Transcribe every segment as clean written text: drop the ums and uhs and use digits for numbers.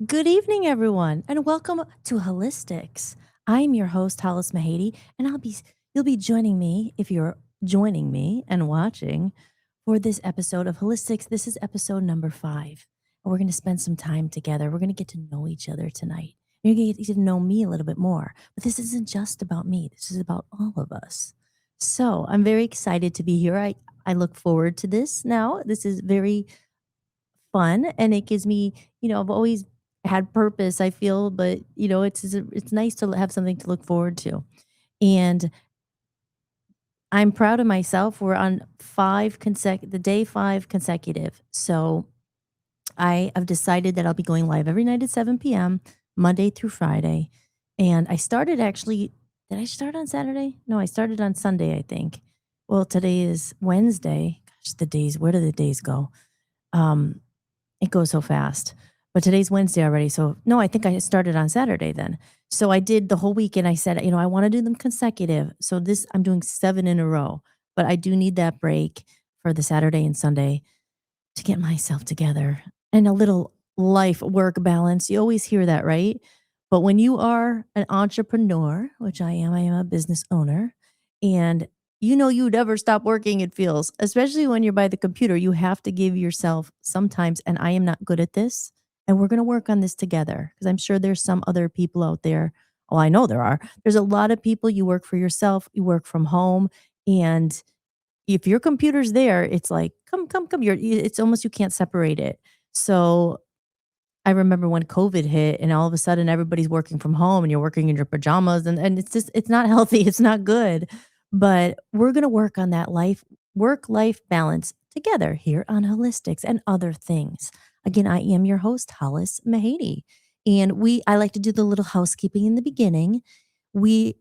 Good evening, everyone, and welcome to Hollistics. I'm your host, Hollis Mahady, and you'll be joining me if you're joining me and watching for this episode of Holistics. This is episode number 5, and we're going to spend some time together. We're going to get to know each other tonight. You're going to get to know me a little bit more, but this isn't just about me. This is about all of us. So I'm very excited to be here. I look forward to this now. This is very fun and it gives me, I've always had purpose, I feel, but it's nice to have something to look forward to. And I'm proud of myself. We're on the day 5 consecutive. So I have decided that I'll be going live every night at 7 p.m., Monday through Friday. And I started actually, did I start on Saturday? No, I started on Sunday, I think. Well, today is Wednesday. Gosh, where do the days go? Um, It goes so fast. But today's Wednesday already. So, no, I think I started on Saturday then. So I did the whole week and I said, I want to do them consecutive. So I'm doing 7 in a row, but I do need that break for the Saturday and Sunday to get myself together and a little life work balance. You always hear that, right? But when you are an entrepreneur, which I am a business owner, and you never stop working, it feels, especially when you're by the computer. You have to give yourself sometimes, and I am not good at this. And we're going to work on this together because I'm sure there's some other people out there. Well, I know there are. There's a lot of people. You work for yourself, you work from home, and if your computer's there, it's like, come, come, come. It's almost you can't separate it. So I remember when COVID hit and all of a sudden everybody's working from home and you're working in your pajamas and it's not healthy. It's not good. But we're gonna work on that work life balance together here on Holistics and other things. Again, I am your host, Hollis Mahady. And I like to do the little housekeeping in the beginning.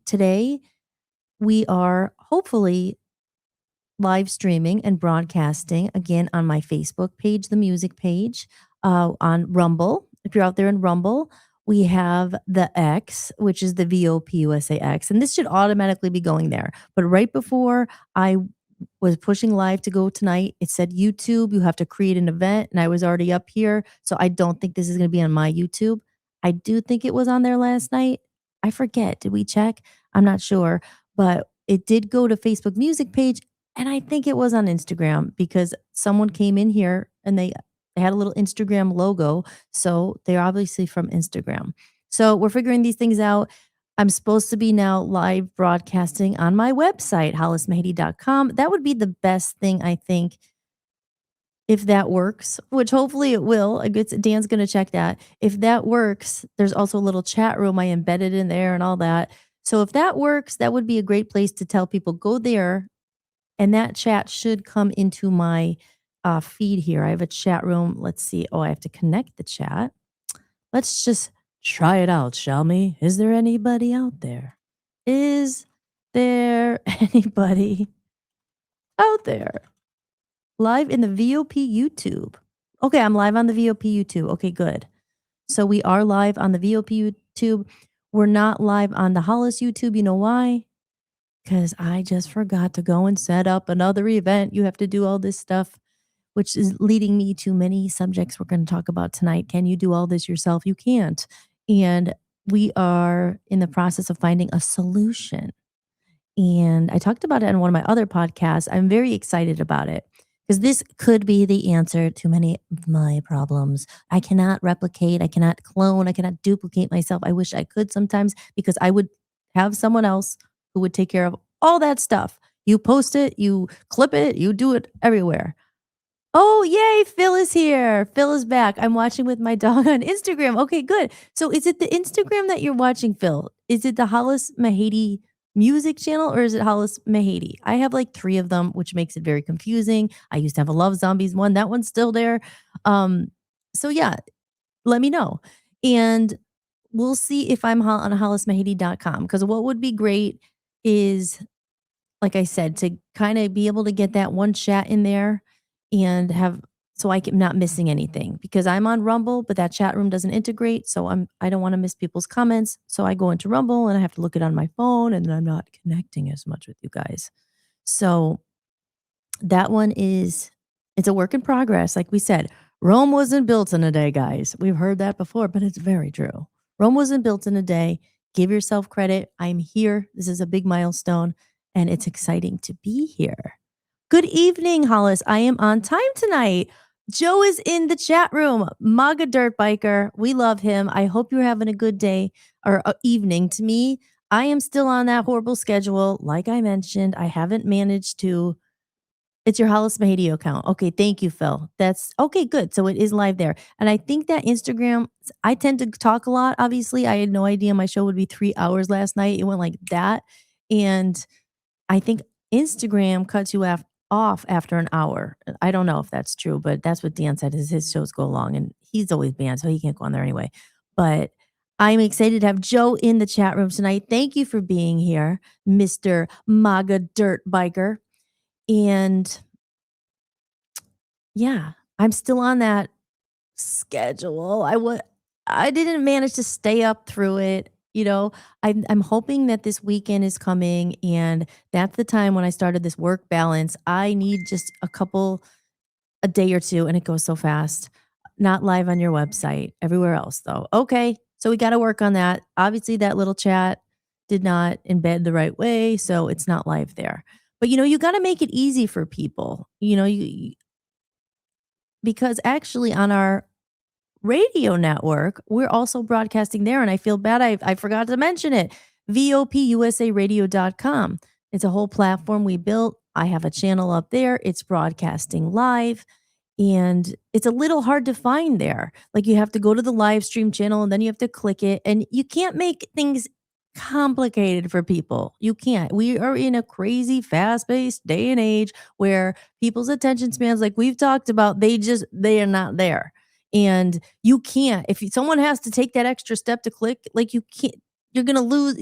Today we are hopefully live streaming and broadcasting again on my Facebook page, the music page, on Rumble. If you're out there in Rumble, we have the X, which is the VOP USA X, and this should automatically be going there. But right before I was pushing live to go tonight, it said YouTube, you have to create an event, and I was already up here. So I don't think this is going to be on my YouTube. I do think it was on there last night. I forget. Did we check? I'm not sure. But it did go to Facebook music page and I think it was on Instagram because someone came in here and they had a little Instagram logo. So they're obviously from Instagram. So we're figuring these things out. I'm supposed to be now live broadcasting on my website, hollismahady.com. That would be the best thing, I think, if that works, which hopefully it will. I guess Dan's going to check that. If that works, there's also a little chat room I embedded in there and all that. So if that works, that would be a great place to tell people go there and that chat should come into my feed here. I have a chat room. Let's see. Oh, I have to connect the chat. Let's just try it out, shall we? Is there anybody out there? Is there anybody out there? Live in the VOP YouTube. Okay, I'm live on the VOP YouTube. Okay, good. So we are live on the VOP YouTube. We're not live on the Hollis YouTube. You know why? Because I just forgot to go and set up another event. You have to do all this stuff, which is leading me to many subjects we're going to talk about tonight. Can you do all this yourself? You can't. And we are in the process of finding a solution. And I talked about it in one of my other podcasts. I'm very excited about it because this could be the answer to many of my problems. I cannot replicate, I cannot clone, I cannot duplicate myself. I wish I could sometimes because I would have someone else who would take care of all that stuff. You post it, you clip it, you do it everywhere. Oh, yay, Phil is here. Phil is back. I'm watching with my dog on Instagram. Okay, good. So is it the Instagram that you're watching, Phil? Is it the Hollis Mahady music channel or is it Hollis Mahady? I have like 3 of them, which makes it very confusing. I used to have a Love Zombies one. That one's still there. Um, so yeah, let me know. And we'll see if I'm on hollismahady.com because what would be great is like I said, to kind of be able to get that one chat in there and have so I am not missing anything because I'm on Rumble, but that chat room doesn't integrate. So I don't want to miss people's comments. So I go into Rumble and I have to look it on my phone and I'm not connecting as much with you guys. So that one is it's a work in progress. Like we said, Rome wasn't built in a day, guys. We've heard that before, but it's very true. Rome wasn't built in a day. Give yourself credit. I'm here. This is a big milestone, and it's exciting to be here. Good evening, Hollis. I am on time tonight. Joe is in the chat room. MAGA Dirt Biker. We love him. I hope you're having a good day or evening. To me, I am still on that horrible schedule. Like I mentioned, I haven't managed to it's your Hollis Mahady account. Okay, thank you, Phil. That's okay, good. So it is live there. And I think that Instagram, I tend to talk a lot. Obviously, I had no idea my show would be 3 hours last night. It went like that. And I think Instagram cuts you off after an hour. I don't know if that's true, but that's what Dan said is his shows go long and he's always banned, so he can't go on there anyway. But I'm excited to have Joe in the chat room tonight. Thank you for being here, Mr. MAGA Dirt Biker. And yeah, I'm still on that schedule. I didn't manage to stay up through it. I'm hoping that this weekend is coming and that's the time when I started this work balance. I need just a day or two and it goes so fast. Not live on your website, everywhere else though. Okay. So we got to work on that. Obviously that little chat did not embed the right way, so it's not live there. But you got to make it easy for people. Because actually on our radio network, we're also broadcasting there. And I feel bad. I forgot to mention it. VOPUSAradio.com. It's a whole platform we built. I have a channel up there. It's broadcasting live. And it's a little hard to find there. Like you have to go to the live stream channel and then you have to click it. And you can't make things complicated for people. You can't. We are in a crazy fast-paced day and age where people's attention spans, like we've talked about, they are not there. And you can't, if someone has to take that extra step to click, like you can't, you're gonna lose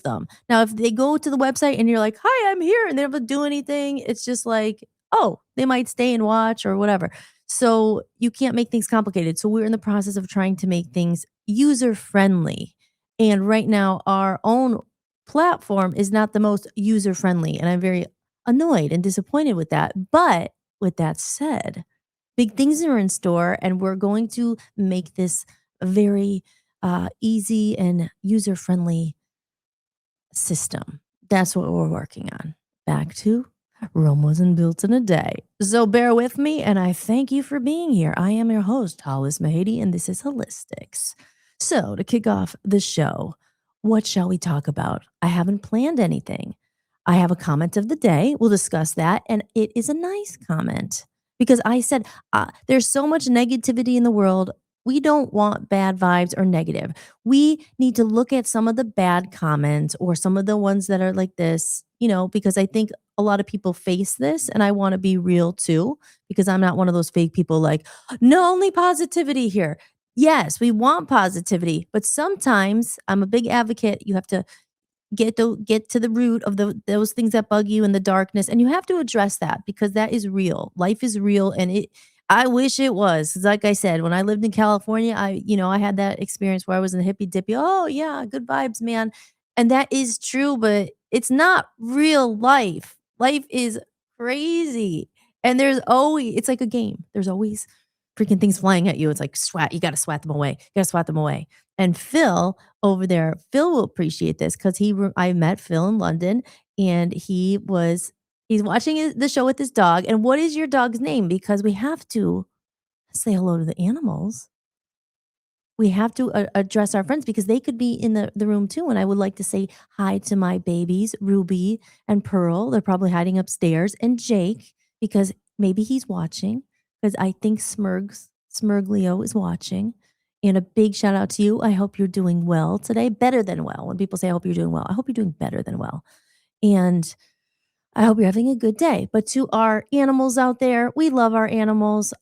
them. Now, if they go to the website and you're like, hi, I'm here, and they don't do anything, it's just like, oh, they might stay and watch or whatever. So you can't make things complicated. So we're in the process of trying to make things user friendly. And right now, our own platform is not the most user friendly. And I'm very annoyed and disappointed with that. But with that said, big things are in store, and we're going to make this a very easy and user friendly system. That's what we're working on. Back to Rome wasn't built in a day. So bear with me, and I thank you for being here. I am your host, Hollis Mahady, and this is Hollistics. So to kick off the show, what shall we talk about? I haven't planned anything. I have a comment of the day. We'll discuss that, and it is a nice comment because I said there's so much negativity in the world. We don't want bad vibes or negative. We need to look at some of the bad comments or some of the ones that are like this, because I think a lot of people face this and I want to be real too, because I'm not one of those fake people like, no, only positivity here. Yes, we want positivity, but sometimes I'm a big advocate. You have to get to the root of those things that bug you in the darkness, and you have to address that because that is real. Life is real, and I wish it was. 'Cause like I said, when I lived in California, I had that experience where I was in the hippy dippy. Oh yeah, good vibes, man. And that is true, but it's not real life. Life is crazy. And it's like a game. There's always freaking things flying at you. It's like swat. You got to swat them away. You got to swat them away. And Phil over there, Phil will appreciate this because I met Phil in London, and he's watching the show with his dog. And what is your dog's name? Because we have to say hello to the animals. We have to address our friends because they could be in the room too. And I would like to say hi to my babies, Ruby and Pearl. They're probably hiding upstairs. And Jake, because maybe he's watching, because I think Smurglio is watching. And a big shout out to you. I hope you're doing well today. Better than well. When people say, I hope you're doing well, I hope you're doing better than well. And I hope you're having a good day. But to our animals out there, we love our animals.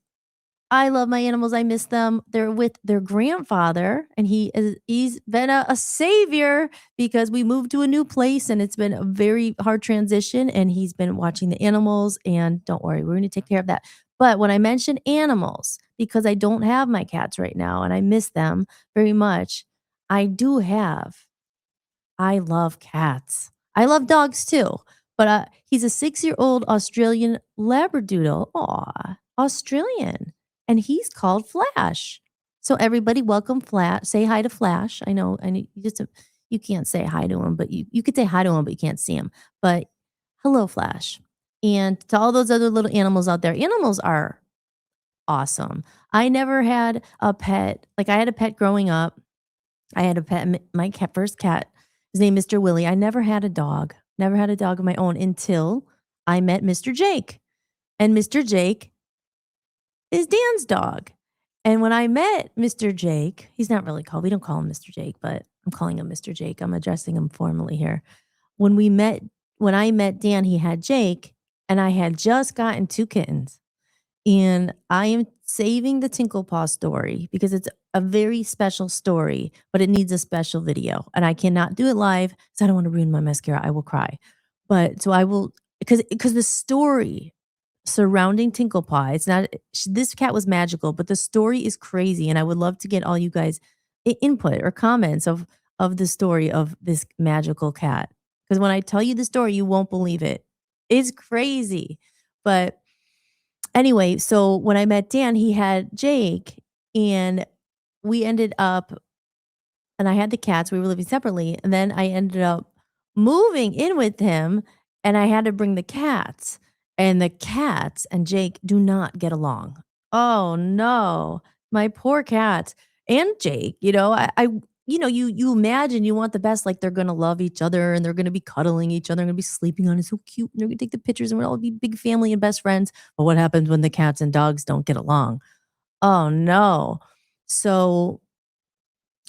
I love my animals. I miss them. They're with their grandfather, and he's been a savior because we moved to a new place, and it's been a very hard transition. And he's been watching the animals. And don't worry, we're going to take care of that. But when I mention animals, because I don't have my cats right now, and I miss them very much, I do have. I love cats. I love dogs too. But he's a 6-year-old Australian Labradoodle. Aw, Australian. and he's called Flash. So everybody welcome Flash. Say hi to Flash. I know you just you can't say hi to him, but you could say hi to him, but you can't see him. But hello, Flash. And to all those other little animals out there, animals are awesome. I never had a pet. Like I had a pet growing up. I had a pet, my cat, first cat. His name Mr. Willie. I never had a dog. Never had a dog of my own until I met Mr. Jake. And Mr. Jake is Dan's dog. And when I met Mr. Jake, he's not really called, we don't call him Mr. Jake, but I'm calling him Mr. Jake. I'm addressing him formally here. When we met, when I met Dan, he had Jake, and I had just gotten 2 kittens. And I am saving the Tinkle Paw story because it's a very special story, but it needs a special video. And I cannot do it live because I don't want to ruin my mascara. I will cry. But so I will, because the story surrounding Tinkle Paw, it's not, this cat was magical, but the story is crazy. And I would love to get all you guys input or comments of the story of this magical cat. Because when I tell you the story, you won't believe it. It's crazy. But anyway, so when I met Dan, he had Jake, and we ended up, and I had the cats. We were living separately, and then I ended up moving in with him, and I had to bring the cats. And the cats and Jake do not get along. Oh no, my poor cat and Jake. You imagine you want the best, like they're gonna love each other and they're gonna be cuddling each other, they're gonna be sleeping on it, so cute, and they're gonna take the pictures and we'll all be big family and best friends. But what happens when the cats and dogs don't get along? Oh no. So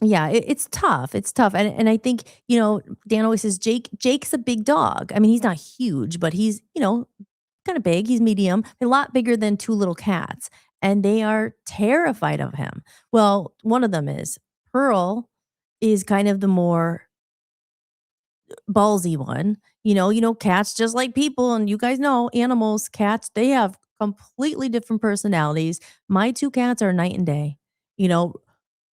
yeah, it's tough. It's tough. And I think, Dan always says Jake's a big dog. I mean, he's not huge, but he's, kind of big. He's medium, a lot bigger than 2 little cats, and they are terrified of him. Well, one of them is. Pearl is kind of the more ballsy one. Cats just like people, and you guys know animals, cats, they have completely different personalities. My 2 cats are night and day. You know,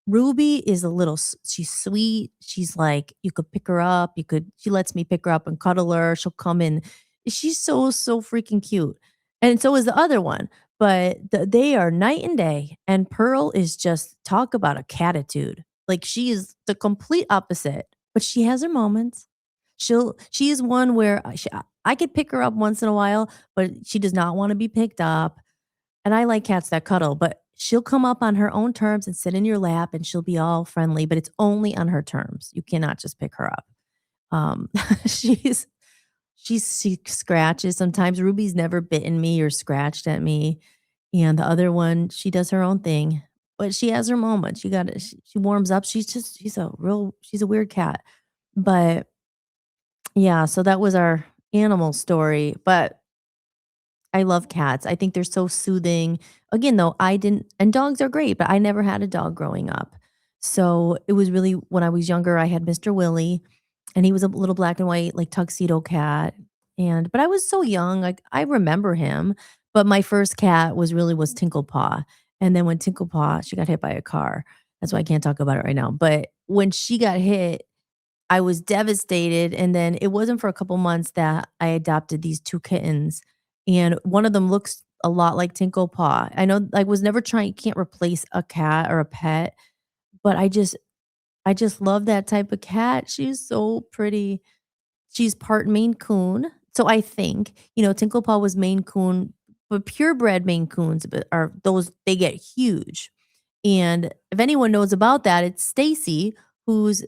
Ruby is a little she's sweet. She's like, you could pick her up. She lets me pick her up and cuddle her. She'll come in. She's so freaking cute. And so is the other one. But they are night and day. And Pearl is just talk about a catitude. Like she is the complete opposite, but she has her moments. She is one where I could pick her up once in a while, but she does not want to be picked up, and I like cats that cuddle, but she'll come up on her own terms and sit in your lap and she'll be all friendly, but it's only on her terms. You cannot just pick her up. Um, she's she scratches sometimes. Ruby's never bitten me or scratched at me. And the other one, she does her own thing, but she has her moments. You got to, she warms up. She's a weird cat. But yeah, so that was our animal story. But I love cats. I think they're so soothing. Again, though, I didn't, and dogs are great, but I never had a dog growing up. So it was really when I was younger, I had Mr. Willie, and he was a little black and white, like tuxedo cat. But I was so young, like I remember him. But my first cat was Tinklepaw. And then when Tinklepaw, she got hit by a car. That's why I can't talk about it right now. But when she got hit, I was devastated, and then it wasn't for a couple months that I adopted these 2 kittens, and one of them looks a lot like Tinklepaw. I know I was never trying, you can't replace a cat or a pet, but I just love that type of cat. She's so pretty. She's part Maine Coon, so I think, Tinklepaw was Maine Coon, but purebred Maine Coons are those, they get huge, and if anyone knows about that, it's Stacy, who's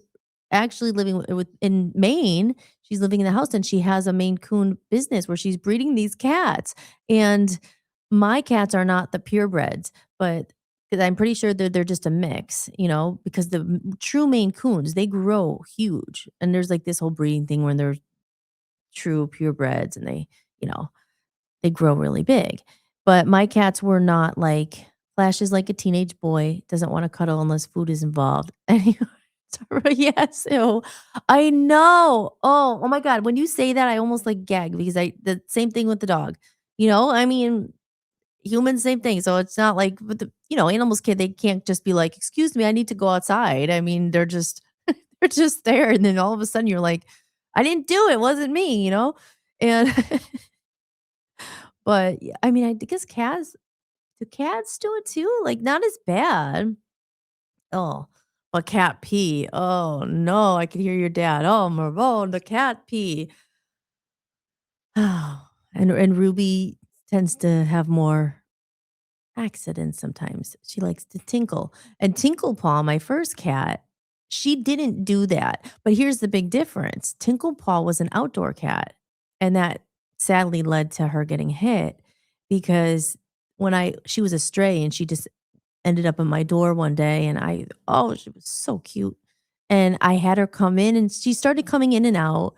actually living in Maine. She's living in the house, and she has a Maine Coon business where she's breeding these cats. And my cats are not the purebreds, but because I'm pretty sure they're just a mix, because the true Maine Coons, they grow huge. And there's like this whole breeding thing when they're true purebreds and you know, they grow really big. But my cats were not like Flash is like a teenage boy, doesn't want to cuddle unless food is involved. And yes, ew. I know. Oh my God. When you say that, I almost like gag because the same thing with the dog. I mean, humans, same thing. So it's not like with animals they can't just be like, excuse me, I need to go outside. I mean, they're just they're just there. And then all of a sudden you're like, I didn't do it, wasn't me. And but yeah, I mean, I guess cats, Do cats do it too? Like, not as bad. Oh, a cat pee. Oh, no, I could hear your dad. Oh, Marvon, the cat pee. Oh, and Ruby tends to have more accidents sometimes. She likes to tinkle. And Tinklepaw, my first cat, she didn't do that. But here's the big difference. Tinklepaw was an outdoor cat, and that sadly led to her getting hit because when I she was a stray and she just ended up at my door one day and she was so cute. And I had her come in and she started coming in and out.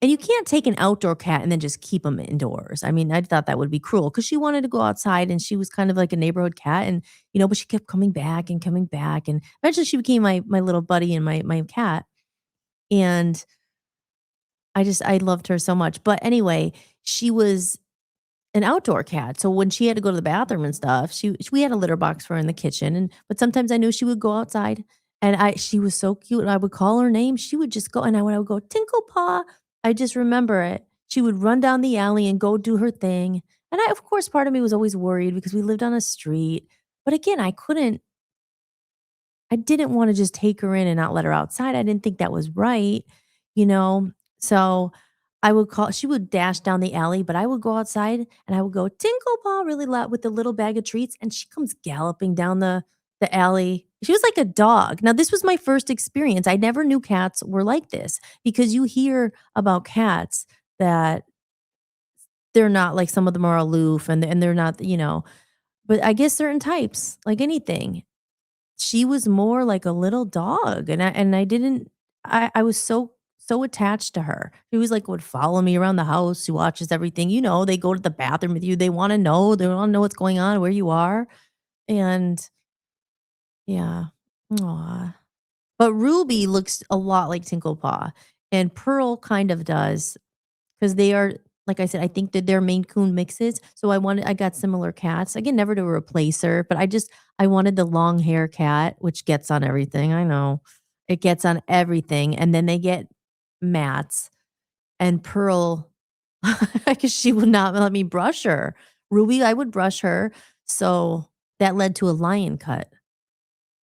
And you can't take an outdoor cat and then just keep them indoors. I mean, I thought that would be cruel because she wanted to go outside and she was kind of like a neighborhood cat and, but she kept coming back and eventually she became my little buddy and my cat. And I loved her so much. But anyway, she was an outdoor cat, so when she had to go to the bathroom and stuff, we had a litter box for her in the kitchen, but sometimes I knew she would go outside, and she was so cute, and I would call her name, she would just go and I would go, "Tinklepaw." I just remember it. She would run down the alley and go do her thing, and of course, part of me was always worried because we lived on a street, but again, I didn't wanna just take her in and not let her outside, I didn't think that was right, you know? So, I would call she would dash down the alley, but I would go outside and I would go, "Tinkle really loud with the little bag of treats, and she comes galloping down the alley. She was like a dog. Now this was my first experience, I never knew cats were like this because you hear about cats that they're not like some of them are aloof and they're not, but I guess certain types, like anything, she was more like a little dog, and I didn't I was so attached to her. She was like would follow me around the house, she watches everything, they go to the bathroom with you, they wanna know what's going on, where you are, and yeah. Aw. But Ruby looks a lot like Tinklepaw, and Pearl kind of does. 'Cause they are like I said, I think that they're Maine Coon mixes, so I got similar cats. Again, never to replace her, but I wanted the long hair cat, which gets on everything, I know. It gets on everything, and then they get mats, and Pearl, because she would not let me brush her. Ruby, I would brush her, so that led to a lion cut,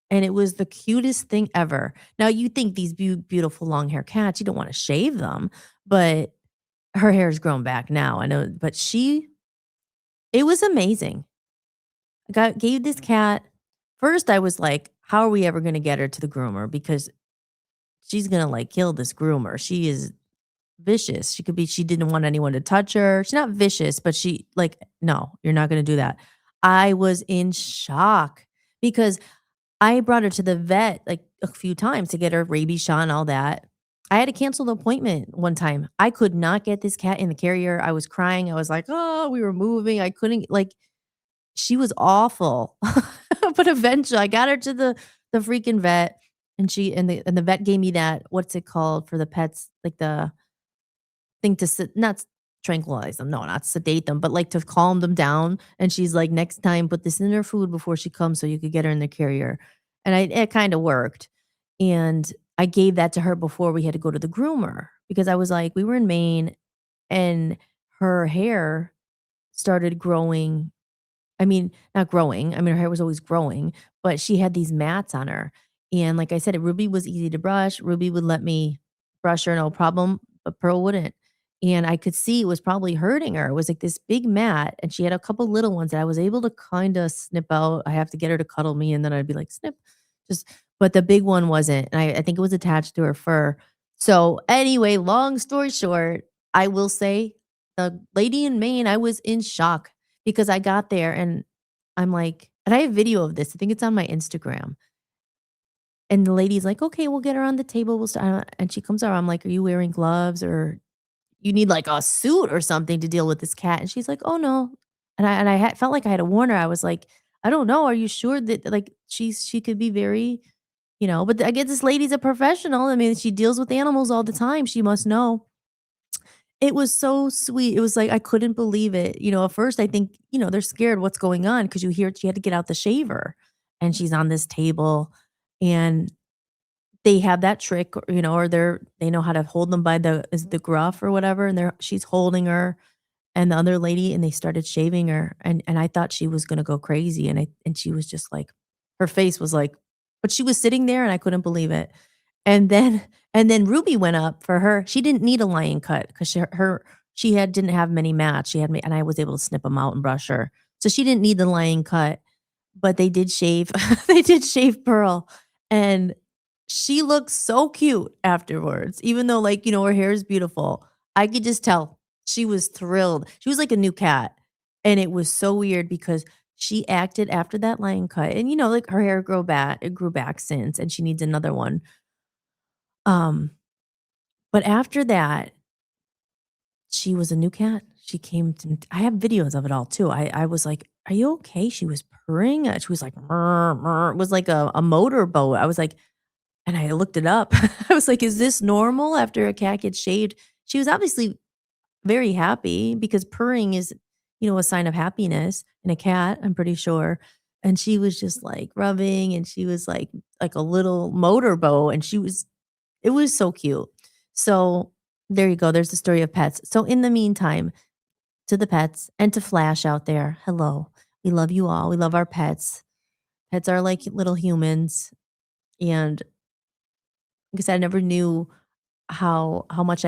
and it was the cutest thing ever. Now you think these beautiful long hair cats, you don't wanna shave them, but her hair's grown back now, I know, but it was amazing. I gave this cat first, I was like, "How are we ever gonna get her to the groomer? Because she's gonna, like, kill this groomer. She is vicious. She didn't want anyone to touch her. She's not vicious, but no, you're not gonna do that." I was in shock because I brought her to the vet, like, a few times to get her rabies shot and all that. I had to cancel the appointment one time. I could not get this cat in the carrier. I was crying. I was like, "Oh, we were moving." I couldn't she was awful. But eventually, I got her to the freaking vet, and the vet gave me that what's it called for the pets? Like, the thing to not tranquilize them, no, not sedate them, but, like, to calm them down, and she's like, "Next time, put this in her food before she comes so you could get her in the carrier." And it kinda worked, and I gave that to her before we had to go to the groomer because I was like we were in Maine, and her hair started growing. I mean, not growing, I mean, her hair was always growing, but she had these mats on her, and like I said, Ruby was easy to brush, Ruby would let me brush her, no problem, but Pearl wouldn't, and I could see it was probably hurting her, it was like this big mat, and she had a couple little ones that I was able to kinda snip out. I have to get her to cuddle me, and then I'd be like, "Snip," just but the big one wasn't, and I think it was attached to her fur. So, anyway, long story short, I will say the lady in Maine, I was in shock because I got there and I'm like and I have video of this, I think it's on my Instagram, and the lady's like, "Okay, we'll get her on the table, we'll start," and she comes over, I'm like, "Are you wearing gloves or you need, like, a suit or something to deal with this cat?" And she's like, "Oh, no." And I had felt like I had to warn her, I was like, "I don't know, are you sure that, like, she could be very," but I guess this lady's a professional, I mean, she deals with animals all the time, she must know. It was so sweet. It was like I couldn't believe it. At first I think, they're scared what's going on because you hear she had to get out the shaver and she's on this table and they have that trick, or they know how to hold them by the gruff or whatever, and she's holding her and the other lady, and they started shaving her, and I thought she was gonna go crazy, and she was just like her face was like but she was sitting there, and I couldn't believe it. And then and then Ruby went up for her. She didn't need a lion cut 'cause she had didn't have many mats. She had me and I was able to snip them out and brush her. So she didn't need the lion cut, but they did shave they did shave Pearl, and she looked so cute afterwards, even though, like, her hair is beautiful. I could just tell she was thrilled. She was like a new cat, and it was so weird because she acted after that lion cut, and, like, her hair grew back since, and she needs another one. Um, but after that, she was a new cat. She came to I have videos of it all too. I was like, "Are you okay?" She was purring, she was like, "Mrr, mrr." It was like a motorboat. I was like and I looked it up. I was like, "Is this normal after a cat gets shaved?" She was obviously very happy because purring is, a sign of happiness in a cat, I'm pretty sure. And she was just like rubbing and she was like a little motorboat and it was so cute. So there you go. There's the story of pets. So in the meantime, to the pets and to Flash out there, hello. We love you all. We love our pets. Pets are like little humans. And because I never knew how much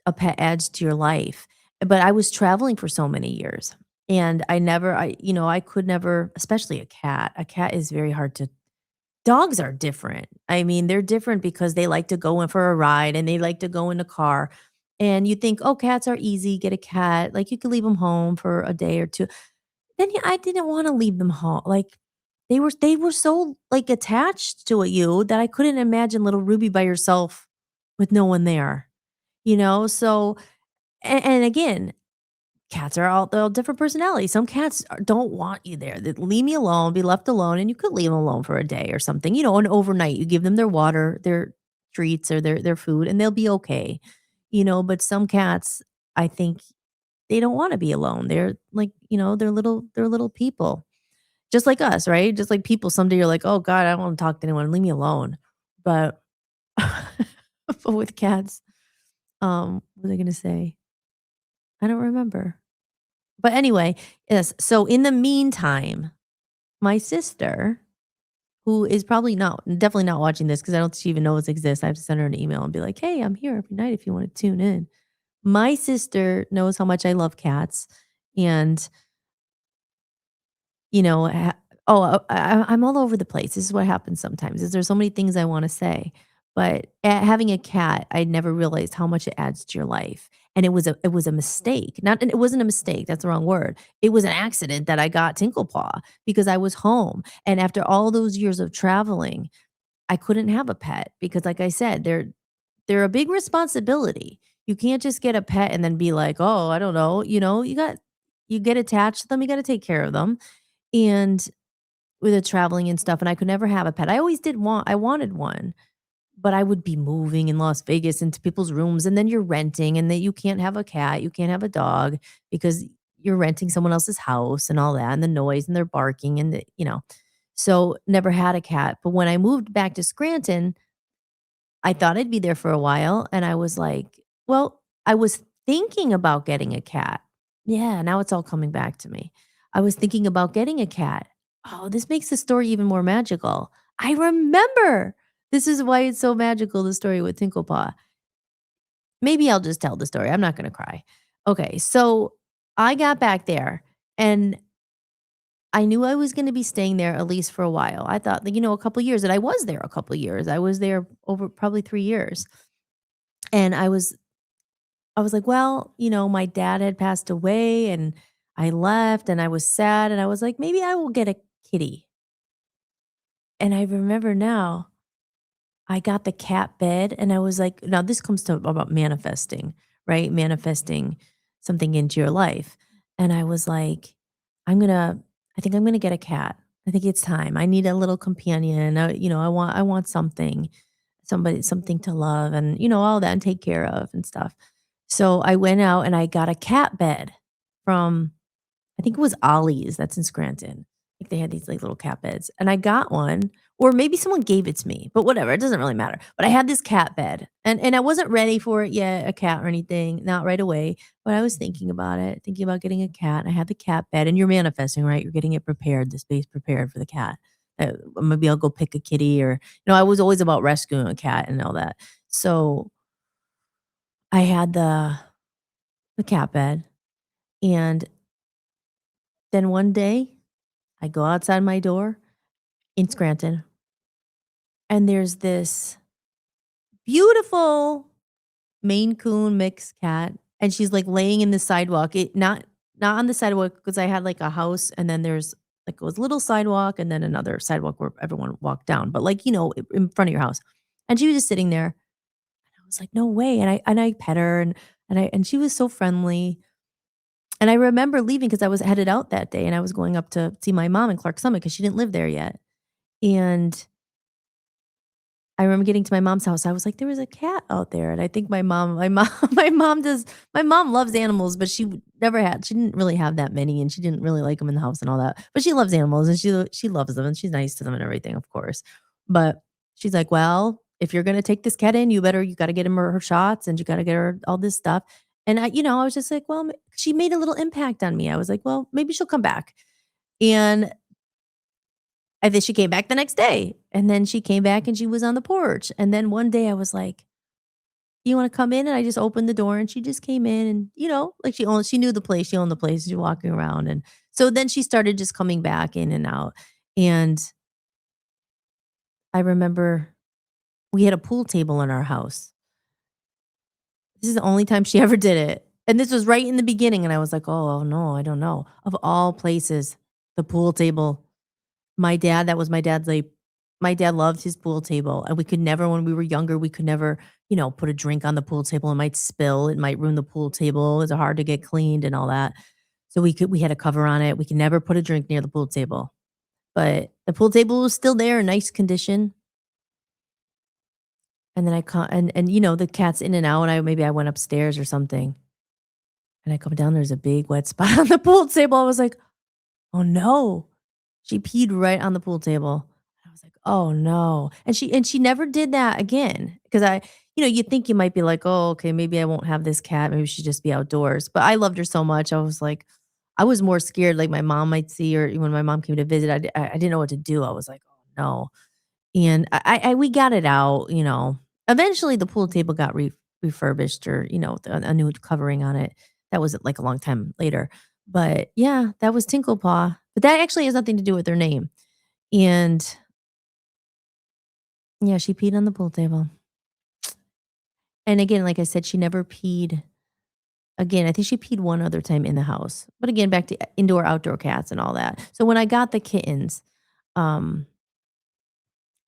a pet adds to your life. But I was traveling for so many years. And I could never, especially a cat. A cat is very hard to dogs are different. I mean, they're different because they like to go in for a ride and they like to go in the car. And you think, "Oh, cats are easy, get a cat." Like, you could leave them home for a day or 2. Then I didn't wanna leave them home. Like, they were so, like, attached to you that I couldn't imagine little Ruby by herself with no one there, So and again, cats are all different personalities. Some cats don't want you there. They leave me alone, be left alone, and you could leave them alone for a day or something, and overnight. You give them their water, their treats, or their food, and they'll be okay, But some cats, I think they don't wanna be alone. They're like, they're little people, just like us, right? Just like people, someday you're like, "Oh god, I don't wanna talk to anyone. Leave me alone." But but with cats, what was I gonna say? I don't remember. But anyway, yes, so in the meantime, my sister, who is probably not definitely not watching this because I don't think she even knows it exists. I have to send her an email and be like, "Hey, I'm here every night if you wanna tune in." My sister knows how much I love cats, and, ha I'm all over the place. This is what happens sometimes, is there's so many things I wanna say, but, having a cat, I never realized how much it adds to your life, and it was a mistake. Not and it wasn't a mistake, that's the wrong word. It was an accident that I got Tinklepaw because I was home, and after all those years of traveling, I couldn't have a pet because, like I said, they're a big responsibility. You can't just get a pet and then be like, "Oh, I don't know," you get attached to them, you gotta take care of them, and with the traveling and stuff, and I could never have a pet. I wanted one, but I would be moving in Las Vegas into people's rooms, and then you're renting, and then you can't have a cat, you can't have a dog because you're renting someone else's house and all that, and the noise, and they're barking, and so never had a cat. But when I moved back to Scranton, I thought I'd be there for a while, and I was like, well, I was thinking about getting a cat. Yeah, now it's all coming back to me. I was thinking about getting a cat. Oh, this makes the story even more magical. I remember. This is why it's so magical, the story with Tinklepaw. Maybe I'll just tell the story. I'm not gonna cry. Okay, so I got back there and I knew I was gonna be staying there at least for a while. I thought, like, a couple years, and I was there a couple years. I was there over probably 3 years. And I was like, "Well, my dad had passed away and I left and I was sad," and I was like, "Maybe I will get a kitty." And I remember now, I got the cat bed and I was like now this comes to about manifesting, right? Manifesting something into your life. And I was like, I think I'm gonna get a cat. I think it's time. I need a little companion. I want something to love and, all that and take care of and stuff. So I went out and I got a cat bed from I think it was Ollie's that's in Scranton. Like they had these, like, little cat beds, and I got one, or maybe someone gave it to me, but whatever, it doesn't really matter. But I had this cat bed, and I wasn't ready for it yet, a cat or anything, not right away, but I was thinking about it, thinking about getting a cat, and I had the cat bed, and you're manifesting, right? You're getting it prepared, the space prepared for the cat. Maybe I'll go pick a kitty, or I was always about rescuing a cat and all that. So, I had the cat bed, and then one day, I go outside my door in Scranton, and there's this beautiful Maine Coon mixed cat, and she's, like, laying in the sidewalk. Not on the sidewalk, because I had, like, a house, and then there's, like, a little sidewalk and then another sidewalk where everyone walked down, but, like, in front of your house. And she was just sitting there. I was like, "No way." And I pet her, and she was so friendly. And I remember leaving because I was headed out that day, and I was going up to see my mom in Clark Summit because she didn't live there yet. And I remember getting to my mom's house, I was like, "There was a cat out there," and I think my mom my mom loves animals, but she didn't really have that many, and she didn't really like them in the house and all that, but she loves animals, and she loves them, and she's nice to them and everything, of course. But she's like, "Well, if you're gonna take this cat in, you gotta get her shots, and you gotta get her all this stuff." And I was just like, "Well," she made a little impact on me. I was like, "Well, maybe she'll come back." And then she came back the next day, and then she came back and she was on the porch, and then one day I was like, "You wanna come in?" And I just opened the door and she just came in, and, like, she knew the place, she owned the place, she was walking around, and so then she started just coming back in and out, and I remember we had a pool table in our house. This is the only time she ever did it, and this was right in the beginning, and I was like, "Oh, no, I don't know." Of all places, the pool table. That was my dad's, like, my dad loved his pool table, and we could never, when we were younger, we could never, put a drink on the pool table. It might spill, it might ruin the pool table, it's hard to get cleaned and all that. So we had a cover on it, we could never put a drink near the pool table. But the pool table was still there in nice condition, and then I ca and the cat's in and out, and maybe I went upstairs or something, and I come down, there's a big wet spot on the pool table. I was like, "Oh, no." She peed right on the pool table. I was like, "Oh, no." And she never did that again, because you think you might be like, "Oh, okay, maybe I won't have this cat, maybe she just be outdoors." But I loved her so much, I was like, I was more scared, like, my mom might see her. When my mom came to visit, I didn't know what to do. I was like, "Oh, no." And we got it out. Eventually, the pool table got refurbished, or, a new covering on it. That was, like, a long time later. But, yeah, that was Tinklepaw. But that actually has nothing to do with their name. And, yeah, she peed on the pool table. And again, like I said, she never peed again. I think she peed one other time in the house. But again, back to indoor, outdoor cats and all that. So when I got the kittens, um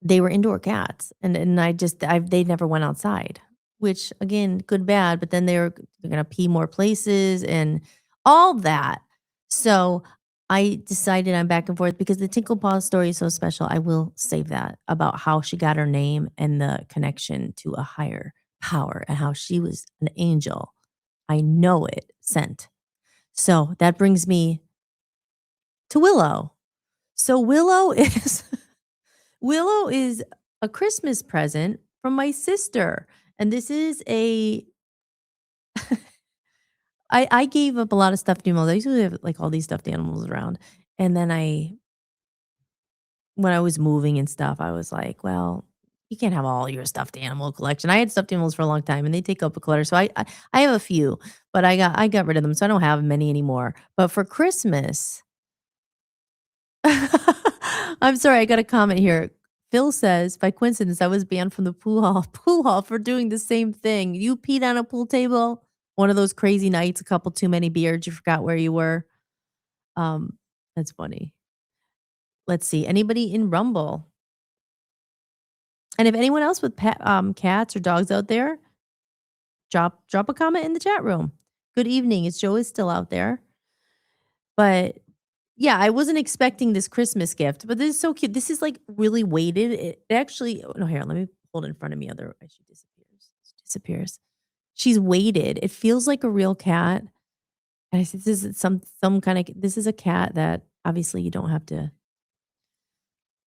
they were indoor cats, and they never went outside, which, again, good, bad, but then they're gonna pee more places and all that. So, I decided, I'm back and forth because the Tinkle Paw story is so special. I will save that, about how she got her name and the connection to a higher power, and how she was an angel. I know it, sent. So, that brings me to Willow. So Willow is Willow is a Christmas present from my sister, and this is a I gave up a lot of stuffed animals. I usually have, like, all these stuffed animals around, and then when I was moving and stuff, I was like, "Well, you can't have all your stuffed animal collection." I had stuffed animals for a long time, and they take up a clutter, so I have a few, but I got rid of them, so I don't have many anymore. But for Christmas, I'm sorry, I got a comment here. Phil says, "By coincidence, I was banned from the pool hall pool hall for doing the same thing. You peed on a pool table? One of those crazy nights, a couple too many beers, you forgot where you were?" Um, that's funny. Let's see, anybody in Rumble? And if anyone else with cats or dogs out there, drop a comment in the chat room. Good evening, it's Joe is still out there. But yeah, I wasn't expecting this Christmas gift, but this is so cute. This is, like, really weighted. It actually, oh, no, here, let me hold it in front of me, otherwise she disappears. She disappears. She's weighted. It feels like a real cat. And I said, "This is some kind of this is a cat that obviously you don't have to."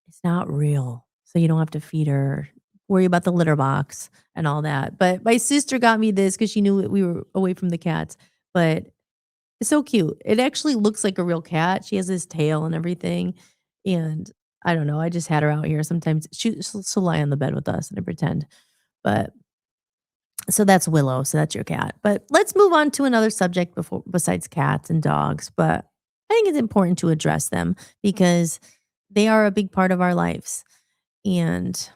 It's not real. So you don't have to feed her, worry about the litter box and all that. But my sister got me this because she knew we were away from the cats. But it's so cute. It actually looks like a real cat. She has this tail and everything. And I don't know. I just had her out here. Sometimes she'll lie on the bed with us and I pretend. But so that's Willow. So that's your cat. But let's move on to another subject before besides cats and dogs. But I think it's important to address them because they are a big part of our lives. And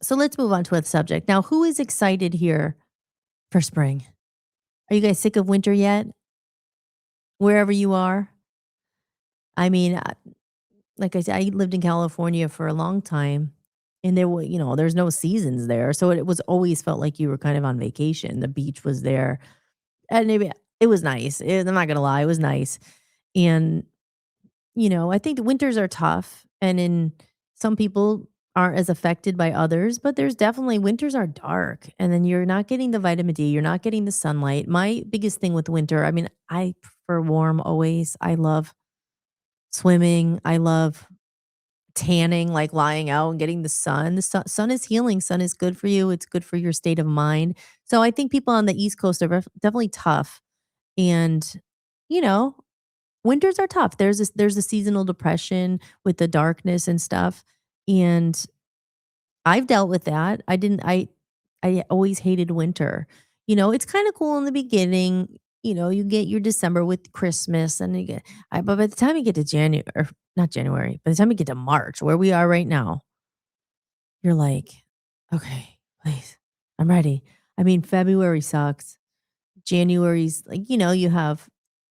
so let's move on to a subject. Now, who is excited here for spring? Are you guys sick of winter yet? Wherever you are? I mean, like I said, I lived in California for a long time and there were, there's no seasons there. So it was always felt like you were kind of on vacation. The beach was there and it was nice. I'm not going to lie. It was nice. And, I think the winters are tough and in some people aren't as affected by others, but there's definitely winters are dark and then you're not getting the vitamin D, you're not getting the sunlight. My biggest thing with winter, I mean, I prefer warm always. I love swimming. I love tanning, like lying out and getting the sun. The sun is healing. Sun is good for you. It's good for your state of mind. So I think people on the East Coast are definitely tough. And, you know, winters are tough. There's a seasonal depression with the darkness and stuff. And I've dealt with that. I always hated winter. It's kind of cool in the beginning. You get your December with Christmas and but by the time you get to January, or not January, by the time you get to March, where we are right now, you're like, okay, please, I'm ready. I mean, February sucks. January's like, you have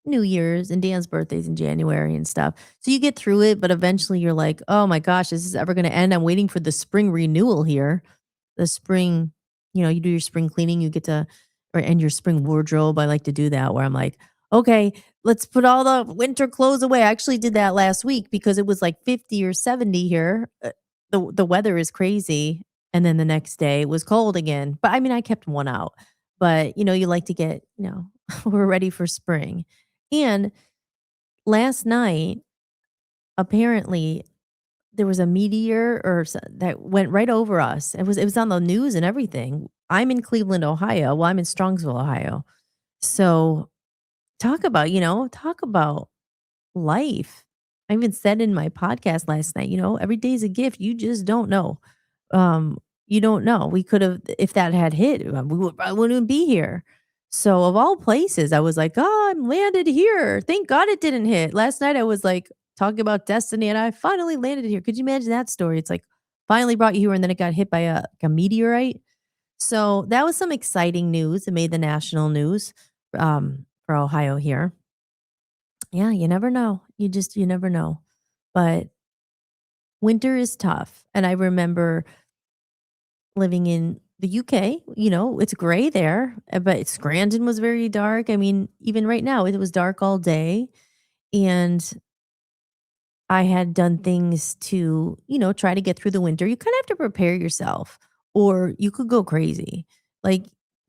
New Year's and Dan's birthday's in January and stuff. So you get through it, but eventually you're like, oh my gosh, is this ever going to end? I'm waiting for the spring renewal here. The spring, you do your spring cleaning, you get to, or and your spring wardrobe. I like to do that where I'm like, okay, let's put all the winter clothes away. I actually did that last week because it was like 50 or 70 here. The weather is crazy. And then the next day it was cold again. But I mean, I kept one out. But you like to get, we're ready for spring. And last night, apparently there was a meteor that went right over us. It was on the news and everything. I'm in Cleveland, Ohio. Well, I'm in Strongsville, Ohio. So talk about life. I even said in my podcast last night, every day's a gift. You just don't know. Um, you don't know. We could have, if that had hit, I wouldn't be here. So of all places, I was like, oh, I'm landed here. Thank God it didn't hit. Last night I was like talking about destiny and I finally landed here. Could you imagine that story? It's like finally brought you here and then it got hit by a meteorite. So that was some exciting news. It made the national news for Ohio here. Yeah, you never know. You never know. But winter is tough. And I remember living in the UK, it's gray there, but Scranton was very dark. I mean, even right now, it was dark all day. And I had done things to, try to get through the winter. You kind of have to prepare yourself or you could go crazy. Like,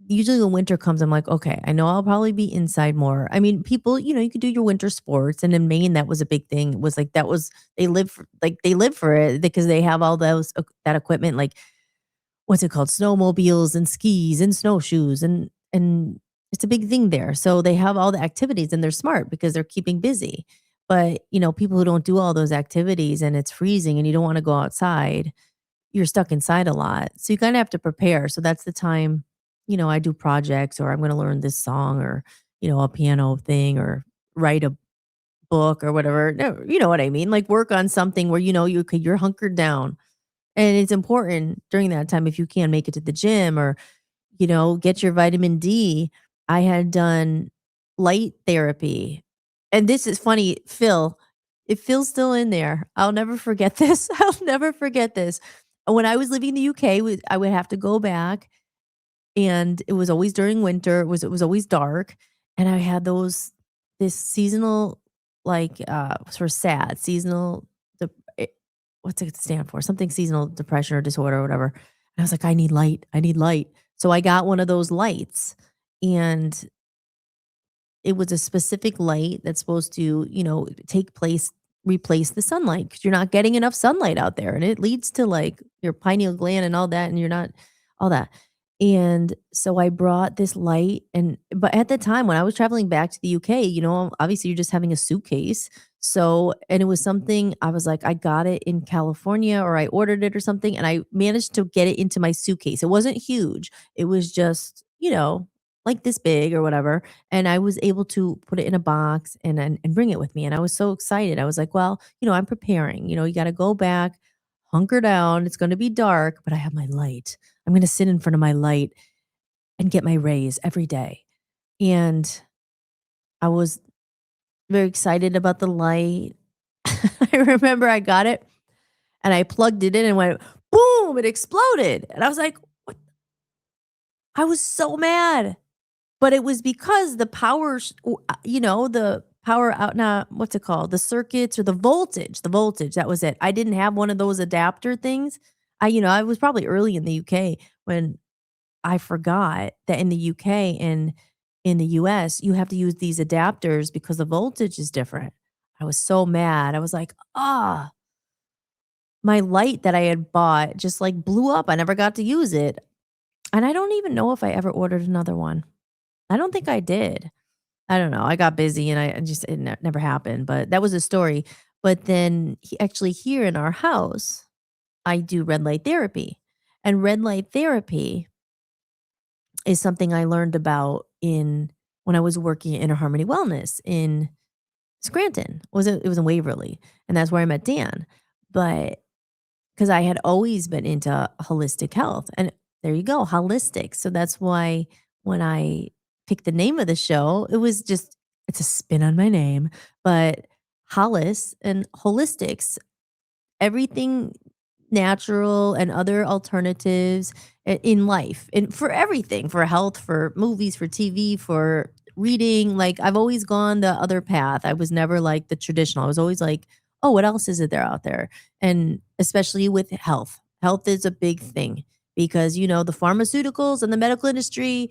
usually when winter comes, I'm like, okay, I know I'll probably be inside more. I mean, people, you could do your winter sports. And in Maine, that was a big thing. It was like, they live for it because they have all that equipment. Like, what's it called? Snowmobiles and skis and snowshoes and it's a big thing there. So they have all the activities and they're smart because they're keeping busy. But, people who don't do all those activities and it's freezing and you don't want to go outside, you're stuck inside a lot. So you kind of have to prepare. So that's the time, I do projects or I'm going to learn this song or, a piano thing or write a book or whatever. No, you know what I mean? Like work on something where you're hunkered down. And it's important during that time if you can make it to the gym or, get your vitamin D. I had done light therapy. And this is funny, Phil, if Phil's still in there, I'll never forget this. I'll never forget this. When I was living in the UK, I would have to go back and it was always during winter. It was always dark. And I had this seasonal, like sort of sad seasonal eh, what's it stand for? Something seasonal depression or disorder or whatever. And I was like, I need light. I need light. So I got one of those lights and it was a specific light that's supposed to, take place replace the sunlight because you're not getting enough sunlight out there, and it leads to like your pineal gland and all that, and you're not all that. And so I brought this light, and but at the time when I was traveling back to the UK, obviously you're just having a suitcase. So, and it was something I was like, I got it in California or I ordered it or something, and I managed to get it into my suitcase. It wasn't huge. It was just, like this big or whatever. And I was able to put it in a box and bring it with me. And I was so excited. I was like, well, I'm preparing. You got to go back, hunker down. It's going to be dark, but I have my light. I'm going to sit in front of my light and get my rays every day. And I was very excited about the light. I remember I got it and I plugged it in and went boom, it exploded. And I was like, what? I was so mad. But it was because the power, the power out now, what's it called? The circuits or the voltage, that was it. I didn't have one of those adapter things. I was probably early in the UK when I forgot that in the UK and in the US, you have to use these adapters because the voltage is different. I was so mad. I was like, my light that I had bought just like blew up. I never got to use it. And I don't even know if I ever ordered another one. I don't think I did. I don't know. I got busy and it never happened, but that was a story. But then actually here in our house, I do red light therapy. And red light therapy is something I learned about when I was working at Inner Harmony Wellness in Scranton. It was in Waverly, and that's where I met Dan. But because I had always been into holistic health, and there you go, Hollistics. So that's why when I picked the name of the show, it's a spin on my name, but Hollis and Holistics, everything natural and other alternatives in life and for everything, for health, for movies, for TV, for reading. Like I've always gone the other path. I was never like the traditional. I was always like, oh, what else is it there out there? And especially with health. Health is a big thing because, the pharmaceuticals and the medical industry,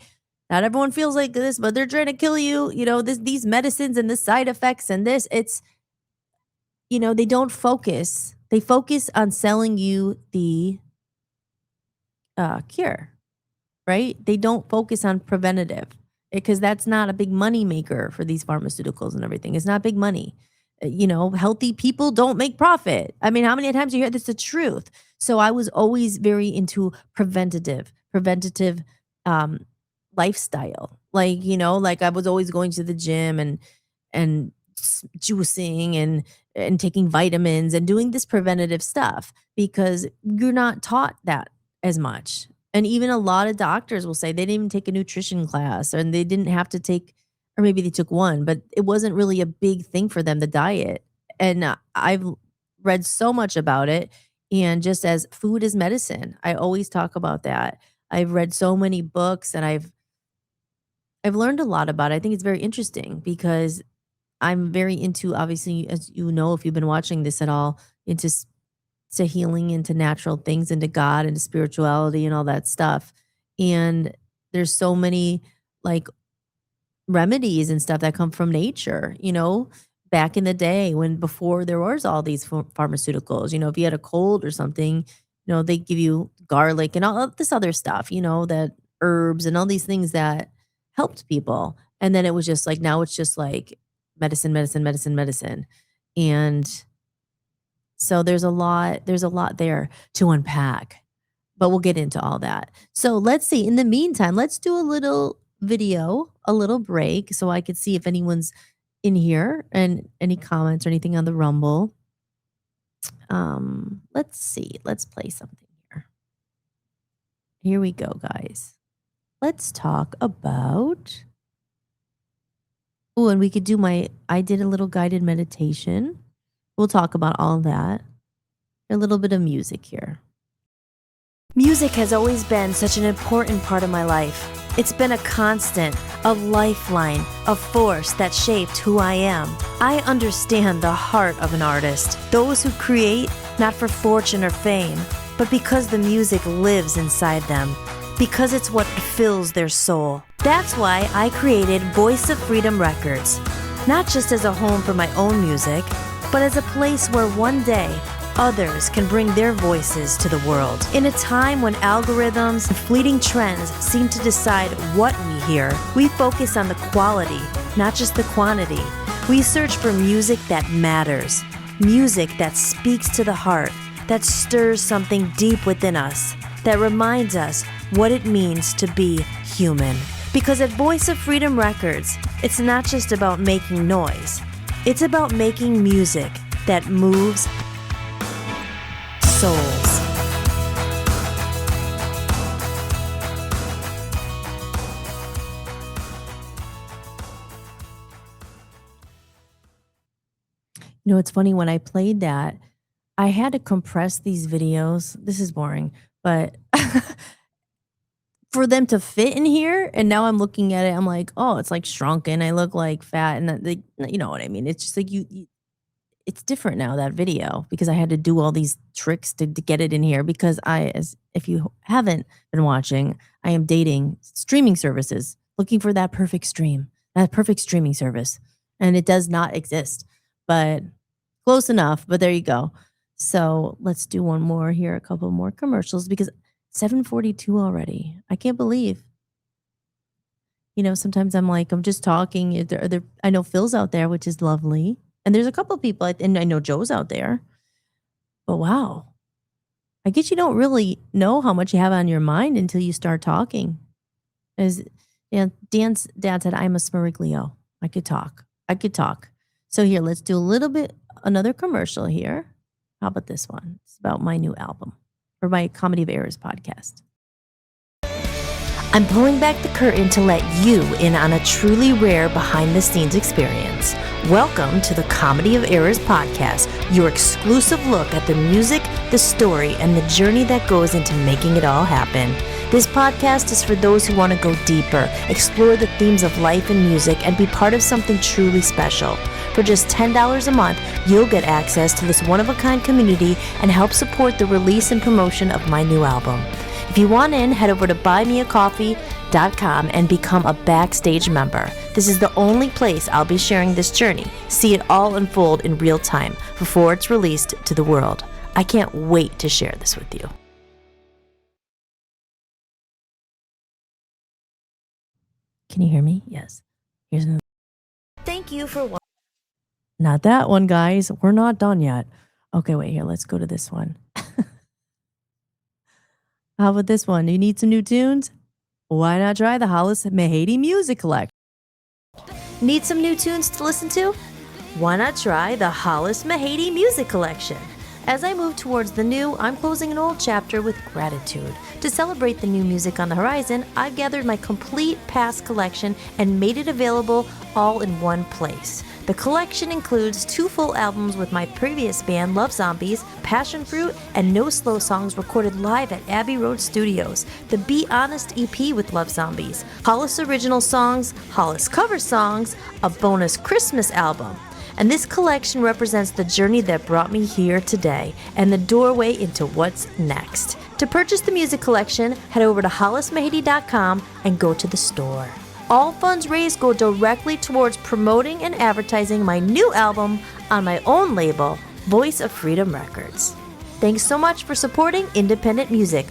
not everyone feels like this, but they're trying to kill you. These medicines and the side effects and they don't focus. They focus on selling you the cure, right? They don't focus on preventative because that's not a big money maker for these pharmaceuticals and everything. It's not big money. Healthy people don't make profit. I mean, how many times you hear that's the truth? So I was always very into preventative lifestyle. Like I was always going to the gym and juicing and taking vitamins and doing this preventative stuff because you're not taught that as much. And even a lot of doctors will say they didn't even take a nutrition class and they didn't have to take, or maybe they took one, but it wasn't really a big thing for them, the diet. And I've read so much about it. And just as food is medicine, I always talk about that. I've read so many books and I've learned a lot about it. I think it's very interesting because I'm very into, obviously, as you know, if you've been watching this at all, to healing, into natural things, into God, into spirituality and all that stuff. And there's so many like remedies and stuff that come from nature, back in the day before there was all these pharmaceuticals, if you had a cold or something, they give you garlic and all of this other stuff, that herbs and all these things that helped people. And then it was just like, now it's just like medicine, medicine, medicine, medicine. And so there's a lot there to unpack, but we'll get into all that. So let's see. In the meantime, let's do a little video, a little break so I could see if anyone's in here and any comments or anything on the Rumble. Let's see. Let's play something here. Here we go, guys. Let's talk about, and we could do I did a little guided meditation. We'll talk about all that. A little bit of music here. Music has always been such an important part of my life. It's been a constant, a lifeline, a force that shaped who I am. I understand the heart of an artist, those who create not for fortune or fame, but because the music lives inside them, because it's what fills their soul. That's why I created Voice of Freedom Records, not just as a home for my own music, but as a place where one day others can bring their voices to the world. In a time when algorithms and fleeting trends seem to decide what we hear, we focus on the quality, not just the quantity. We search for music that matters, music that speaks to the heart, that stirs something deep within us, that reminds us what it means to be human. Because at Voice of Freedom Records, it's not just about making noise, it's about making music that moves souls. You know, it's funny when I played that, I had to compress these videos. This is boring, but for them to fit in here, and now I'm looking at it, I'm like, oh, it's like shrunken. I look like fat, and that, like, you know what I mean? It's just like you it's different now, that video, because I had to do all these tricks to get it in here because as if you haven't been watching, I am dating streaming services, looking for that perfect streaming service. And it does not exist, but close enough. But there you go. So let's do one more here, a couple more commercials because 7:42 already. I can't believe. You know, sometimes I'm like, I'm just talking. I know Phil's out there, which is lovely. And there's a couple people, and I know Joe's out there. But wow, I guess you don't really know how much you have on your mind until you start talking. As Dan's dad said, I'm a Smiriglio. I could talk. I could talk. So here, let's do a little bit, another commercial here. How about this one? It's about my new album or my Comedy of Errors podcast. I'm pulling back the curtain to let you in on a truly rare behind-the-scenes experience. Welcome to the Comedy of Errors podcast, your exclusive look at the music, the story, and the journey that goes into making it all happen. This podcast is for those who want to go deeper, explore the themes of life and music, and be part of something truly special. For just $10 a month, you'll get access to this one-of-a-kind community and help support the release and promotion of my new album. If you want in, head over to buymeacoffee.com and become a backstage member. This is the only place I'll be sharing this journey. See it all unfold in real time before it's released to the world. I can't wait to share this with you. Can you hear me? Yes. Here's another. Thank you for watching. Not that one, guys. We're not done yet. Okay, wait here. Let's go to this one. How about this one? You need some new tunes? Why not try the Hollis Mahady Music Collection? Need some new tunes to listen to? Why not try the Hollis Mahady Music Collection? As I move towards the new, I'm closing an old chapter with gratitude. To celebrate the new music on the horizon, I've gathered my complete past collection and made it available all in one place. The collection includes 2 full albums with my previous band, Love Zombies, Passion Fruit, and No Slow songs recorded live at Abbey Road Studios, the Be Honest EP with Love Zombies, Hollis original songs, Hollis cover songs, a bonus Christmas album. And this collection represents the journey that brought me here today and the doorway into what's next. To purchase the music collection, head over to hollismahady.com and go to the store. All funds raised go directly towards promoting and advertising my new album on my own label, Voice of Freedom Records. Thanks so much for supporting independent music.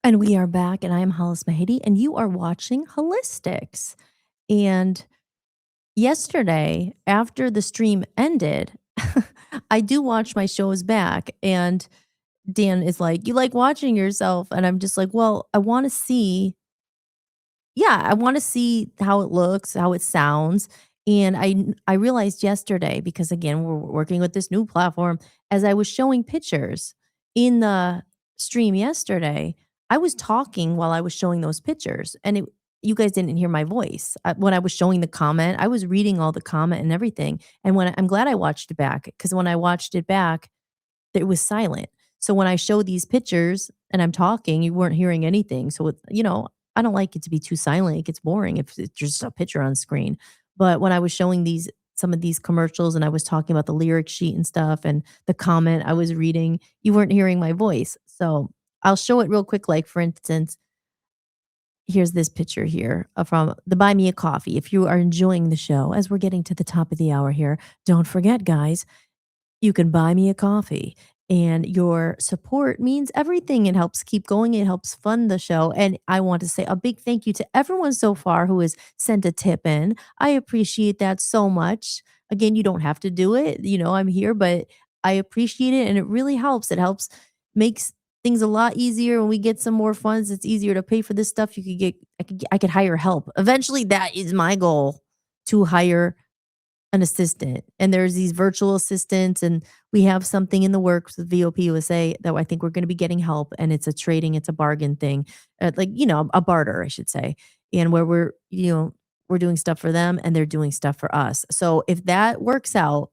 And we are back, and I am Hollis Mahady, and you are watching Hollistics. And yesterday, after the stream ended, I do watch my shows back, and Dan is like, you like watching yourself? And I'm just like, well, I want to see, I want to see how it looks, how it sounds. And I realized yesterday, because again, we're working with this new platform, as I was showing pictures in the stream yesterday, I was talking while I was showing those pictures. And you guys didn't hear my voice. When I was showing the comment, I was reading all the comment and everything. And I'm glad I watched it back, because when I watched it back, it was silent. So when I show these pictures and I'm talking, you weren't hearing anything. So, I don't like it to be too silent. It gets boring if it's just a picture on screen. But when I was showing some of these commercials and I was talking about the lyric sheet and stuff and the comment I was reading, you weren't hearing my voice. So I'll show it real quick. Like, for instance, here's this picture here from the Buy Me a Coffee. If you are enjoying the show, as we're getting to the top of the hour here, don't forget, guys, you can buy me a coffee. And your support means everything. It helps keep going. It helps fund the show. And I want to say a big thank you to everyone so far who has sent a tip in. I appreciate that so much. Again, you don't have to do it. I'm here, but I appreciate it. And it really helps. It helps, makes things a lot easier when we get some more funds. It's easier to pay for this stuff. I could hire help. Eventually, that is my goal, to hire an assistant. And there's these virtual assistants, and we have something in the works with VOP USA that I think we're going to be getting help. And it's a bargain thing, a barter, I should say. And where we're doing stuff for them and they're doing stuff for us. So if that works out,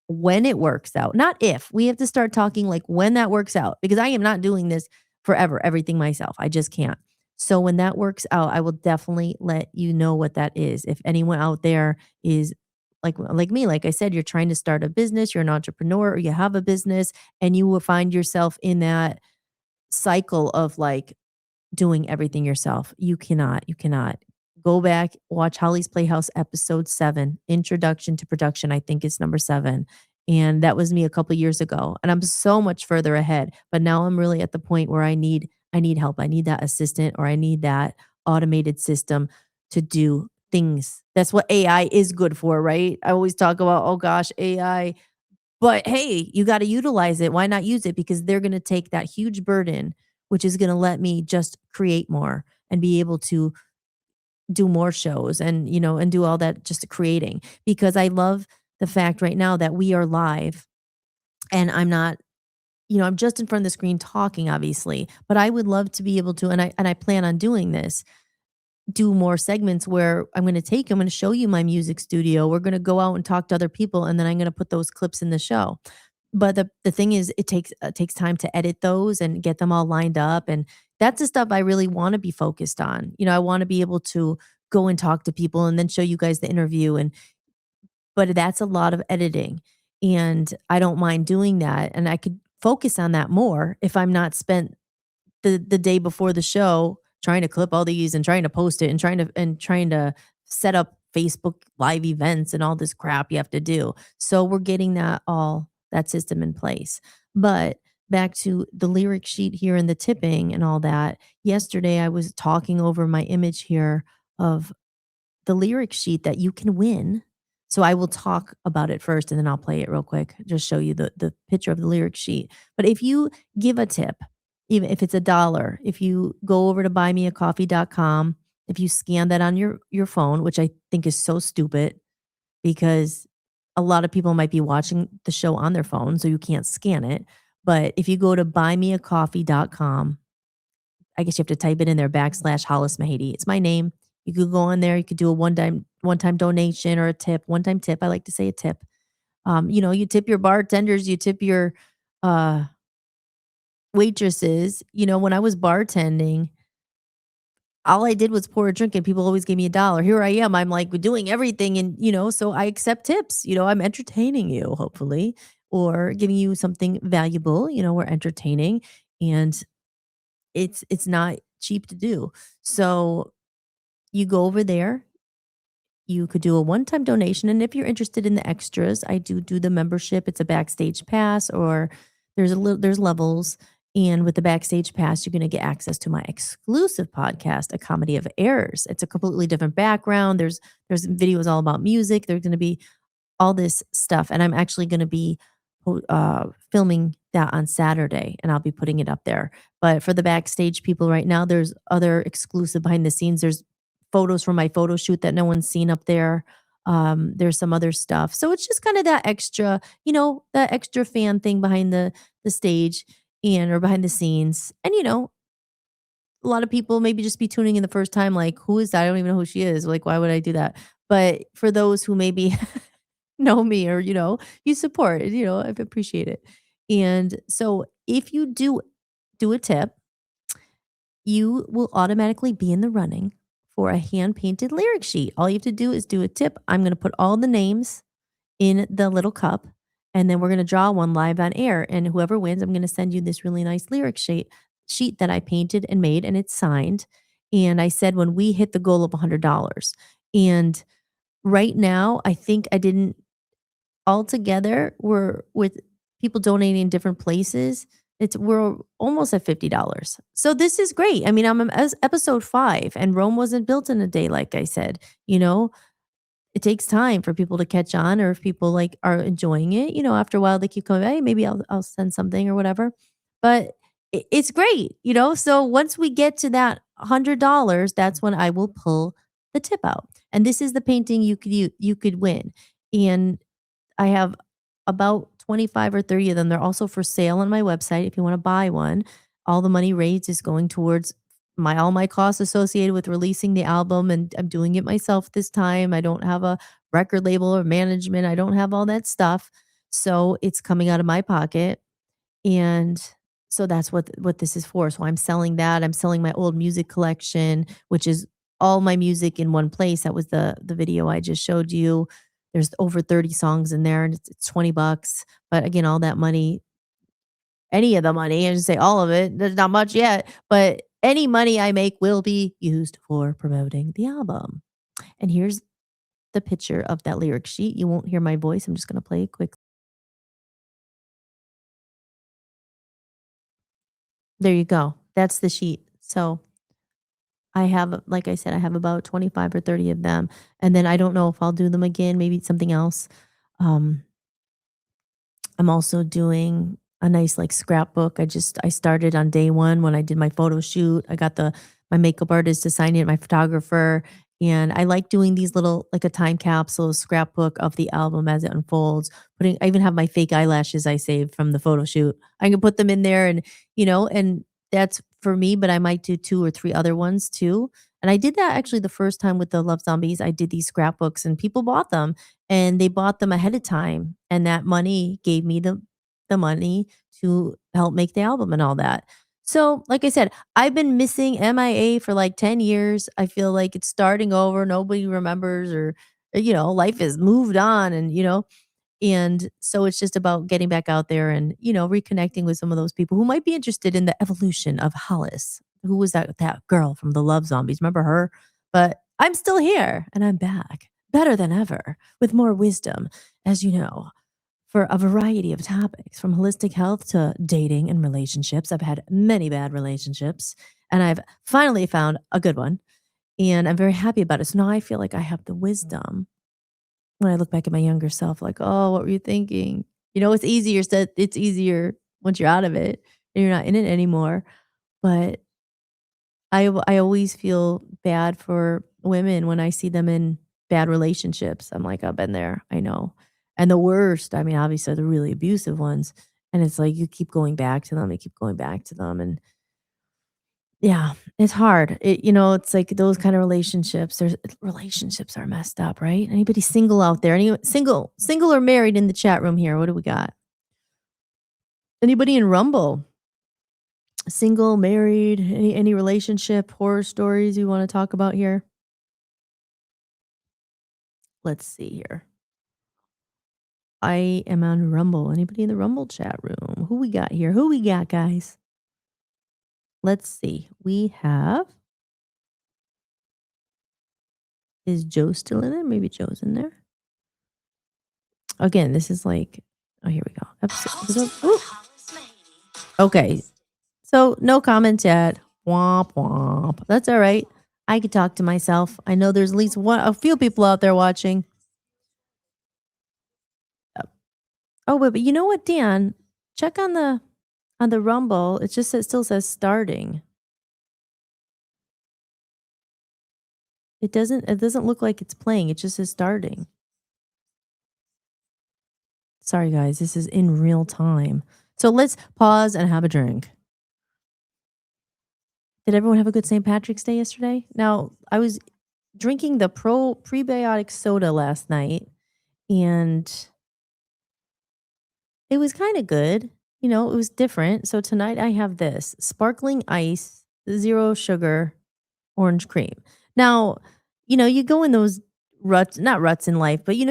when it works out, not if, we have to start talking like when that works out, because I am not doing this forever, everything myself. I just can't. So when that works out, I will definitely let you know what that is. If anyone out there is like me, like I said, you're trying to start a business, you're an entrepreneur, or you have a business, and you will find yourself in that cycle of like doing everything yourself. You cannot go back, watch Holly's Playhouse episode 7, Introduction to Production, I think is number 7. And that was me a couple years ago. And I'm so much further ahead. But now I'm really at the point where I need help. I need that assistant, or I need that automated system to do things. That's what AI is good for, right? I always talk about, oh gosh, AI. But hey, you got to utilize it. Why not use it? Because they're going to take that huge burden, which is going to let me just create more and be able to do more shows, and do all that, just creating. Because I love the fact right now that we are live, and I'm not, I'm just in front of the screen talking, obviously, but I would love to be able to, and I plan on doing this, do more segments where I'm going to show you my music studio. We're going to go out and talk to other people, and then I'm going to put those clips in the show. But the thing is, it takes time to edit those and get them all lined up, and that's the stuff I really want to be focused on. I want to be able to go and talk to people and then show you guys the interview, and but that's a lot of editing, and I don't mind doing that, and I could focus on that more if I'm not spent the day before the show trying to clip all these and trying to post it and trying to set up Facebook live events and all this crap you have to do. So we're getting that system in place. But back to the lyric sheet here and the tipping and all that. Yesterday I was talking over my image here of the lyric sheet that you can win. So I will talk about it first, and then I'll play it real quick, just show you the picture of the lyric sheet. But if you give a tip, even if it's $1, if you go over to buymeacoffee.com, if you scan that on your phone, which I think is so stupid, because a lot of people might be watching the show on their phone, so you can't scan it. But if you go to buymeacoffee.com, I guess you have to type it in there, /Hollis Mahady. It's my name. You could go on there. You could do a one time donation or a tip, one time tip. I like to say a tip. You tip your bartenders, you tip your uh, waitresses. When I was bartending, all I did was pour a drink, and people always gave me $1. Here I am. I'm like doing everything, and so I accept tips. I'm entertaining you, hopefully, or giving you something valuable. We're entertaining, and it's not cheap to do. So you go over there, you could do a one-time donation, and if you're interested in the extras, I do the membership. It's a backstage pass, or there's levels, and with the backstage pass, you're gonna get access to my exclusive podcast, A Comedy of Errors. It's a completely different background. There's videos all about music. There's gonna be all this stuff, and I'm actually gonna be filming that on Saturday, and I'll be putting it up there. But for the backstage people right now, there's other exclusive behind the scenes. There's photos from my photo shoot that no one's seen up there. There's some other stuff. So it's just kind of that extra fan thing behind the stage, or behind the scenes. And a lot of people maybe just be tuning in the first time, like, who is that? I don't even know who she is. Like, why would I do that? But for those who maybe know me, or you support, I appreciate it. And so if you do a tip, you will automatically be in the running for a hand painted lyric sheet. All you have to do is do a tip. I'm going to put all the names in the little cup, and then we're going to draw one live on air, and whoever wins, I'm going to send you this really nice lyric sheet that I painted and made, and it's signed. And I said when we hit the goal of $100. And right now, I think I didn't altogether, we're with people donating in different places, we're almost at $50. So this is great. I mean, I'm as episode 5 and Rome wasn't built in a day, like I said, you know? It takes time for people to catch on, or if people, like, are enjoying it, after a while they keep coming, "Hey, maybe I'll send something," or whatever. But it's great, So once we get to that $100, that's when I will pull the tip out. And this is the painting you could win. And I have about 25 or 30 of them. They're also for sale on my website if you wanna buy one. All the money raised is going towards all my costs associated with releasing the album, and I'm doing it myself this time. I don't have a record label or management. I don't have all that stuff. So, it's coming out of my pocket, and so that's what this is for. So, I'm selling that. I'm selling my old music collection, which is all my music in one place. That was the video I just showed you. There's over 30 songs in there, and it's 20 bucks. But again, all that money, any of the money, I should say all of it, there's not much yet, but any money I make will be used for promoting the album. And here's the picture of that lyric sheet. You won't hear my voice. I'm just gonna play it quick. There you go. That's the sheet. So I have, like I said, I have about 25 or 30 of them. And then I don't know if I'll do them again, maybe it's something else. Um, I'm also doing a nice like scrapbook. I started on day 1 when I did my photo shoot. I got the my makeup artist to sign it, my photographer, and I like doing these little like a time capsule scrapbook of the album as it unfolds. I even have my fake eyelashes I saved from the photo shoot. I can put them in there, and that's for me, but I might do 2 or 3 other ones too. And I did that actually the first time with the Love Zombies. I did these scrapbooks and people bought them, and they bought them ahead of time, and that money gave me the money to help make the album and all that. So, like I said, I've been missing MIA for like 10 years. I feel like it's starting over. Nobody remembers, or life has moved on, and so it's just about getting back out there and, reconnecting with some of those people who might be interested in the evolution of Hollis. Who was that girl from the Love Zombies? Remember her? But I'm still here and I'm back, better than ever, with more wisdom, as you know, for a variety of topics, from holistic health to dating and relationships. I've had many bad relationships, and I've finally found a good one, and I'm very happy about it. So now I feel like I have the wisdom when I look back at my younger self, like, "Oh, what were you thinking?" It's easier once you're out of it and you're not in it anymore. But I always feel bad for women when I see them in bad relationships. I'm like, "I've been there. I know." And the worst, I mean, obviously, the really abusive ones, and it's like you keep going back to them, and keep going back to them, and yeah, it's hard. It's like those kind of relationships are messed up, right? Anybody single out there? Any single or married in the chat room here? What do we got? Anybody in Rumble? Single, married, any relationship horror stories you want to talk about here? Let's see here. I am on Rumble. Anybody in the Rumble chat room? Who we got here? Who we got, guys? Let's see. We have Is Joe still in there? Maybe Joe's in there. Again, this is like, oh, here we go. Ooh. Okay. So no comments yet. Womp womp. That's all right. I could talk to myself. I know there's at least a few people out there watching. Oh, wait, but you know what, Dan? Check on the Rumble. It still says starting. It doesn't look like it's playing. It just says starting. Sorry guys, this is in real time. So let's pause and have a drink. Did everyone have a good St. Patrick's Day yesterday? Now, I was drinking the prebiotic soda last night, and it was kind of good. It was different. So tonight I have this sparkling ice, zero sugar, orange cream. Now, you go in those ruts, not ruts in life, but you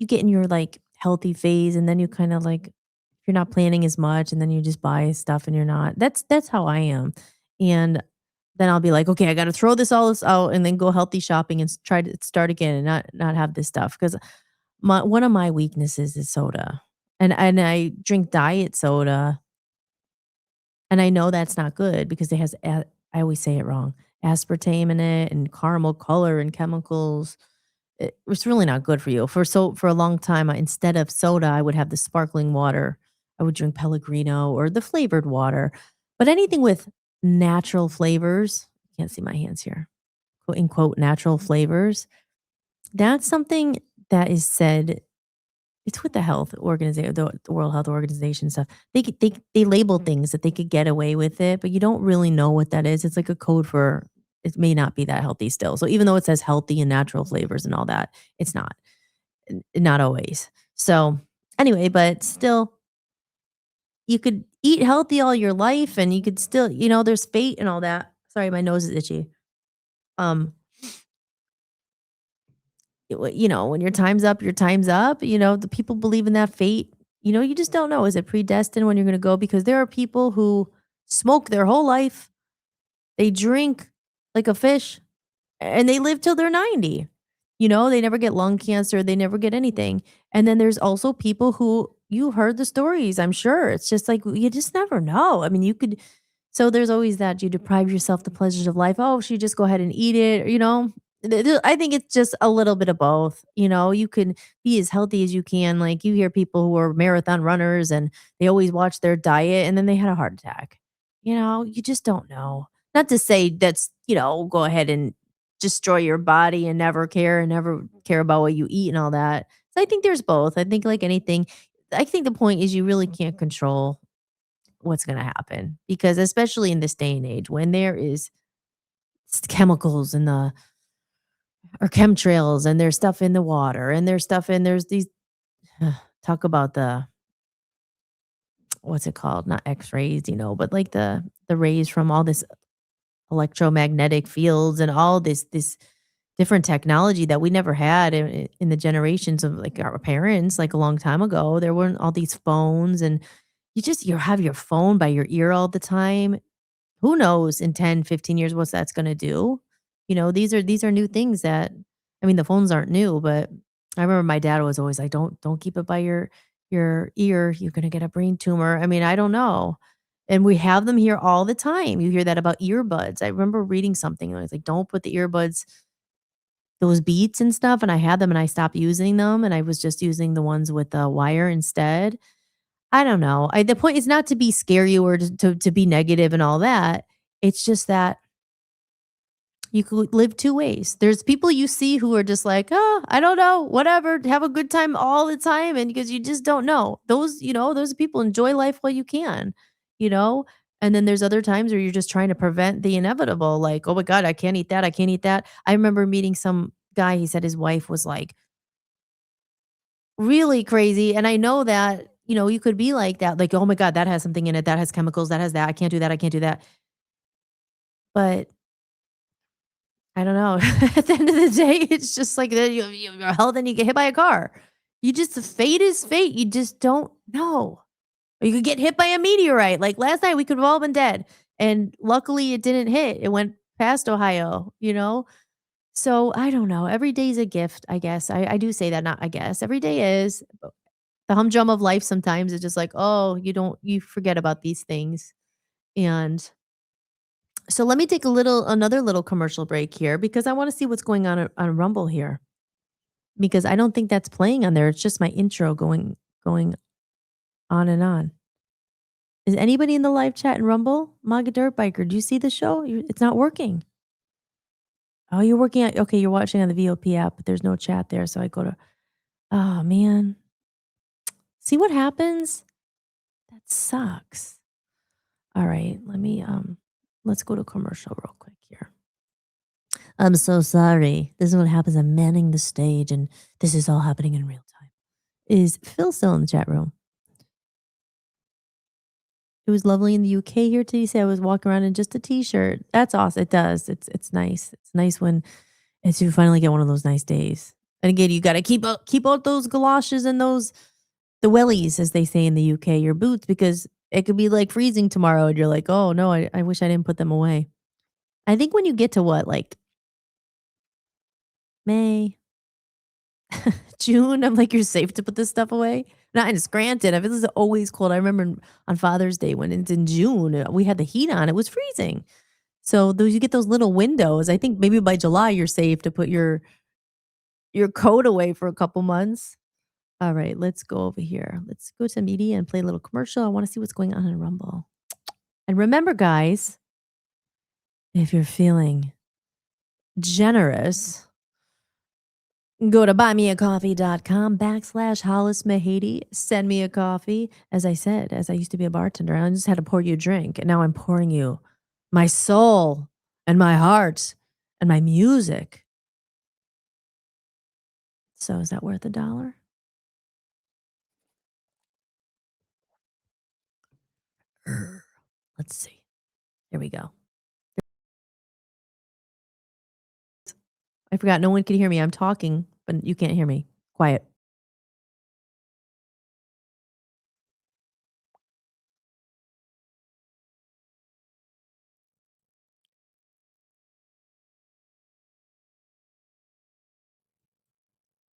get in your like healthy phase, and then you kind of like, you're not planning as much, and then you just buy stuff and you're not. That's how I am. And then I'll be like, "Okay, I gotta throw this out and then go healthy shopping and try to start again and not have this stuff." Because one of my weaknesses is soda, and I drink diet soda, and I know that's not good because it has I always say it wrong, aspartame in it and caramel color and chemicals. It's really not good for you. For a long time, instead of soda, I would have the sparkling water. I would drink Pellegrino or the flavored water, but anything with natural flavors, can't see my hands here, quote unquote natural flavors, that's something that is said it's with the health organization, the World Health Organization stuff. They label things that they could get away with it, but you don't really know what that is. It's like a code for it may not be that healthy still. So even though it says healthy and natural flavors and all that, it's not. Not always. So anyway, but still, you could eat healthy all your life and you could still, there's fate and all that. Sorry, my nose is itchy. Um, when your time's up, your time's up. The people believe in that fate. You just don't know. Is it predestined when you're going to go? Because there are people who smoke their whole life, they drink like a fish, and they live till they're 90. They never get lung cancer, they never get anything. And then there's also people who you heard the stories, I'm sure. It's just like you just never know. I mean, you could so there's always that you deprive yourself the pleasures of life. Oh, she just go ahead and eat it, I think it's just a little bit of both. You can be as healthy as you can. Like you hear people who are marathon runners and they always watch their diet and then they had a heart attack. You just don't know. Not to say go ahead and destroy your body and never care about what you eat and all that. So I think there's both. I think like anything, I think the point is you really can't control what's going to happen because especially in this day and age when there is chemicals in the or chemtrails and there's stuff in the water and there's these talk about the what's it called? Not x-rays, but like the rays from all this electromagnetic fields and all this different technology that we never had in the generations of like our parents like a long time ago. There weren't all these phones and you have your phone by your ear all the time. Who knows in 10, 15 years what that's gonna do? These are new things that I mean, the phones aren't new, but I remember my dad was always like, "Don't keep it by your ear. You're gonna get a brain tumor." I mean, I don't know. And we have them here all the time. You hear that about earbuds. I remember reading something, and it was like, "Don't put the earbuds those Beats and stuff," and I had them and I stopped using them, and I was just using the ones with the wire instead. I don't know. The point is not to be scary or to be negative and all that. It's just that you could live 2 ways. There's people you see who are just like, "Oh, I don't know, whatever, have a good time all the time," and because you just don't know. Those people enjoy life while you can, you know? And then there's other times where you're just trying to prevent the inevitable, like, "Oh my god, I can't eat that, I can't eat that." I remember meeting some guy, he said his wife was, like, really crazy, and I know that, you could be like that, like, "Oh my god, that has something in it, that has chemicals, that has that, I can't do that, I can't do that." But I don't know. At the end of the day, it's just like that you're health and you get hit by a car. You just fate is fate. You just don't know. Or you could get hit by a meteorite. Like last night, we could have all been dead. And luckily, it didn't hit. It went past Ohio. So I don't know. Every day is a gift, I guess. I do say that, not I guess. Every day is the humdrum of life sometimes is just like, oh, you forget about these things. And so let me take another little commercial break here because I want to see what's going on Rumble here because I don't think that's playing on there. It's just my intro going on and on. Is anybody in the live chat in Rumble? Maga Dirt Biker, do you see the show? It's not working. Oh, you're working at okay. You're watching on the VOP app, but there's no chat there. So I go to. Oh man, see what happens? That sucks. All right, let's go to commercial real quick here. I'm so sorry. This is what happens. I'm manning the stage, and this is all happening in real time. Is Phil still in the chat room? It was lovely in the UK here too. You say I was walking around in just a t-shirt. That's awesome. It does. It's nice. It's nice when it's you finally get one of those nice days. And again, you got to keep out those galoshes and the wellies, as they say in the UK, your boots, because it could be like freezing tomorrow, and you're like, oh no, I wish I didn't put them away. I think when you get to what, like May, June, I'm like, you're safe to put this stuff away. Not and it's granted, if it was always cold. I remember on Father's Day when it's in June, we had the heat on, it was freezing. So those you get those little windows. I think maybe by July you're safe to put your coat away for a couple months. All right, let's go over here. Let's go to media and play a little commercial. I want to see what's going on in Rumble. And remember, guys, if you're feeling generous, go to buymeacoffee.com/Hollis Mahady. Send me a coffee. As I said, as I used to be a bartender, I just had to pour you a drink. And now I'm pouring you my soul and my heart and my music. So is that worth $1? Let's see. Here we go. I forgot no one can hear me. I'm talking, but you can't hear me. Quiet.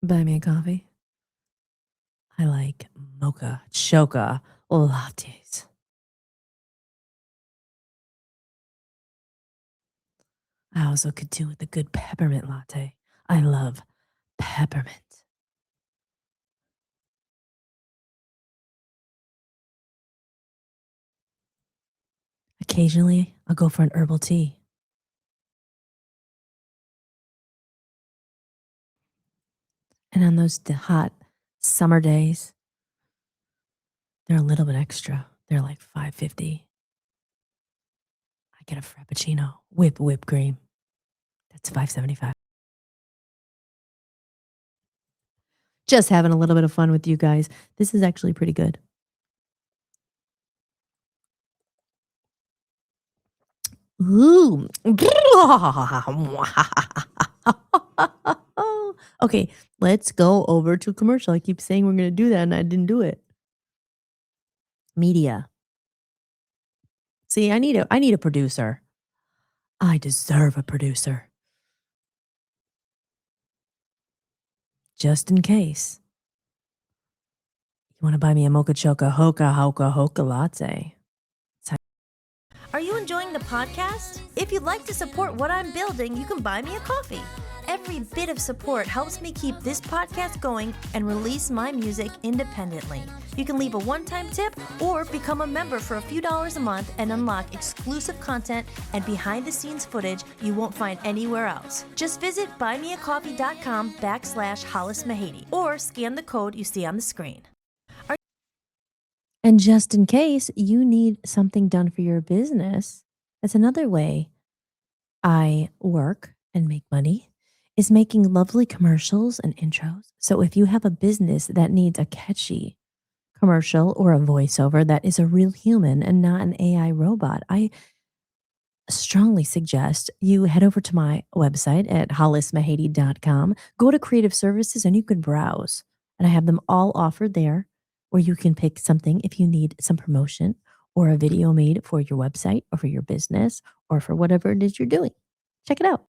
Buy me a coffee. I like mocha choca lattes. I also could do with a good peppermint latte. I love peppermint. Occasionally, I'll go for an herbal tea. And on those hot summer days, they're a little bit extra. They're like $5.50. I get a frappuccino with whipped cream. That's $5.75. Just having a little bit of fun with you guys. This is actually pretty good. Ooh. Okay, let's go over to commercial. I keep saying we're going to do that and I didn't do it. Media. See, I need a producer. I deserve a producer. Just in case. You want to buy me a mocha choca hoka hoka hoka latte. Are you enjoying the podcast? If you'd like to support what I'm building, you can buy me a coffee. Every bit of support helps me keep this podcast going and release my music independently. You can leave a one-time tip or become a member for a few dollars a month and unlock exclusive content and behind-the-scenes footage you won't find anywhere else. Just visit buymeacoffee.com/Hollis Mahady or scan the code you see on the screen. And just in case you need something done for your business, that's another way I work and make money is making lovely commercials and intros. So if you have a business that needs a catchy commercial or a voiceover that is a real human and not an AI robot, I strongly suggest you head over to my website at hollismahady.com, go to creative services and you can browse. And I have them all offered there where you can pick something if you need some promotion or a video made for your website or for your business or for whatever it is you're doing. Check it out.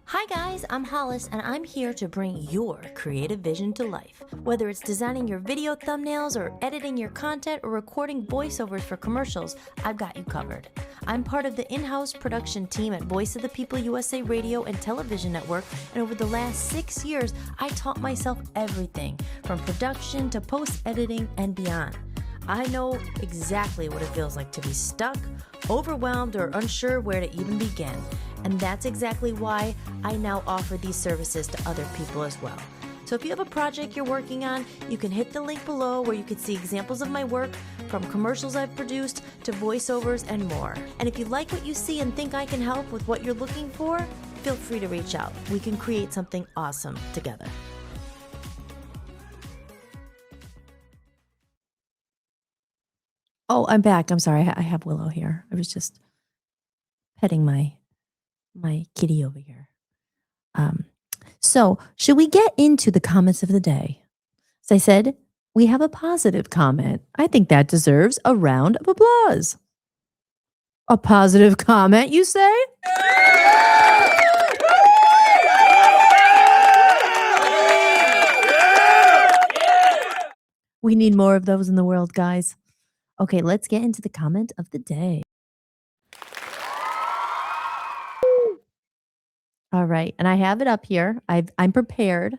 Hi guys, I'm Hollis and I'm here to bring your creative vision to life. Whether it's designing your video thumbnails or editing your content or recording voiceovers for commercials, I've got you covered. I'm part of the in-house production team at Voice of the People USA Radio and Television Network, and over the last 6 years, I taught myself everything from production to post-editing and beyond. I know exactly what it feels like to be stuck, overwhelmed, or unsure where to even begin. And that's exactly why I now offer these services to other people as well. So if you have a project you're working on, you can hit the link below where you can see examples of my work, from commercials I've produced to voiceovers and more. And if you like what you see and think I can help with what you're looking for, feel free to reach out. We can create something awesome together. Oh, I'm back. I'm sorry. I have Willow here. I was just petting my kitty over here. So should we get into the comments of the day? As I said, we have a positive comment. I think that deserves a round of applause. A positive comment, you say? We need more of those in the world, guys. Okay, let's get into the comment of the day. All right, and I have it up here. I'm prepared.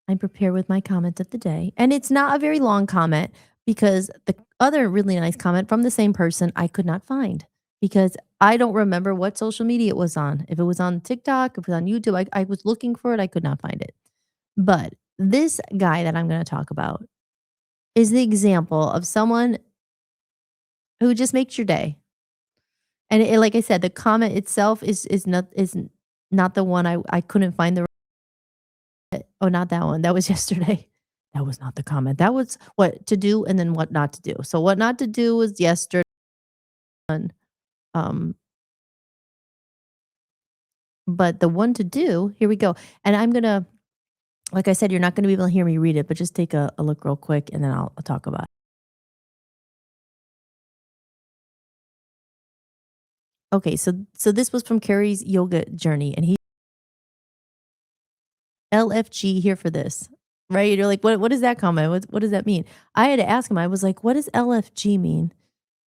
I'm prepared with my comment of the day. And it's not a very long comment because the other really nice comment from the same person I could not find because I don't remember what social media it was on. If it was on TikTok, if it was on YouTube, I was looking for it. I could not find it. But this guy that I'm going to talk about is the example of someone who just makes your day. And like I said, the comment itself is not the one I couldn't find the oh, not that one. That was yesterday. That was not the comment. That was what to do and then what not to do. So what not to do was yesterday. Um, but the one to do, here we go. And I'm gonna, like I said, you're not gonna be able to hear me read it, but just take a look real quick and then I'll talk about it. Okay, so this was from Carrie's yoga journey, and he LFG here for this. Right? You're like, what is that comment? What does that mean? I had to ask him, I was like, what does LFG mean?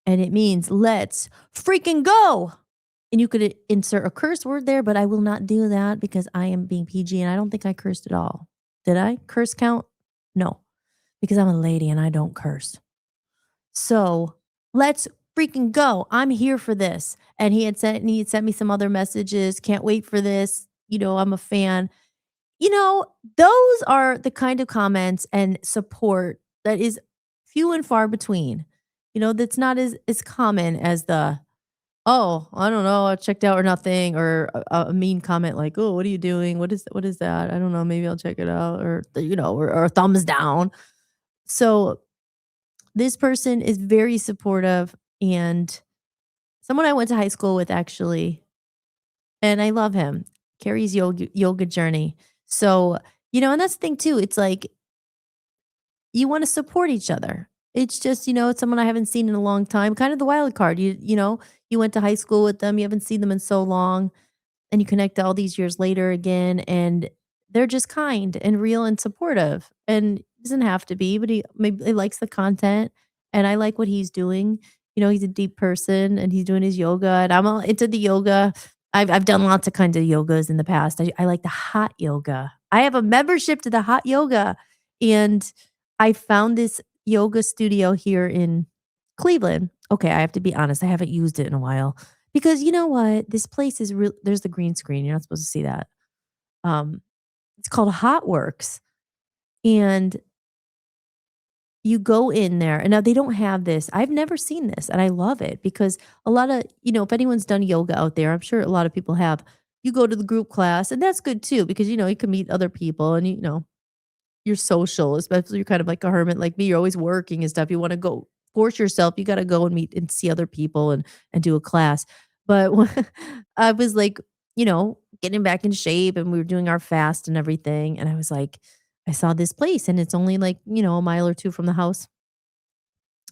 And it means let's freaking go. And you could insert a curse word there, but I will not do that because I am being PG and I don't think I cursed at all. Did I? Curse count? No, because I'm a lady and I don't curse. So let's freaking go. I'm here for this. And he had sent me some other messages. Can't wait for this. I'm a fan. Those are the kind of comments and support that is few and far between. That's not as common as the, "Oh, I don't know, I checked out or nothing," or a mean comment like, "Oh, what are you doing? What is that? I don't know, maybe I'll check it out," or thumbs down. So, this person is very supportive and someone I went to high school with actually, and I love him. Carrie's yoga journey. So, and that's the thing too. It's like you want to support each other. It's just, it's someone I haven't seen in a long time, kind of the wild card. You went to high school with them, you haven't seen them in so long and you connect all these years later again and they're just kind and real and supportive and it doesn't have to be, but he likes the content and I like what he's doing. He's a deep person and he's doing his yoga and I'm all into the yoga. I've done lots of kinds of yogas in the past. I like the hot yoga. I have a membership to the hot yoga and I found this yoga studio here in Cleveland. Okay, I have to be honest, I haven't used it in a while because you know what? This place is real. There's the green screen. You're not supposed to see that. Um, it's called Hot Works, and you go in there. And now they don't have this. I've never seen this, and I love it because a lot of if anyone's done yoga out there, I'm sure a lot of people have. You go to the group class, and that's good too because you can meet other people, and you're social, especially you're kind of like a hermit like me. You're always working and stuff. You wanna go force yourself, you gotta go and meet and see other people and do a class. But when I was like, getting back in shape and we were doing our fast and everything, and I was like, I saw this place and it's only like, a mile or 2 from the house.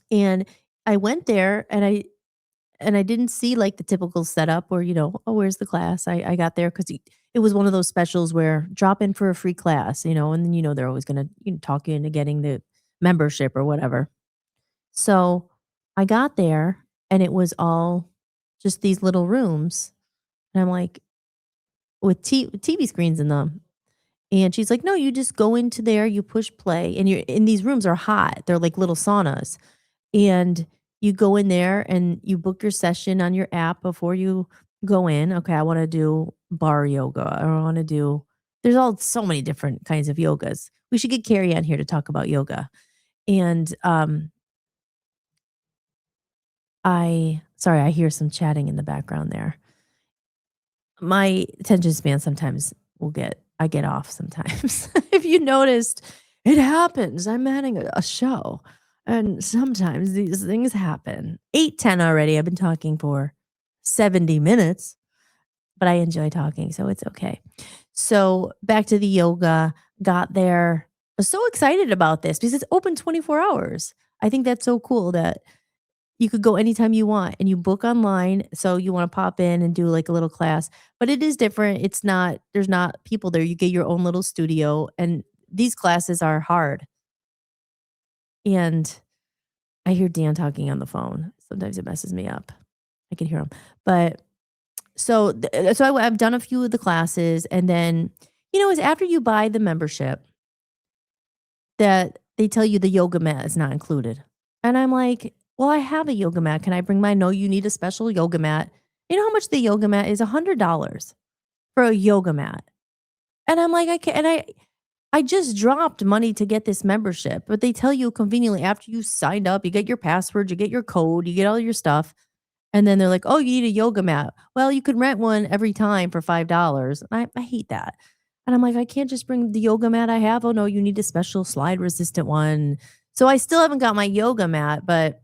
And I went there and I didn't see like the typical setup where, oh, where's the class? I got there because it was one of those specials where drop in for a free class, and then they're always gonna talk you into getting the membership or whatever. So I got there and it was all just these little rooms. And I'm like, with TV screens in them. And she's like, no, you just go into there, you push play, and you're in these rooms are hot. They're like little saunas. And you go in there and you book your session on your app before you go in. Okay, I want to do bar yoga. Or I want to do there's all so many different kinds of yogas. We should get Carrie on here to talk about yoga. And I sorry, I hear some chatting in the background there. My attention span sometimes I get off sometimes. If you noticed, it happens. I'm manning a show, and sometimes these things happen. 8:10 already. I've been talking for 70 minutes, but I enjoy talking, so it's okay. So, back to the yoga, got there. Was so excited about this because it's open 24 hours. I think that's so cool that You could go anytime you want and you book online. So you want to pop in and do like a little class, but it is different. It's not, there's not people there. You get your own little studio and these classes are hard. And I hear Dan talking on the phone. Sometimes it messes me up. I can hear him. But I've done a few of the classes and then, it's after you buy the membership that they tell you the yoga mat is not included. And I'm like, "Well, I have a yoga mat. Can I bring mine?" "No, you need a special yoga mat." You know how much the yoga mat is? $100 for a yoga mat. And I'm like, "I can't." And I just dropped money to get this membership, but they tell you conveniently after you signed up, you get your password, you get your code, you get all your stuff, and then they're like, "Oh, you need a yoga mat." "Well, you could rent one every time for $5." I hate that. And I'm like, "I can't just bring the yoga mat I have." "Oh, no, you need a special slide resistant one." So I still haven't got my yoga mat, but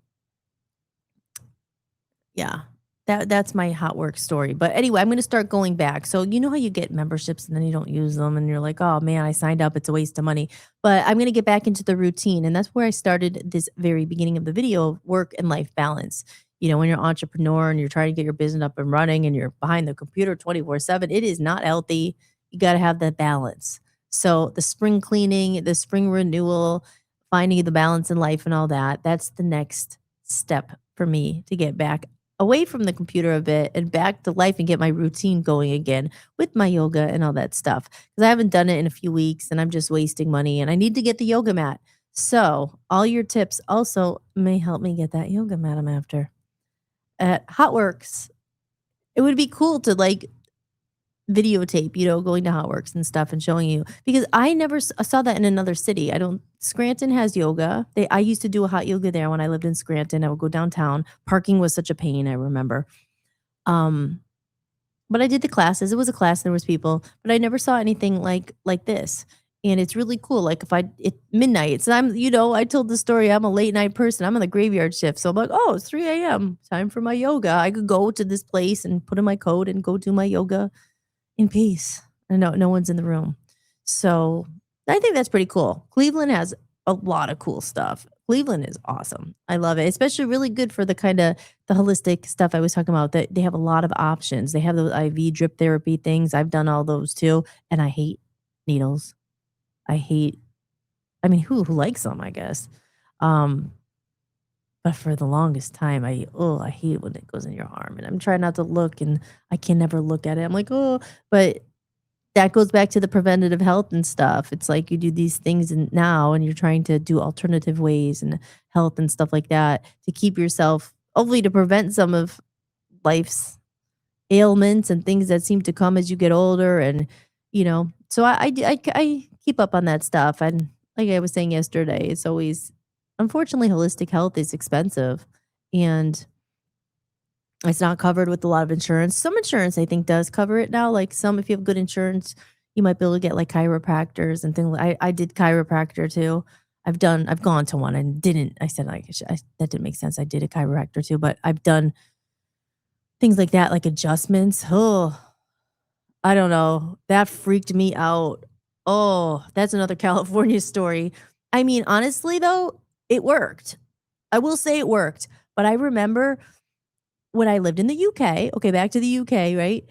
yeah, that's my hot work story. But anyway, I'm gonna start going back. So you know how you get memberships and then you don't use them and you're like, "Oh man, I signed up, it's a waste of money." But I'm gonna get back into the routine. And that's where I started this very beginning of the video of work and life balance. When you're an entrepreneur and you're trying to get your business up and running and you're behind the computer 24/7, it is not healthy. You gotta have that balance. So the spring cleaning, the spring renewal, finding the balance in life and all that, that's the next step for me to get back away from the computer a bit and back to life and get my routine going again with my yoga and all that stuff. Because I haven't done it in a few weeks and I'm just wasting money and I need to get the yoga mat. So, all your tips also may help me get that yoga mat I'm after. At Hotworks, it would be cool to like videotape, going to Hotworks and stuff and showing you because I never saw that in another city. I don't Scranton has yoga. I used to do a hot yoga there when I lived in Scranton. I would go downtown. Parking was such a pain, I remember. Um, but I did the classes. It was a class, there was people, but I never saw anything like this. And it's really cool. Like if I at midnight, so I told the story. I'm a late night person. I'm on the graveyard shift. So I'm like, oh, it's 3 a.m. Time for my yoga. I could go to this place and put in my code and go do my yoga in peace. And no one's in the room. So, I think that's pretty cool. Cleveland has a lot of cool stuff. Cleveland is awesome. I love it, especially really good for the holistic stuff I was talking about, that they have a lot of options. They have those IV drip therapy things. I've done all those too, and I hate needles. I hate I mean, who likes them, I guess. Um, but for the longest time, I hate it when it goes in your arm, and I'm trying not to look, and I can never look at it. I'm like, "Oh," but that goes back to the preventative health and stuff. It's like you do these things now and you're trying to do alternative ways and health and stuff like that to keep yourself hopefully to prevent some of life's ailments and things that seem to come as you get older and so I keep up on that stuff and like I was saying yesterday, it's always unfortunately holistic health is expensive and it's not covered with a lot of insurance. Some insurance I think does cover it now. Like some, if you have good insurance, you might be able to get like chiropractors and things. I did chiropractor too. I've gone to one and didn't. I said like that didn't make sense. I did a chiropractor too, but I've done things like that, like adjustments. Oh, I don't know. That freaked me out. Oh, that's another California story. I mean, honestly though, it worked. I will say it worked. But I remember when I lived in the UK, okay, back to the UK, right?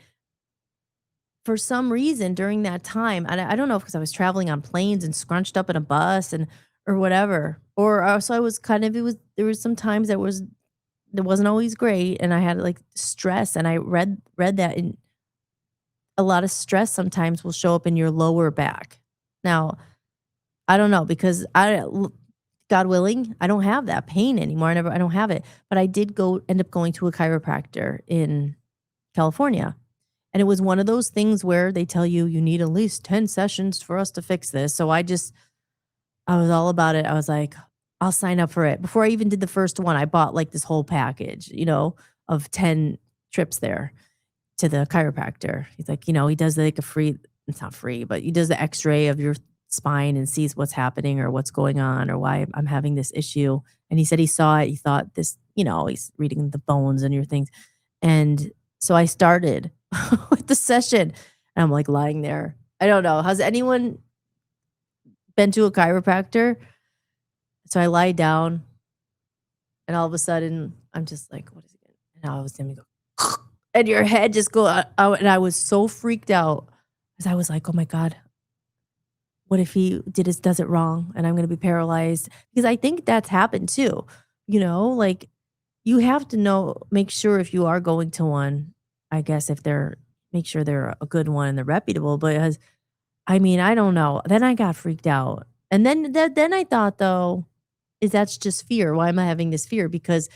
For some reason during that time, and I don't know if because I was traveling on planes and scrunched up in a bus and or whatever, or also I was kind of it was there was some times that wasn't always great, and I had like stress, and I read that in a lot of stress sometimes will show up in your lower back. Now I don't know because God willing, I don't have that pain anymore. I don't have it, but I did end up going to a chiropractor in California. And it was one of those things where they tell you you need at least 10 sessions for us to fix this. So I was all about it. I was like, I'll sign up for it. Before I even did the first one, I bought like this whole package, of 10 trips there to the chiropractor. He's like, he does like a free, it's not free, but he does the x-ray of your spine and sees what's happening or what's going on or why I'm having this issue. And he said he saw it. He thought this, he's reading the bones and your things. And so I started with the session and I'm like lying there. I don't know. Has anyone been to a chiropractor? So I lie down And all of a sudden, I'm just like, "What is it?" And all of a sudden we go, and your head just go out, and I was so freaked out because I was like, "Oh my god, what if he does it wrong and I'm gonna be paralyzed?" Because I think that's happened too, like, you have to make sure if you are going to one, I guess if they're make sure they're a good one and they're reputable, because, I mean, I don't know. Then I got freaked out. And then I thought though, is that's just fear. Why am I having this fear? Because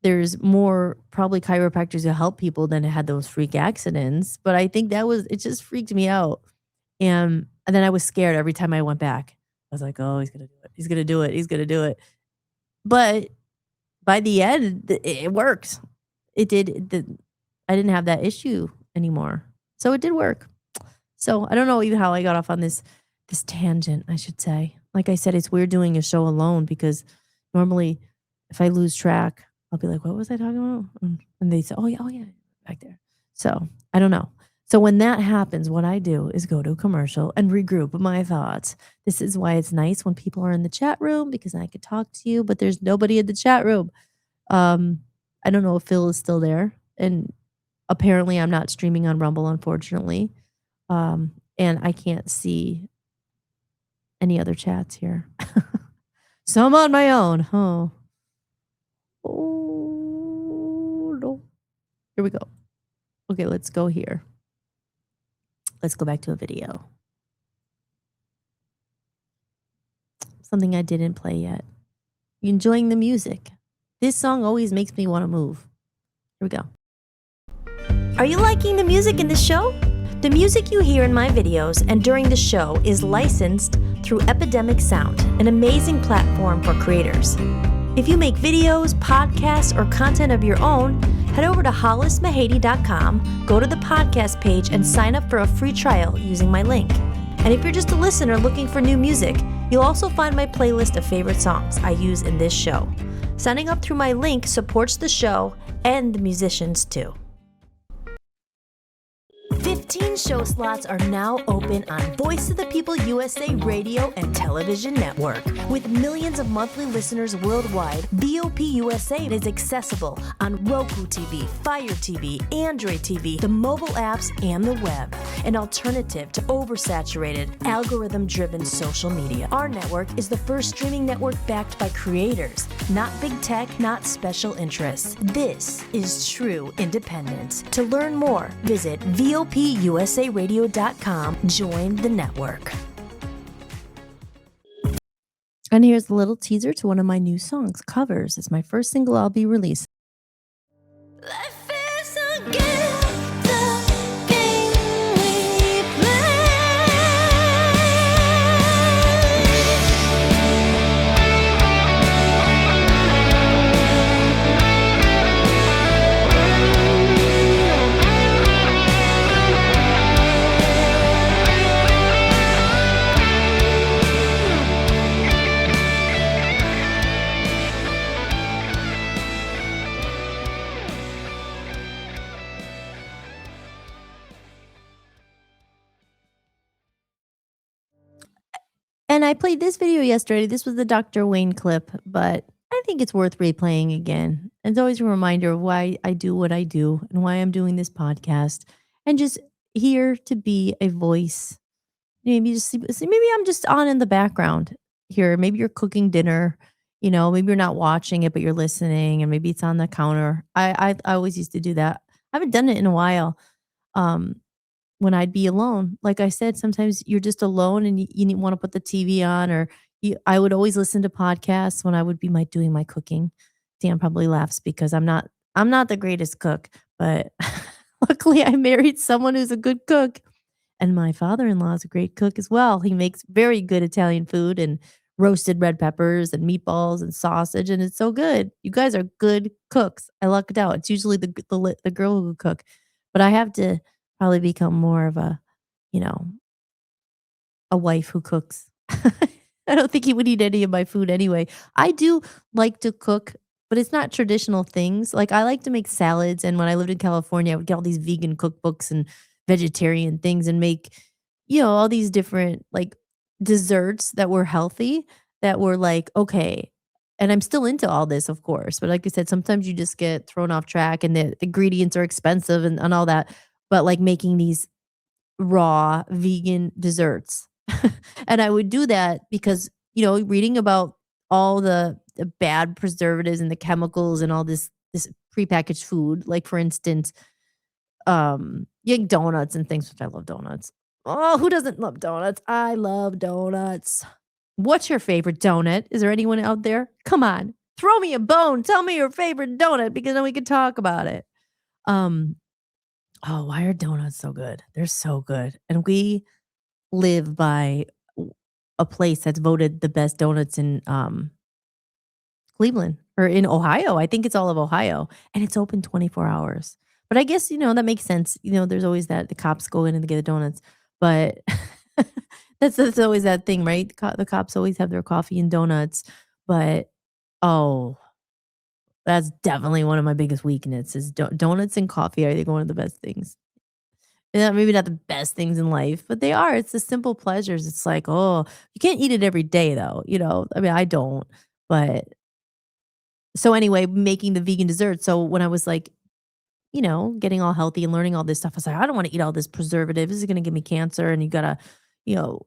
there's more probably chiropractors who help people than had those freak accidents. But I think it just freaked me out. And then I was scared every time I went back. I was like, "Oh, he's gonna do it. He's gonna do it. He's gonna do it." But by the end, it worked. It did. I didn't have that issue anymore, so it did work. So I don't know even how I got off on this tangent, I should say. Like I said, it's weird doing a show alone because normally if I lose track, I'll be like, "What was I talking about?" And they say, oh yeah, back there." So I don't know. So when that happens, what I do is go to a commercial and regroup my thoughts. This is why it's nice when people are in the chat room because I could talk to you, but there's nobody in the chat room. Um, I don't know if Phil is still there, and apparently I'm not streaming on Rumble, unfortunately. And I can't see any other chats here. So I'm on my own. Oh. Oh, no. Here we go. Okay, let's go here. Let's go back to a video. Something I didn't play yet. You enjoying the music? This song always makes me want to move. Here we go. Are you liking the music in the show? The music you hear in my videos and during the show is licensed through Epidemic Sound, an amazing platform for creators. If you make videos, podcasts, or content of your own, head over to hollismahady.com, go to the podcast page, and sign up for a free trial using my link. And if you're just a listener looking for new music, you'll also find my playlist of favorite songs I use in this show. Signing up through my link supports the show and the musicians too. 15 show slots are now open on Voice of the People USA radio and television network. With millions of monthly listeners worldwide, VOP USA is accessible on Roku TV, Fire TV, Android TV, the mobile apps, and the web. An alternative to oversaturated, algorithm-driven social media. Our network is the first streaming network backed by creators, not big tech, not special interests. This is true independence. To learn more, visit VOPUSARadio.com. Join the network. And here's a little teaser to one of my new songs, Covers. It's my first single I'll be releasing. Life is a game, the game we play. And I played this video yesterday. This was the Dr. Wayne clip, but I think it's worth replaying again. It's always a reminder of why I do what I do and why I'm doing this podcast and just here to be a voice. Maybe maybe I'm just on in the background here. Maybe you're cooking dinner, maybe you're not watching it, but you're listening, and maybe it's on the counter. I always used to do that. I haven't done it in a while. Um, when I'd be alone. Like I said, sometimes you're just alone and you want to put the TV on, or I would always listen to podcasts when I would be doing my cooking. Dan probably laughs because I'm not the greatest cook, but luckily I married someone who's a good cook. And my father-in-law is a great cook as well. He makes very good Italian food and roasted red peppers and meatballs and sausage, and it's so good. You guys are good cooks. I lucked out. It's usually the girl who cook, but I have to probably become more of you know, a wife who cooks. I don't think he would eat any of my food anyway. I do like to cook, but it's not traditional things. Like I like to make salads, and when I lived in California, I would get all these vegan cookbooks and vegetarian things and make, all these different like desserts that were healthy that were like, okay, And I'm still into all this, of course, but like I said, sometimes you just get thrown off track and the ingredients are expensive and all that. But like making these raw vegan desserts. And I would do that because, reading about all the bad preservatives and the chemicals and all this prepackaged food, like for instance, donuts and things, which I love donuts. Oh, who doesn't love donuts? I love donuts. What's your favorite donut? Is there anyone out there? Come on, throw me a bone. Tell me your favorite donut because then we can talk about it. Um, oh, why are donuts so good? They're so good. And we live by a place that's voted the best donuts in Cleveland or in Ohio. I think it's all of Ohio, and it's open 24 hours. But I guess, that makes sense. There's always that the cops go in and they get the donuts, but that's always that thing, right? The cops always have their coffee and donuts, but oh, that's definitely one of my biggest weaknesses. Donuts and coffee, I think, one of the best things. Yeah, maybe not the best things in life, but they are. It's the simple pleasures. It's like, oh, you can't eat it every day though, I mean, I don't, but so anyway, making the vegan dessert. So when I was like, getting all healthy and learning all this stuff, I was like, I don't want to eat all this preservative. This is going to give me cancer. And you got to, you know,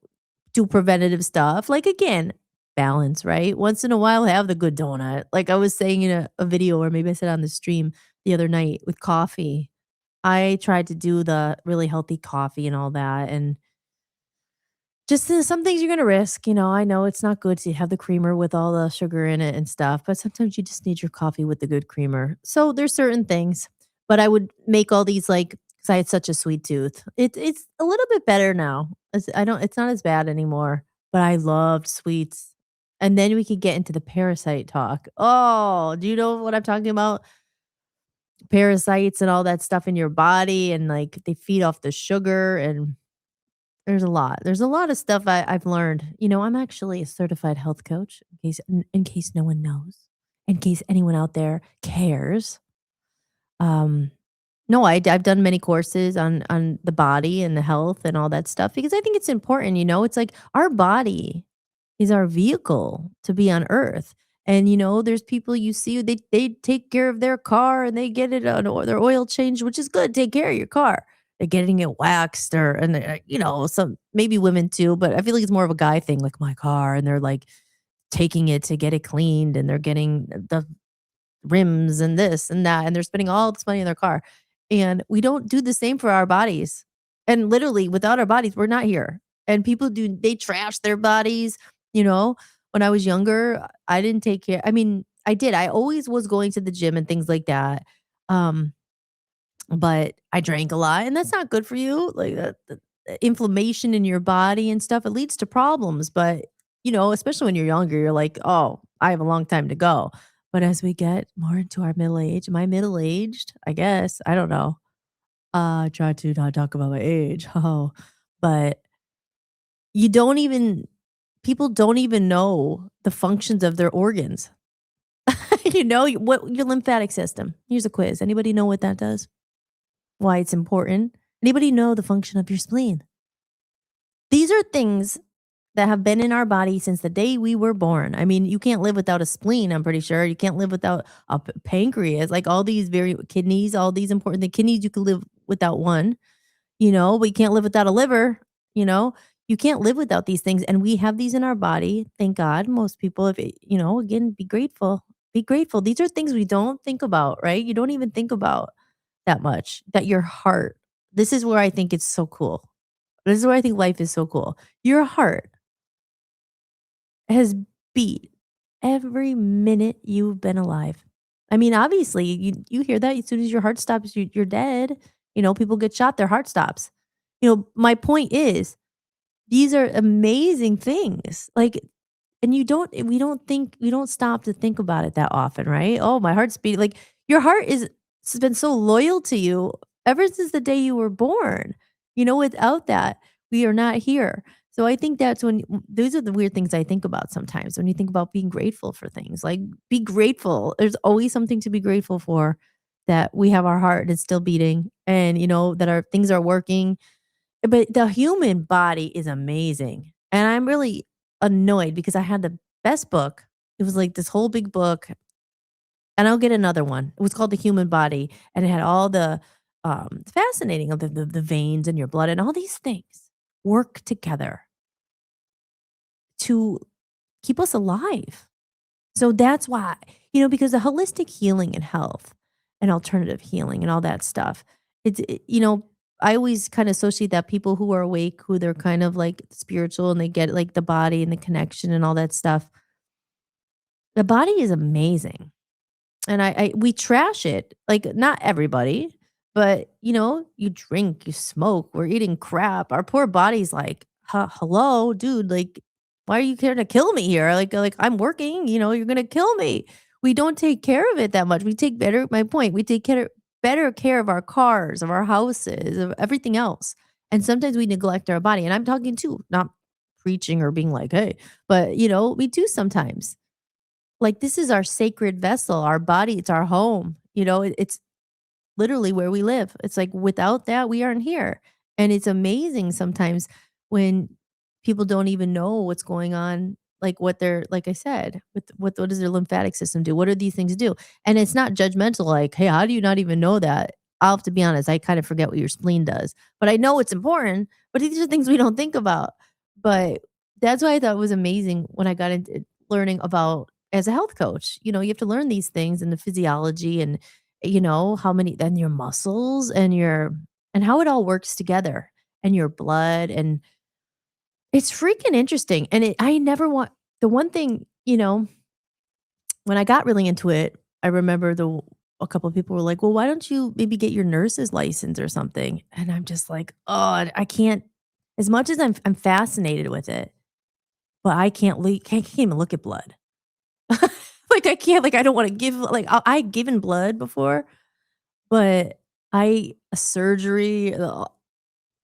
do preventative stuff. Like again, balance, right? Once in a while, have the good donut. Like I was saying in a video, or maybe I said on the stream the other night with coffee. I tried to do the really healthy coffee and all that. And just some things you're gonna risk, I know it's not good to have the creamer with all the sugar in it and stuff, but sometimes you just need your coffee with the good creamer. So there's certain things, but I would make all these like because I had such a sweet tooth. It's a little bit better now. It's not as bad anymore, but I loved sweets. And then we could get into the parasite talk. Oh, do you know what I'm talking about? Parasites and all that stuff in your body and like they feed off the sugar and there's a lot. There's a lot of stuff I've learned. I'm actually a certified health coach, in case no one knows, in case anyone out there cares. Um, no, I've done many courses on the body and the health and all that stuff because I think it's important. It's like our body is our vehicle to be on Earth. And there's people you see they take care of their car and they get it on their oil change, which is good. Take care of your car. They're getting it waxed or some maybe women too, but I feel like it's more of a guy thing, like my car, and they're like taking it to get it cleaned and they're getting the rims and this and that, and they're spending all this money in their car. And we don't do the same for our bodies. And literally, without our bodies, we're not here. And people they trash their bodies. When I was younger, I didn't take care. I mean, I did. I always was going to the gym and things like that. Um, but I drank a lot, and that's not good for you. Like the inflammation in your body and stuff, it leads to problems. But especially when you're younger, you're like, oh, I have a long time to go. But as we get more into our middle age, am I middle aged? I guess I don't know. I try to not talk about my age. Oh, but you don't even people don't even know the functions of their organs. What your lymphatic system. Here's a quiz. Anybody know what that does? Why it's important? Anybody know the function of your spleen? These are things that have been in our body since the day we were born. I mean, you can't live without a spleen, I'm pretty sure. You can't live without a pancreas, like all these very kidneys, all these important the kidneys you could live without one, but you can't live without a liver, you know? You can't live without these things and we have these in our body. Thank God. Most people if again, be grateful. Be grateful. These are things we don't think about, right? You don't even think about that much. That your heart. This is where I think it's so cool. This is where I think life is so cool. Your heart has beat every minute you've been alive. I mean, obviously, you hear that as soon as your heart stops, you're dead. People get shot, their heart stops. My point is, these are amazing things. Like, and we don't stop to think about it that often, right? Oh, my heart's beating. Like, your heart has been so loyal to you ever since the day you were born. Without that, we are not here. So I think that's when those are the weird things I think about sometimes when you think about being grateful for things. Like be grateful. There's always something to be grateful for that we have our heart and it's still beating and that our things are working. But the human body is amazing. And I'm really annoyed because I had the best book. It was like this whole big book, and I'll get another one. It was called The Human Body, and it had all the, fascinating of the veins in your blood and all these things work together to keep us alive. So that's why, because the holistic healing and health and alternative healing and all that stuff, I always kind of associate that people who are awake, who they're kind of like spiritual and they get like the body and the connection and all that stuff. The body is amazing. And I we trash it, like, not everybody, but, you drink, you smoke, we're eating crap. Our poor body's like, Hello, dude, like, why are you here to kill me here? Like, I'm working, you're gonna kill me." We don't take care of it that much. We take better my point, we take better care of our cars, of our houses, of everything else, and sometimes we neglect our body, and I'm talking too, not preaching or being like, "Hey," but, we do sometimes. Like, this is our sacred vessel, our body, it's our home, it's literally where we live. It's like, without that, we aren't here, and it's amazing sometimes when people don't even know what's going on, like, what they're like I said, with what does their lymphatic system do? What do these things do? And it's not judgmental, like, "Hey, how do you not even know that?" I'll have to be honest, I kind of forget what your spleen does, but I know it's important, but these are things we don't think about. But that's why I thought it was amazing when I got into learning about as a health coach, you have to learn these things and the physiology and, how many then your muscles and and how it all works together and your blood, and it's freaking interesting. And I never want the one thing, when I got really into it, I remember a couple of people were like, "Well, why don't you maybe get your nurse's license or something?" And I'm just like, "Oh, I can't." As much as I'm fascinated with it, but I can't even look at blood. Like, I can't, like, I don't wanna give, like, I've given blood before, but a surgery,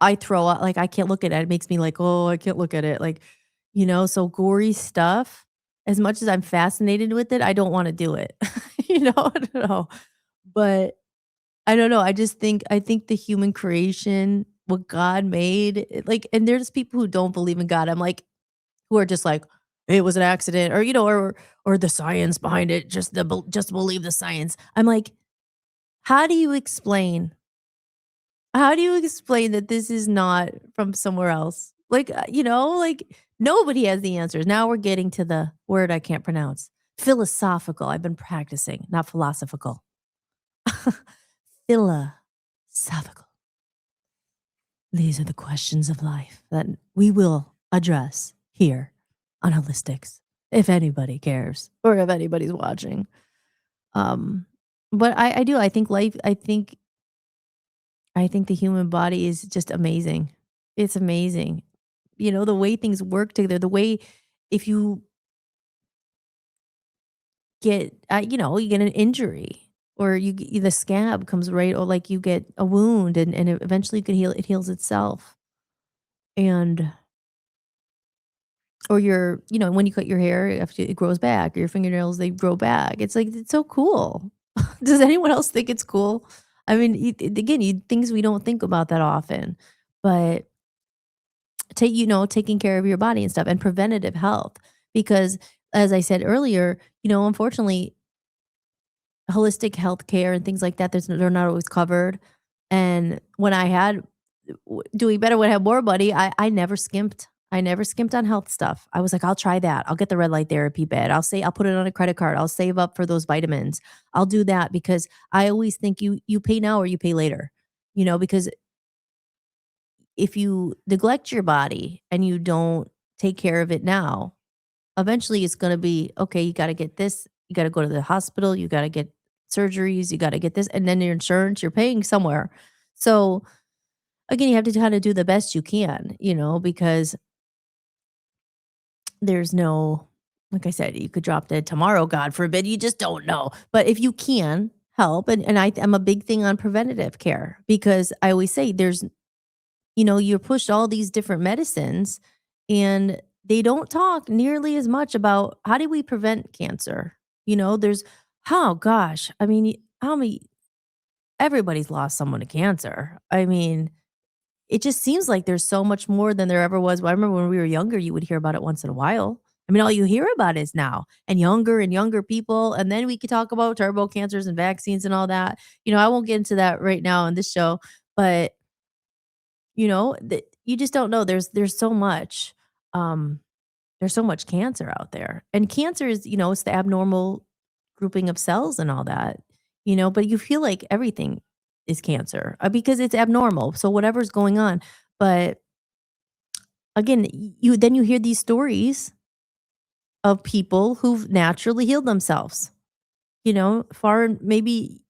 I throw up, like, I can't look at it. It makes me like, "Oh, I can't look at it." Like, so gory stuff, as much as I'm fascinated with it, I don't wanna do it. I don't know. But I don't know, I think the human creation, what God made, like, and there's people who don't believe in God. I'm like, who are just like, "It was an accident," or, or the science behind it, just believe the science. I'm like, "How do you explain that this is not from somewhere else?" Like, like, nobody has the answers. Now we're getting to the word I can't pronounce. Philosophical. I've been practicing, not philosophical. Philosophical. These are the questions of life that we will address here on Holistics, if anybody cares or if anybody's watching. Um, but I do. I think the human body is just amazing. It's amazing. The way things work together, the way if you you get an injury or the scab comes right, or like you get a wound and eventually it heals itself. And or when you cut your hair, after it grows back, or your fingernails, they grow back. It's like, it's so cool. Does anyone else think it's cool? I mean, again, things we don't think about that often, but taking care of your body and stuff and preventative health. Because as I said earlier, unfortunately, holistic health care and things like that, they're not always covered. And when I had doing better when I had more money, I never skimped. I never skimped on health stuff. I was like, "I'll try that. I'll get the red light therapy bed. I'll put it on a credit card. I'll save up for those vitamins. I'll do that," because I always think you pay now or you pay later. Because if you neglect your body and you don't take care of it now, eventually it's going to be, okay, you got to get this, you got to go to the hospital, you got to get surgeries, you got to get this, and then your insurance, you're paying somewhere. So again, you have to kind of do the best you can, because there's no, like I said, you could drop dead tomorrow, God forbid, you just don't know. But if you can help, and I'm a big thing on preventative care, because I always say you're pushed all these different medicines, and they don't talk nearly as much about how do we prevent cancer. There's, oh gosh, I mean, how many, everybody's lost someone to cancer. I mean, it just seems like there's so much more than there ever was. Well, I remember when we were younger, you would hear about it once in a while. I mean, all you hear about is now and younger people. And then we could talk about turbo cancers and vaccines and all that. I won't get into that right now on this show, but you just don't know. Um, there's so much cancer out there. And cancer is, it's the abnormal grouping of cells and all that, but you feel like everything is cancer because it's abnormal. So whatever's going on. But again, you hear these stories of people who've naturally healed themselves, maybe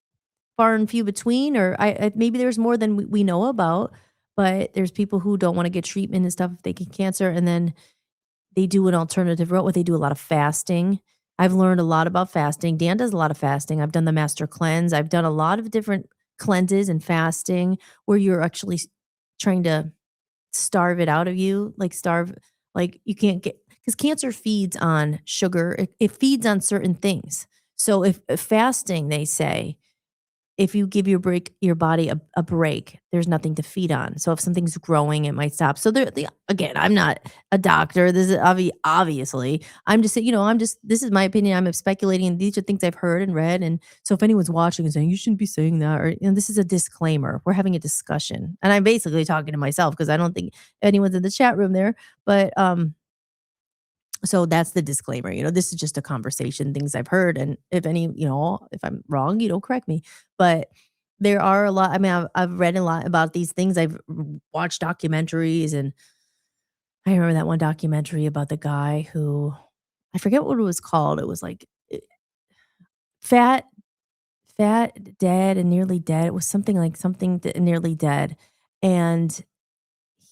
far and few between, or maybe there's more than we know about, but there's people who don't want to get treatment and stuff if they get cancer. And then they do an alternative route where they do a lot of fasting. I've learned a lot about fasting. Dan does a lot of fasting. I've done the master cleanse. I've done a lot of different cleanses and fasting where you're actually trying to starve it out of you, like you can't get, because cancer feeds on sugar. It feeds on certain things. So if fasting, they say, if you give your body a break, there's nothing to feed on. So if something's growing, it might stop. So again, I'm not a doctor. This is obviously, I'm just saying, this is my opinion. I'm speculating. These are things I've heard and read. And so if anyone's watching and saying, you shouldn't be saying that, or, this is a disclaimer. We're having a discussion. And I'm basically talking to myself because I don't think anyone's in the chat room there. But, so that's the disclaimer. This is just a conversation, things I've heard. And if I'm wrong, correct me. But there are a lot. I mean, I've read a lot about these things. I've watched documentaries, and I remember that one documentary about the guy who, I forget what it was called. It was like fat, fat, dead, and nearly dead. It was something like nearly dead. And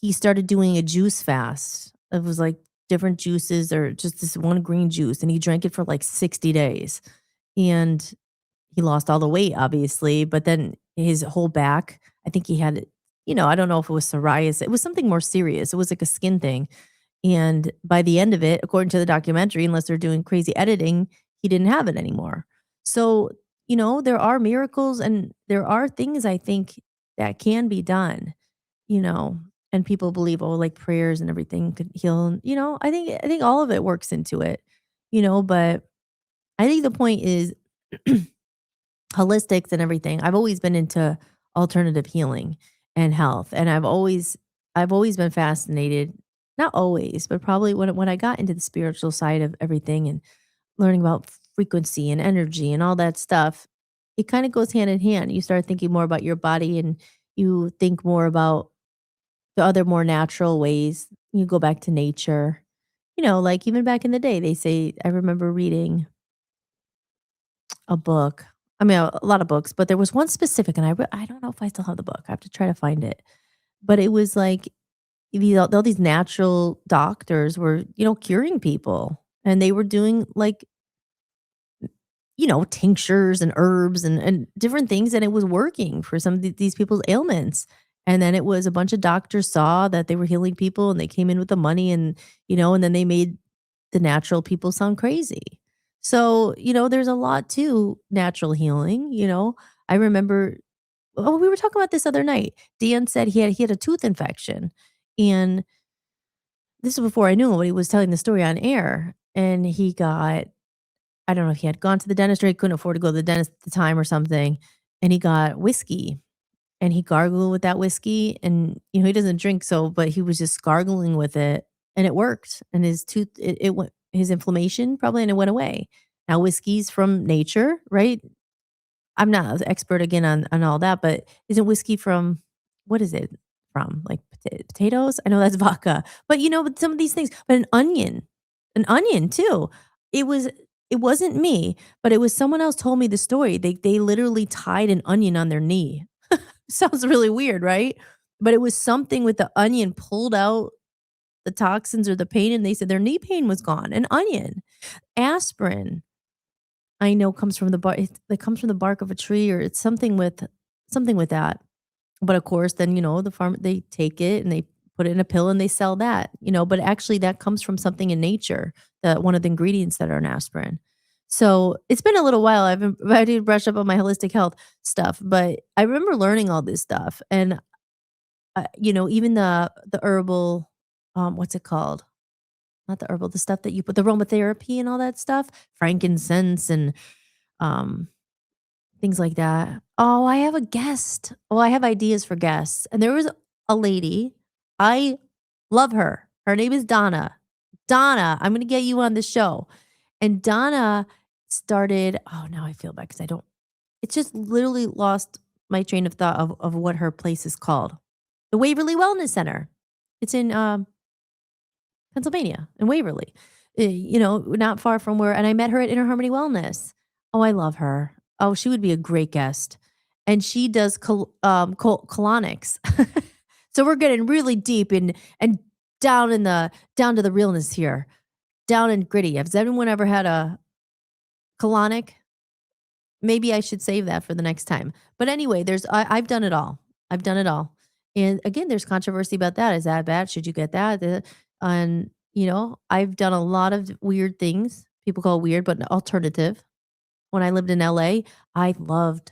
he started doing a juice fast. It was like different juices or just this one green juice, and he drank it for like 60 days. And he lost all the weight, obviously, but then his whole back, I think he had, I don't know if it was psoriasis. It was something more serious. It was like a skin thing. And by the end of it, according to the documentary, unless they're doing crazy editing, he didn't have it anymore. So, there are miracles and there are things I think that can be done, you know, and people believe, oh, like prayers and everything could heal. I think all of it works into it, but I think the point is holistics and everything. I've always been into alternative healing and health. And I've always been fascinated, not always, but probably when I got into the spiritual side of everything and learning about frequency and energy and all that stuff, it kind of goes hand in hand. You start thinking more about your body and you think more about the other more natural ways. You go back to nature. Like even back in the day, they say, I remember reading a book. I mean, a lot of books, but there was one specific, and I don't know if I still have the book. I have to try to find it. But it was like all these natural doctors were, curing people, and they were doing like, tinctures and herbs and different things, and it was working for some of these people's ailments. And then it was a bunch of doctors saw that they were healing people, and they came in with the money, and then they made the natural people sound crazy. So, there's a lot to natural healing. I remember, oh, we were talking about this other night. Dan said he had a tooth infection. And this is before I knew him, but he was telling the story on air. And he got, I don't know if he had gone to the dentist or he couldn't afford to go to the dentist at the time or something. And he got whiskey and he gargled with that whiskey. And, he doesn't drink. So, but he was just gargling with it and it worked. And his tooth, it went, his inflammation probably, and it went away. Now, whiskey's from nature, right? I'm not an expert again on all that, but isn't whiskey from, what is it from? Like potatoes? I know that's vodka, but but some of these things, but an onion too. It was, it wasn't me, but it was someone else told me the story. They literally tied an onion on their knee. Sounds really weird, right? But it was something with the onion pulled out the toxins or the pain, and they said their knee pain was gone. An onion, aspirin. I know comes from the bark. It comes from the bark of a tree, or it's something with that. But of course, then the farm they take it and they put it in a pill and they sell that. But actually that comes from something in nature. That one of the ingredients that are in aspirin. So it's been a little while. I did brush up on my holistic health stuff, but I remember learning all this stuff, and even the herbal, what's it called? not the herbal, the stuff that you put the aromatherapy and all that stuff, frankincense and, um, things like that. Oh, I have a guest. Well, I have ideas for guests, and there was a lady, I love her. Her name is Donna. Donna, I'm gonna get you on the show. And Donna started oh, now I feel bad because I don't it's just literally lost my train of thought of what her place is called. The Waverly Wellness Center. It's in, Pennsylvania, in Waverly. Not far from where and I met her at Inner Harmony Wellness. Oh, I love her. Oh, she would be a great guest. And she does colonics. So we're getting really deep and down to the realness here, down and gritty. Has anyone ever had a colonic? Maybe I should save that for the next time. But anyway, I've done it all. I've done it all. And again, there's controversy about that. Is that bad? Should you get that? And I've done a lot of weird things. People call it weird, but alternative. When I lived in LA, I loved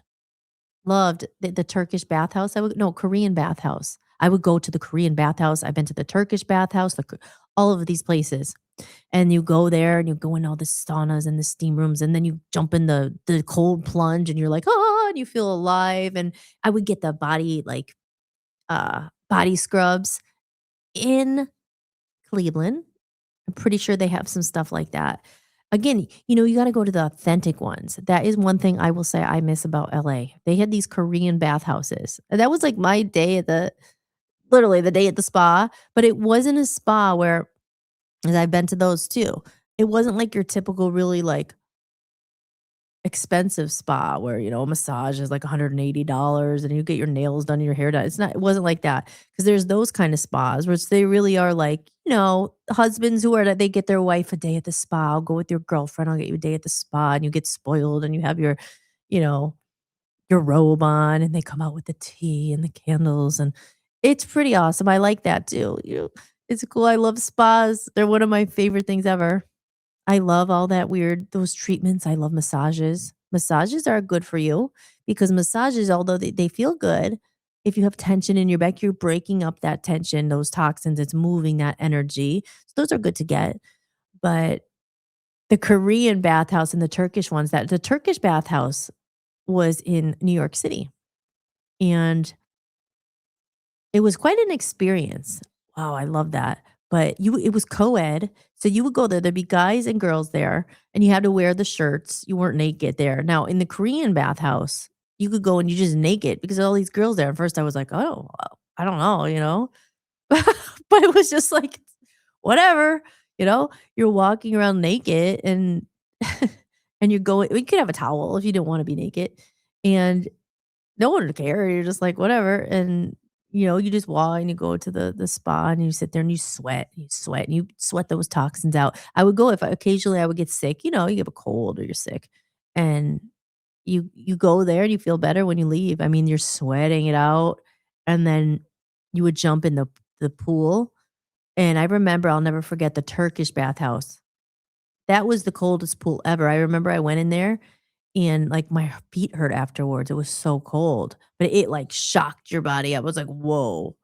the Turkish bathhouse. Korean bathhouse. I would go to the Korean bathhouse. I've been to the Turkish bathhouse, all of these places. And you go there and you go in all the saunas and the steam rooms, and then you jump in the cold plunge and you're like, "Oh," and you feel alive. And I would get the body scrubs in Cleveland. I'm pretty sure they have some stuff like that. Again, you gotta go to the authentic ones. That is one thing I will say I miss about LA. They had these Korean bathhouses. And that was like my day at the literally the day at the spa, but it wasn't a spa where 'cause I've been to those too. It wasn't like your typical really, like, expensive spa where, a massage is like $180 and you get your nails done and your hair done. It wasn't like that. Because there's those kind of spas, which they really are like, husbands who are they get their wife a day at the spa. I'll go with your girlfriend, I'll get you a day at the spa, and you get spoiled and you have you know, your robe on, and they come out with the tea and the candles, and it's pretty awesome. I like that too, it's cool. I love spas. They're one of my favorite things ever. I love all that weird those treatments. I love massages. Massages are good for you because massages, although they feel good, if you have tension in your back, you're breaking up that tension, those toxins, it's moving that energy. So those are good to get. But the Korean bathhouse and the Turkish ones, that the Turkish bathhouse was in New York City. And it was quite an experience. Wow, I love that. But it was co-ed, so you would go there, there'd be guys and girls there, and you had to wear the shirts, you weren't naked there. Now, in the Korean bathhouse, you could go and you just naked because all these girls there. At first, I was like, "Oh, I don't know." But it was just like, whatever, You're walking around naked and and you're going you could have a towel if you didn't wanna be naked, and no one would care, you're just like, "Whatever," and, you just walk and you go to the spa and you sit there and and you sweat those toxins out. I would go if occasionally I would get sick, you have a cold or you're sick, and you go there and you feel better when you leave. I mean, you're sweating it out, and then you would jump in the pool, and I remember I'll never forget the Turkish bathhouse. That was the coldest pool ever. I remember I went in there and, like, my feet hurt afterwards, it was so cold, but it, like, shocked your body. I was like, "Whoa."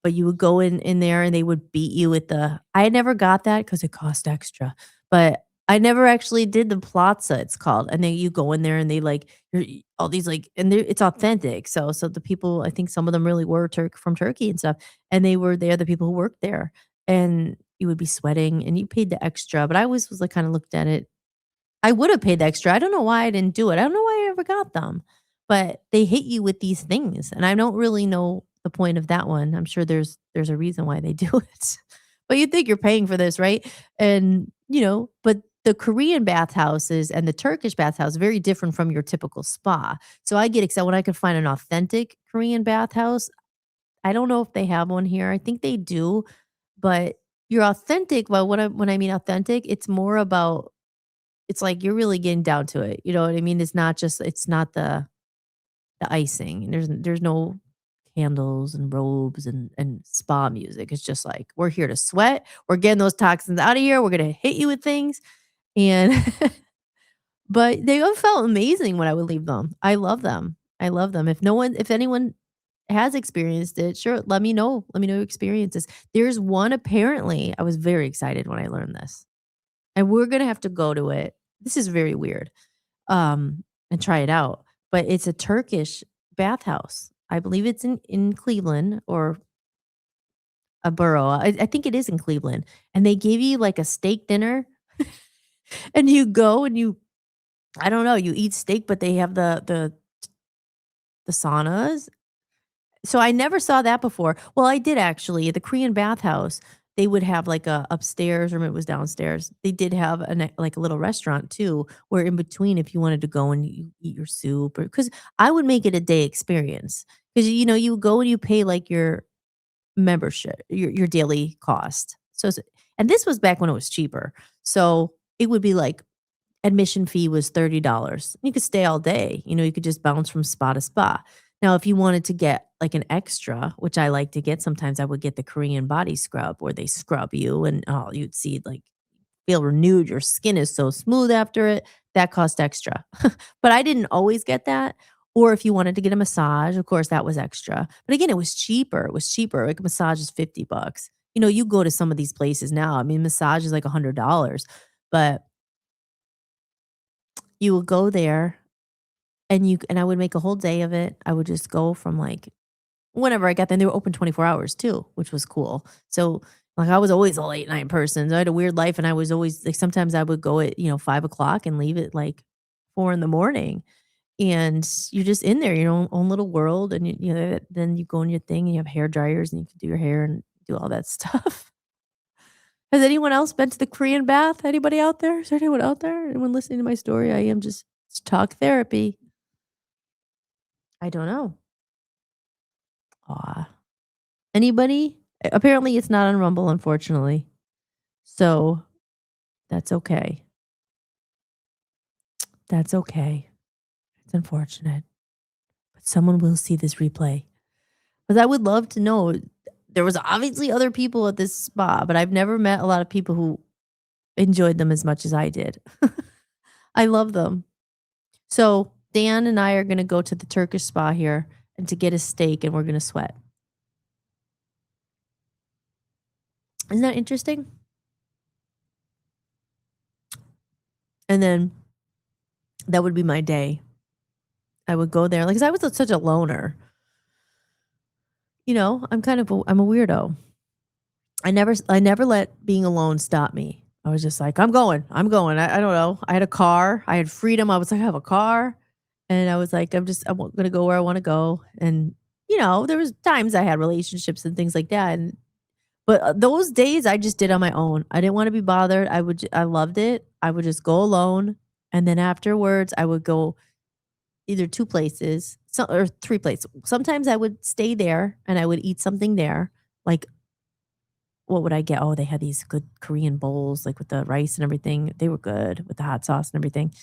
But you would go in there and they would beat you with I never got that because it cost extra, but I never actually did the platza, it's called, and then you go in there and they, like you're all these, like and it's authentic, so the people I think some of them really were from Turkey and stuff, and they were there, the people who worked there, and you would be sweating and you paid the extra, but I always was, like, kinda looked at it I would have paid the extra. I don't know why I didn't do it. I don't know why I ever got them, but they hit you with these things, and I don't really know the point of that one. I'm sure there's a reason why they do it, but you think you're paying for this, right? And, but the Korean bathhouses and the Turkish bathhouse, very different from your typical spa. So I get excited when I could find an authentic Korean bathhouse. I don't know if they have one here. I think they do, but you're authentic. Well, when I mean authentic, it's more about it's like you're really getting down to it, you know what I mean? It's not the icing. There's no candles and robes and spa music. It's just like, we're here to sweat, we're getting those toxins out of here, we're gonna hit you with things, and but they all felt amazing when I would leave them. I love them. I love them. If anyone has experienced it, sure, let me know. Let me know your experiences. There's one apparently I was very excited when I learned this, and we're gonna have to go to it. This is very weird, and try it out, but it's a Turkish bathhouse. I believe it's in Cleveland or a borough. I think it is in Cleveland, and they give you, like, a steak dinner, and you go and you I don't know, you eat steak, but they have the saunas. So I never saw that before. Well, I did actually. At the Korean bathhouse, they would have like a upstairs or it was downstairs. They did have like a little restaurant too, where in between, if you wanted to go and you eat your soup, or because I would make it a day experience. Because you go and you pay like your membership, your daily cost. And this was back when it was cheaper. So it would be like admission fee was $30. You could stay all day, you could just bounce from spa to spa. Now, if you wanted to get like an extra, which I like to get, sometimes I would get the Korean body scrub where they scrub you and oh, you'd see like feel renewed. Your skin is so smooth after it. That cost extra. But I didn't always get that. Or if you wanted to get a massage, of course, that was extra. But again, it was cheaper. It was cheaper. Like a massage is $50. You go to some of these places now. I mean, massage is like $100, but you would go there and I would make a whole day of it. I would just go from, like, whenever I got there. They were open 24 hours too, which was cool. So, like, I was always a late night person. So I had a weird life, and I was always like, sometimes I would go at, 5 o'clock and leave at, like, 4 in the morning, and you're just in there, your own little world, and then you go in your thing, and you have hair dryers, and you can do your hair and do all that stuff. Has anyone else been to the Korean bath? Anybody out there? Is there anyone out there? Anyone listening to my story? I am just it's talk therapy. I don't know. Aw. Anybody? Apparently, it's not on Rumble, unfortunately. So, that's okay. That's okay. It's unfortunate, but someone will see this replay. Because I would love to know there was obviously other people at this spa, but I've never met a lot of people who enjoyed them as much as I did. I love them. So, Dan and I are gonna go to the Turkish spa here and to get a steak, and we're gonna sweat. Isn't that interesting? And then that would be my day. I would go there, like, 'cause I was such a loner. I'm a weirdo. I never let being alone stop me. I was just like, I'm going. I don't know. I had a car. I had freedom. I was like, I have a car. And I was like, I'm gonna go where I want to go. And there was times I had relationships and things like that. But those days I just did on my own. I didn't want to be bothered. I loved it. I would just go alone. And then afterwards I would go either 2 places, or 3 places. Sometimes I would stay there and I would eat something there. Like, what would I get? Oh, they had these good Korean bowls, like, with the rice and everything. They were good with the hot sauce and everything.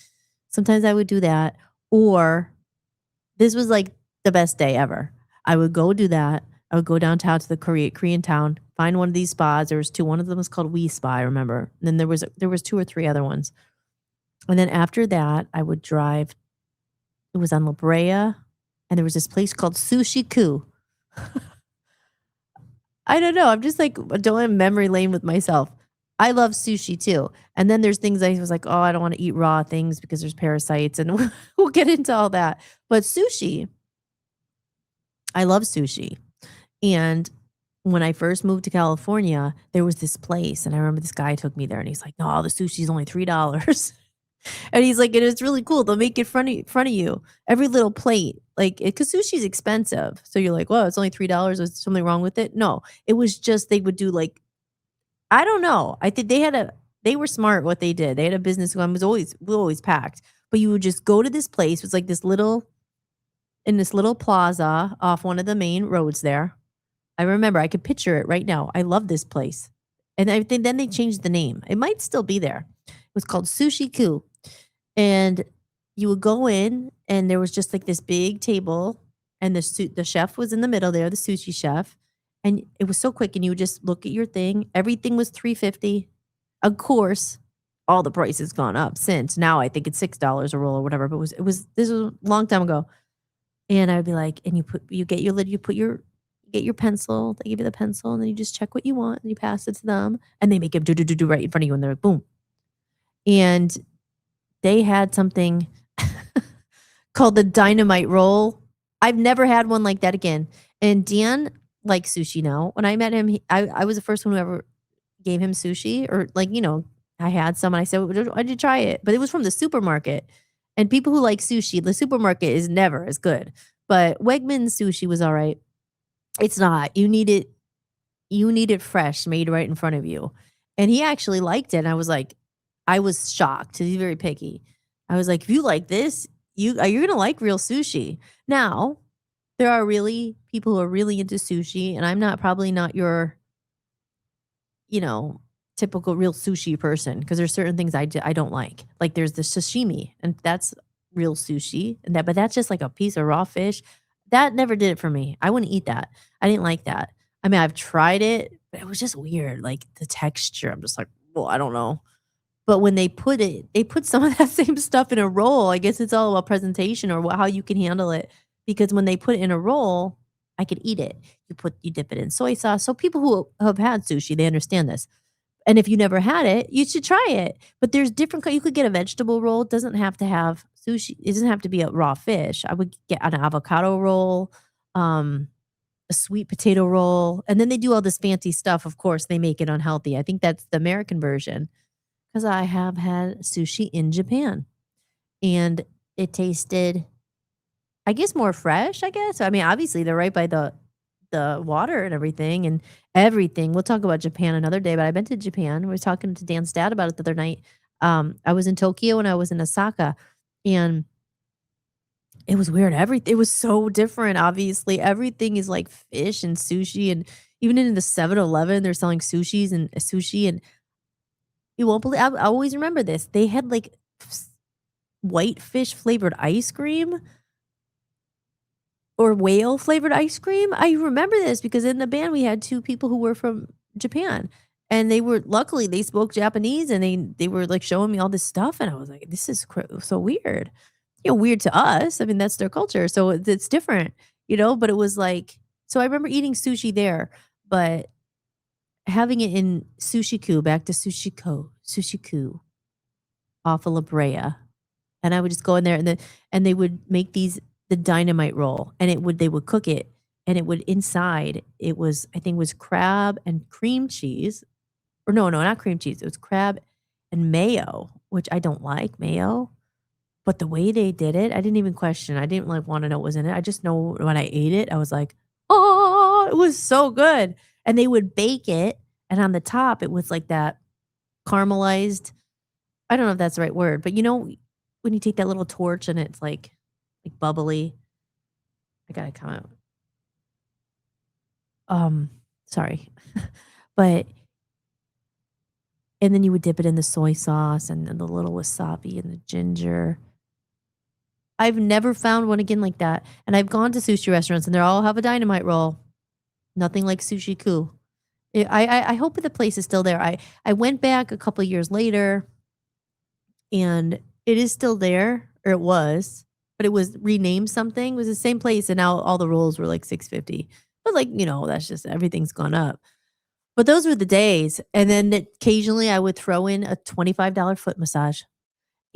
Sometimes I would do that, or this was, like, the best day ever. I would go do that. I would go downtown to the Korean town, find one of these spas. There was 2. One of them was called We Spa, I remember. And then there was 2 or 3 other ones. And then after that, I would drive. It was on La Brea, and there was this place called Sushi Ku. I don't know, I'm just, like, don't have memory lane with myself. I love sushi too, and then there's things I was like, "Oh, I don't wanna eat raw things because there's parasites," and we'll get into all that. But sushi, I love sushi, and when I first moved to California, there was this place, and I remember this guy took me there, and he's like, "No, the sushi's only $3." And he's like, "And it's really cool. They'll make it front of you. Every little plate." Like, because sushi's expensive. So you're like, "Well, it's only $3. Is something wrong with it?" No, it was just they would do, like, I don't know. I think they were smart what they did. They had a business going. It was always packed. But you would just go to this place. It was like this little plaza off one of the main roads there. I remember, I could picture it right now. I love this place. And I think then they changed the name. It might still be there. It was called Sushi Ku. And you would go in, and there was just, like, this big table, and the chef was in the middle there, the sushi chef, and it was so quick, and you would just look at your thing. Everything was 350. Of course, all the prices gone up since. Now I think it's $6 a roll or whatever, but it was this was a long time ago. And I would be like, and you get your lid, you get your pencil, they give you the pencil, and then you just check what you want, and you pass it to them, and they make it do, do, do, do right in front of you, and they're like, boom. And they had something called the dynamite roll. I've never had one like that again. And Dan likes sushi now. When I met him, I was the first one who ever gave him sushi, or like, I had some and I said, "Why did you try it?" But it was from the supermarket. And people who like sushi, the supermarket is never as good. But Wegmans sushi was all right. It's not. You need it fresh, made right in front of you. And he actually liked it. And I was shocked. He's very picky. I was like, if you like this, you're gonna like real sushi. Now, there are really people who are really into sushi, and I'm probably not your, you know, typical real sushi person, because there's certain things I don't like. Like there's the sashimi, and that's real sushi, but that's just like a piece of raw fish. That never did it for me. I wouldn't eat that. I didn't like that. I mean, I've tried it, but it was just weird. Like the texture, I'm just like, well, I don't know. But when they put some of that same stuff in a roll. I guess it's all about presentation, or how you can handle it. Because when they put it in a roll, I could eat it. You dip it in soy sauce. So people who have had sushi, they understand this. And if you never had it, you should try it. But there's you could get a vegetable roll. It doesn't have to have sushi. It doesn't have to be a raw fish. I would get an avocado roll, um, a sweet potato roll, and then they do all this fancy stuff. Of course, they make it unhealthy. I think that's the American version, because I have had sushi in Japan, and it tasted, I guess, more fresh, I guess. I mean, obviously, they're right by the water and everything and everything. We'll talk about Japan another day, but I've been to Japan. We were talking to Dan's dad about it the other night. I was in Tokyo and I was in Osaka, and it was weird. It was so different, obviously. Everything is like fish and sushi, and even in the 7-Eleven, they're selling sushi, and you won't believe, I always remember this. They had like white fish flavored ice cream, or whale flavored ice cream. I remember this because in the band we had 2 people who were from Japan, and luckily they spoke Japanese, and they were like showing me all this stuff, and I was like, this is so weird. Weird to us. I mean, that's their culture, so it's different, but it was like, so I remember eating sushi there, but having it in Sushiku, back to Sushiku off of La Brea. And I would just go in there, and they would make the dynamite roll, and they would cook it, and it would inside, it was, I think it was crab and cream cheese, or no, not cream cheese. It was crab and mayo, which I don't like mayo, but the way they did it, I didn't even question. I didn't like want to know what was in it. I just know when I ate it, I was like, oh, it was so good. And they would bake it, and on the top, it was like that caramelized, I don't know if that's the right word, but when you take that little torch and it's like bubbly. I gotta come out. Sorry. But and then you would dip it in the soy sauce and then the little wasabi and the ginger. I've never found one again like that. And I've gone to sushi restaurants and they all have a dynamite roll. Nothing like Sushi Ku. I hope the place is still there. I went back a couple years later, and it is still there, or it was, but it was renamed something. It was the same place, and now all the rolls were like 650. But like, that's just, everything's gone up. But those were the days. And then occasionally I would throw in a $25 foot massage.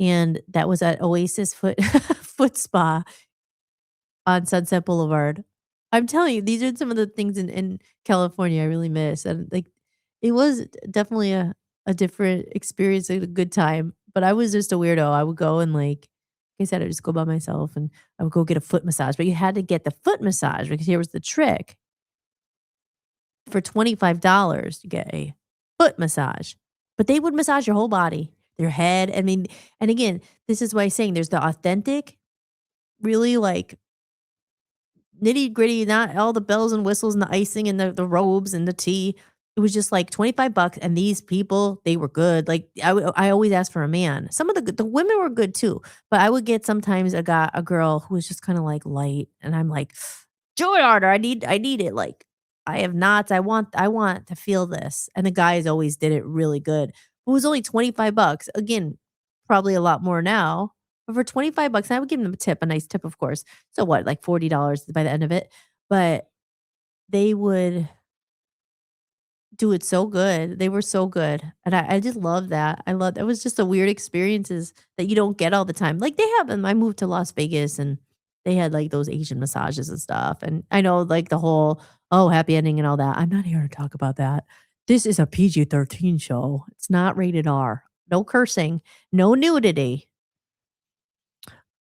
And that was at Oasis Foot Foot Spa on Sunset Boulevard. I'm telling you, these are some of the things in California I really miss. And like, it was definitely a different experience, a good time. But I was just a weirdo. I would go and like I said, I'd just go by myself, and I would go get a foot massage. But you had to get the foot massage, because here was the trick. For $25, you get a foot massage. But they would massage your whole body, their head. I mean, and again, this is why I'm saying there's the authentic, really like nitty gritty, not all the bells and whistles and the icing and the robes and the tea. It was just like $25, and these people, they were good. Like I always asked for a man. Some of the women were good too, but I would get sometimes a girl who was just kind of like light, and I'm like, joy order. I need it. Like I have knots. I want to feel this. And the guys always did it really good. It was only $25. Again, probably a lot more now. But for 25 bucks, and I would give them a tip, a nice tip, of course. So what, like $40 by the end of it? But they would do it so good. They were so good, and I just love that. I love that was just a weird experiences that you don't get all the time. Like, they have them. I moved to Las Vegas, and they had, like, those Asian massages and stuff, and I know, like, the whole, "Oh, happy ending," and all that. I'm not here to talk about that. This is a PG-13 show. It's not rated R. No cursing, no nudity.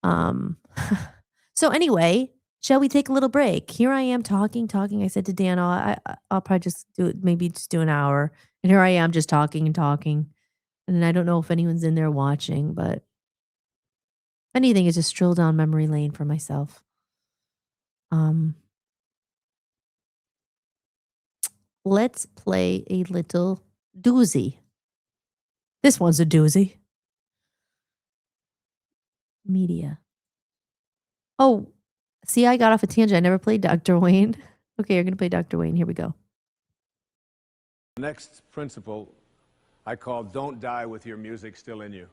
Um, so anyway, shall we take a little break? Here I am talking, talking. I said to Dan, I'll probably just do it, maybe just do an hour. And here I am just talking and talking. And then I don't know if anyone's in there watching, but if anything is just stroll down memory lane for myself. Um, let's play a little doozy. This one's a doozy. Media. Oh, see, I got off a tangent. I never played Dr. Wayne. Okay, you're gonna play Dr. Wayne. Here we go. The next principle I call don't die with your music still in you.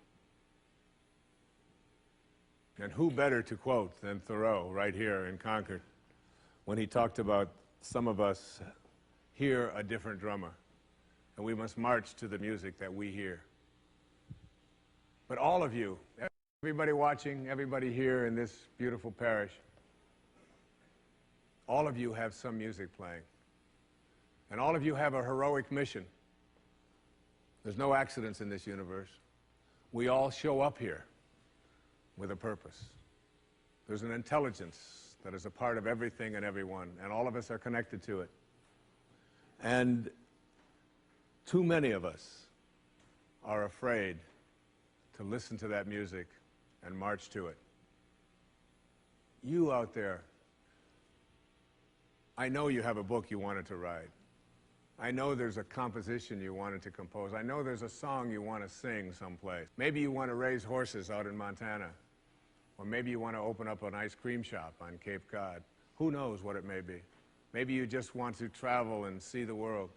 And who better to quote than Thoreau right here in Concord when he talked about some of us hear a different drummer and we must march to the music that we hear. But all of you, everybody watching, everybody here in this beautiful parish, all of you have some music playing. And all of you have a heroic mission. There's no accidents in this universe. We all show up here with a purpose. There's an intelligence that is a part of everything and everyone, and all of us are connected to it. And too many of us are afraid to listen to that music and march to it. You out there, I know you have a book you wanted to write. I know there's a composition you wanted to compose. I know there's a song you want to sing someplace. Maybe you want to raise horses out in Montana. Or maybe you want to open up an ice cream shop on Cape Cod. Who knows what it may be. Maybe you just want to travel and see the world.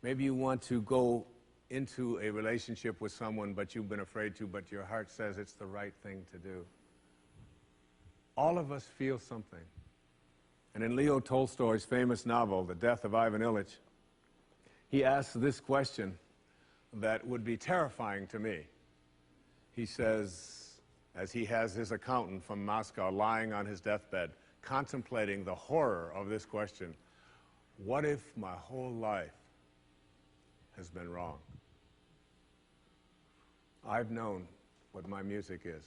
Maybe you want to go into a relationship with someone but you've been afraid to, but your heart says it's the right thing to do. All of us feel something. And in Leo Tolstoy's famous novel, The Death of Ivan Ilyich, he asks this question that would be terrifying to me. He says, as he has his accountant from Moscow lying on his deathbed, contemplating the horror of this question, what if my whole life has been wrong? I've known what my music is.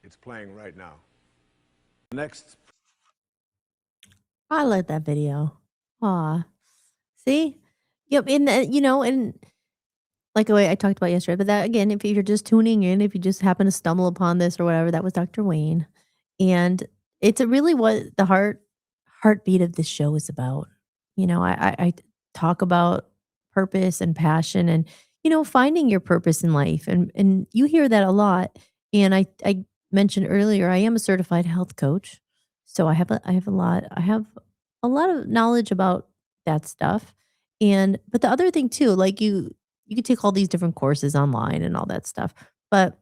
It's playing right now. Next. I like that video. Aw. See? Yep, and, and like the way I talked about yesterday, but that again, if you're just tuning in, if you just happen to stumble upon this or whatever, that was Dr. Wayne. And it's a really what the heartbeat of this show is about. I talk about purpose and passion and, finding your purpose in life. And you hear that a lot. And I mentioned earlier, I am a certified health coach. So I have a lot of knowledge about that stuff. And but the other thing too, like you could take all these different courses online and all that stuff. But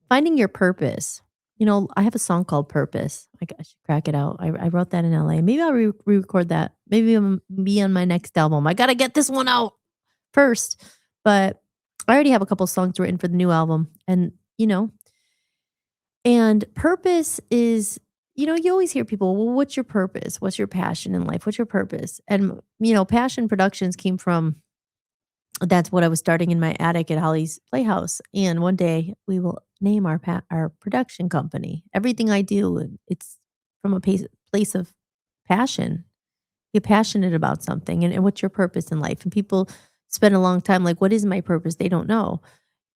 finding your purpose, I have a song called Purpose. I should crack it out. I wrote that in LA. Maybe I'll re-record that. Maybe it'll be on my next album. I got to get this one out first. But I already have a couple songs written for the new album. And purpose is, you always hear people, well, what's your purpose? What's your passion in life? What's your purpose? And, Passion Productions came from that's what I was starting in my attic at Holly's Playhouse. And one day we will name our production company. Everything I do, it's from a place of passion. You're passionate about something and what's your purpose in life? And people spend a long time like, what is my purpose? They don't know.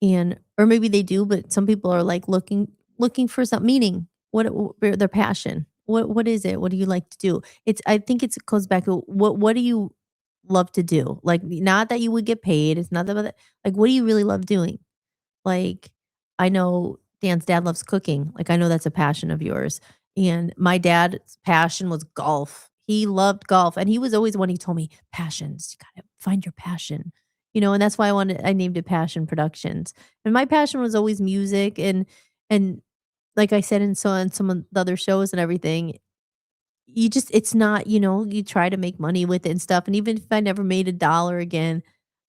And or maybe they do, but some people are like looking for some meaning. Their passion? What is it? What do you like to do? I think it goes back to what do you love to do? Like not that you would get paid. It's not about that. Like what do you really love doing? Like I know Dan's dad loves cooking. Like I know that's a passion of yours. And my dad's passion was golf. He loved golf. And he was always one he told me, passions, you gotta find your passion. and that's why I named it Passion Productions. And my passion was always music and like I said in some of the other shows and everything, it's not, you try to make money with it and stuff. And even if I never made a dollar again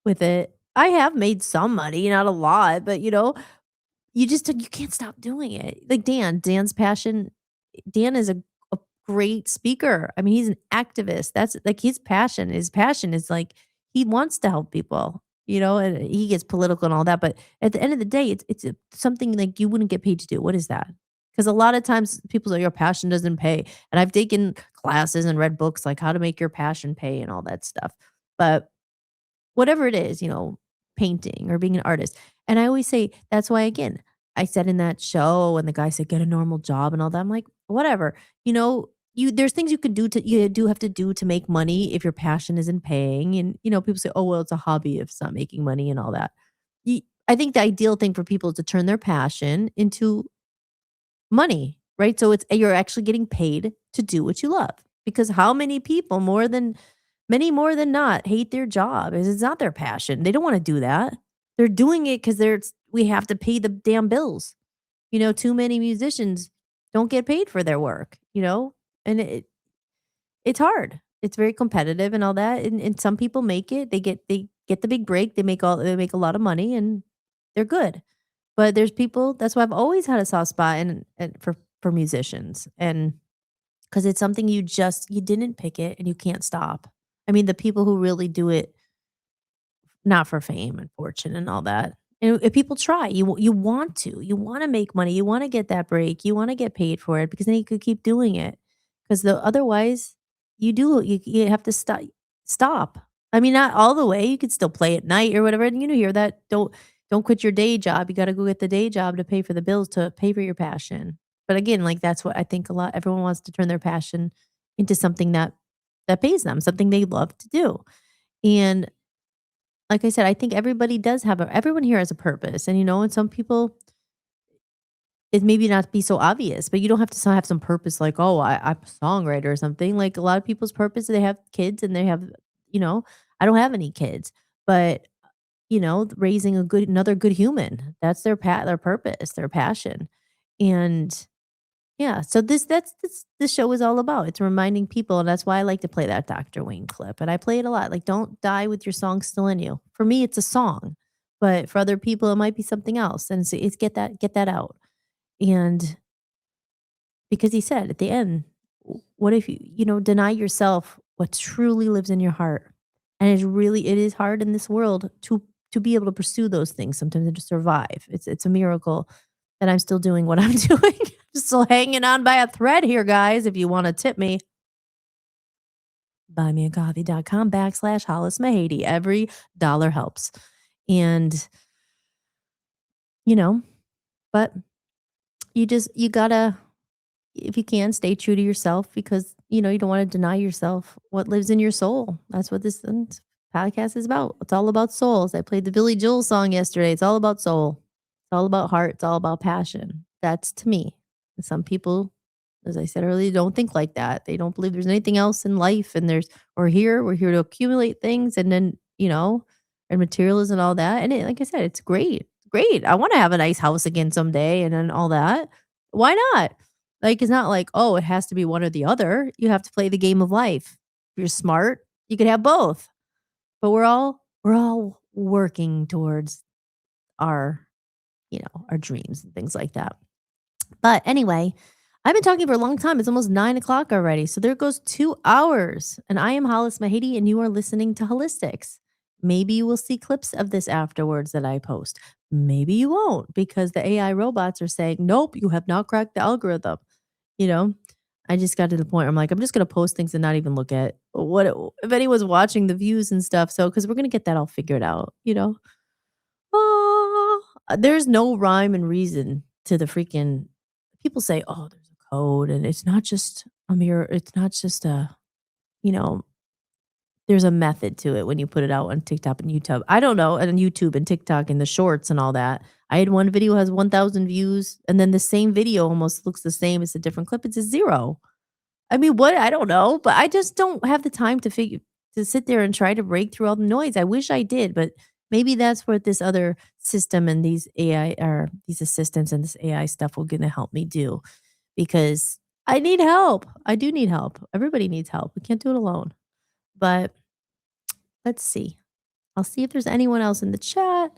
with it, I have made some money, not a lot, but you can't stop doing it. Like Dan's passion. Dan is a great speaker. I mean, he's an activist. That's like his passion. His passion is like he wants to help people, and he gets political and all that. But at the end of the day, something like you wouldn't get paid to do. What is that? Because a lot of times people say your passion doesn't pay. And I've taken classes and read books like how to make your passion pay and all that stuff. But whatever it is, painting or being an artist. And I always say, that's why, again, I said in that show, and the guy said, get a normal job and all that. I'm like, whatever. There's things you do have to do to make money if your passion isn't paying. And, people say, oh, well, it's a hobby if it's not making money and all that. I think the ideal thing for people is to turn their passion into money, right? So you're actually getting paid to do what you love. Because how many people many more than not hate their job? It's not their passion. They don't want to do that. They're doing it because we have to pay the damn bills. Too many musicians don't get paid for their work, and it's hard. It's very competitive and all that. And some people make it. They get the big break. They make a lot of money and they're good. But there's people. That's why I've always had a soft spot and for musicians, and because it's something you didn't pick it and you can't stop. I mean, the people who really do it not for fame and fortune and all that. And if people try, you want to. You wanna make money, you wanna get that break, you wanna get paid for it because then you could keep doing it. 'Cause otherwise, you have to stop. I mean, not all the way, you could still play at night or whatever, and hear that, don't quit your day job, you gotta go get the day job to pay for the bills, to pay for your passion. But again, like, that's what I think everyone wants to turn their passion into something that pays them, something they love to do. And like I said, I think everyone here has a purpose, and some people, it maybe not be so obvious, but you don't have to have some purpose like, "Oh, I'm a songwriter or something." Like, a lot of people's purpose, they have kids and they have you know, I don't have any kids, but, raising another good human, that's their purpose, their passion. And yeah, so this show is all about. It's reminding people, and that's why I like to play that Dr. Wayne clip, and I play it a lot. Like, don't die with your song still in you. For me, it's a song, but for other people, it might be something else. And it's get that out. And because he said at the end, what if you deny yourself what truly lives in your heart? And it is hard in this world to be able to pursue those things sometimes and to survive. It's a miracle that I'm still doing what I'm doing. Still hanging on by a thread here, guys. If you want to tip me, buymeacoffee.com/Hollis Mahady. Every dollar helps. And, you know, but you gotta, if you can, stay true to yourself because, you don't want to deny yourself what lives in your soul. That's what this podcast is about. It's all about souls. I played the Billy Joel song yesterday. It's all about soul. It's all about heart. It's all about passion. That's to me. And some people, as I said earlier, don't think like that. They don't believe there's anything else in life. And we're here to accumulate things and then, and materials and all that. And like I said, it's great. Great. I want to have a nice house again someday and then all that. Why not? Like, it's not like, oh, it has to be one or the other. You have to play the game of life. If you're smart, you could have both. But we're all working towards our, our dreams and things like that. But anyway, I've been talking for a long time. It's almost 9 o'clock already. So there goes 2 hours. And I am Hollis Mahady, and you are listening to Holistics. Maybe you will see clips of this afterwards that I post. Maybe you won't because the AI robots are saying, nope, you have not cracked the algorithm. You know, I just got to the point where I'm like, I'm just going to post things and not even look at if anyone's watching the views and stuff. So, because we're going to get that all figured out. There's no rhyme and reason to the freaking people say, "Oh, there's a code," and it's not just a mirror. It's not just you know, there's a method to it when you put it out on TikTok and YouTube. I don't know, and on YouTube and TikTok and the shorts and all that. I had one video has 1,000 views, and then the same video almost looks the same. It's a different clip. It's a zero. I mean, what? I don't know, but I just don't have the time to sit there and try to break through all the noise. I wish I did, but maybe that's what this other system and these AI or these assistants and this AI stuff will gonna help me do because I need help. I do need help. Everybody needs help. We can't do it alone. But let's see. I'll see if there's anyone else in the chat.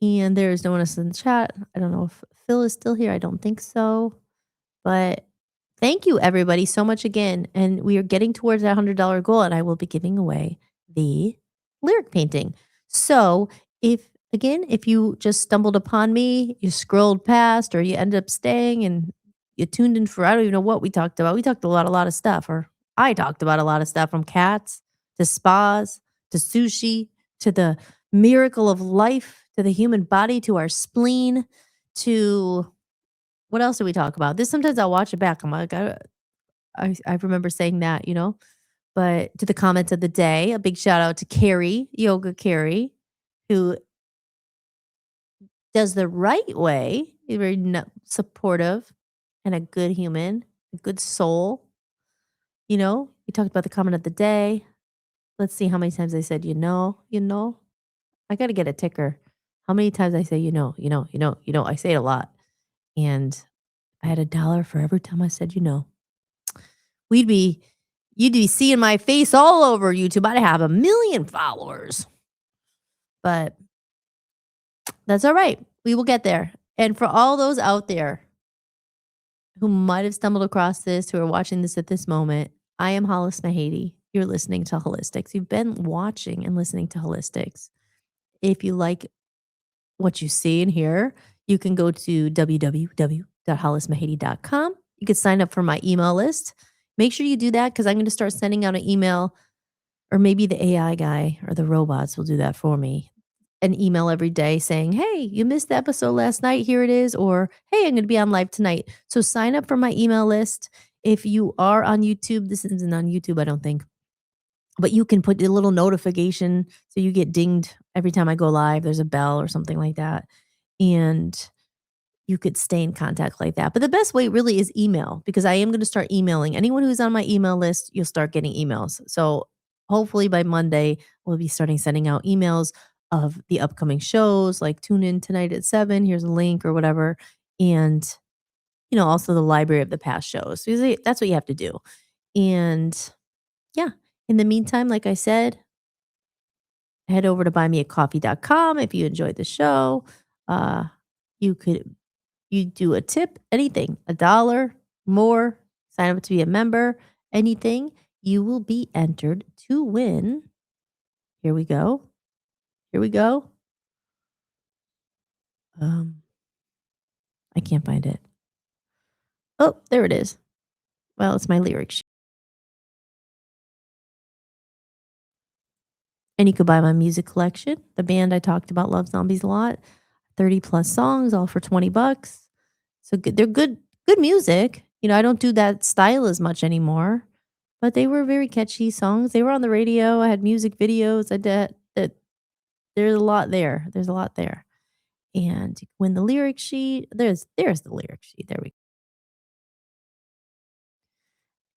And there's no one else in the chat. I don't know if Phil is still here. I don't think so. But thank you, everybody, so much again. And we are getting towards that $100 goal, and I will be giving away the lyric painting. So, if you just stumbled upon me, you scrolled past, or you ended up staying and you tuned in for, I don't even know what we talked about. We talked about a lot of stuff, or I talked about a lot of stuff from cats to spas to sushi to the miracle of life to the human body to our spleen to what else did we talk about? This sometimes I'll watch it back. I'm like, I remember saying that, you know. But to the comments of the day, a big shout out to Carrie, Yoga Carrie, who does the right way. He's very supportive and a good human, a good soul. You know, we talked about the comment of the day. Let's see how many times I said, you know. I got to get a ticker. How many times I say, I say it a lot. And I had $1 for every time I said, we'd be you'd be seeing my face all over YouTube. I'd have 1,000,000 followers. But that's all right. We will get there. And for all those out there who might have stumbled across this, who are watching this at this moment, I am Hollis Mahady. You're listening to Holistics. You've been watching and listening to Holistics. If you like what you see and hear, you can go to www.hollismahady.com. You can sign up for my email list. Make sure you do that because I'm going to start sending out an email, or maybe the AI guy or the robots will do that for me. An email every day saying, hey, you missed the episode last night. Here it is. Or, hey, I'm going to be on live tonight. So sign up for my email list. If you are on YouTube, this isn't on YouTube, I don't think, but you can put a little notification so you get dinged every time I go live. There's a bell or something like that. And you could stay in contact like that. But the best way really is email because I am going to start emailing. Anyone who's on my email list, you'll start getting emails. So hopefully by Monday, we'll be starting sending out emails of the upcoming shows, like tune in tonight at 7. Here's a link or whatever. And, also the library of the past shows. So that's what you have to do. And yeah, in the meantime, like I said, head over to buymeacoffee.com if you enjoyed the show. Uh, you do a tip, anything, $1 more, sign up to be a member, anything, you will be entered to win. Here we go. Here we go. I can't find it. Oh, there it is. Well, it's my lyric sheet. And you could buy my music collection. The band I talked about, Love Zombies, a lot. 30 plus songs, all for $20. So good. They're good music. I don't do that style as much anymore, but they were very catchy songs. They were on the radio. I had music videos. I did that. There's a lot there. There's a lot there. And you can win the lyric sheet. There's the lyric sheet. There we go.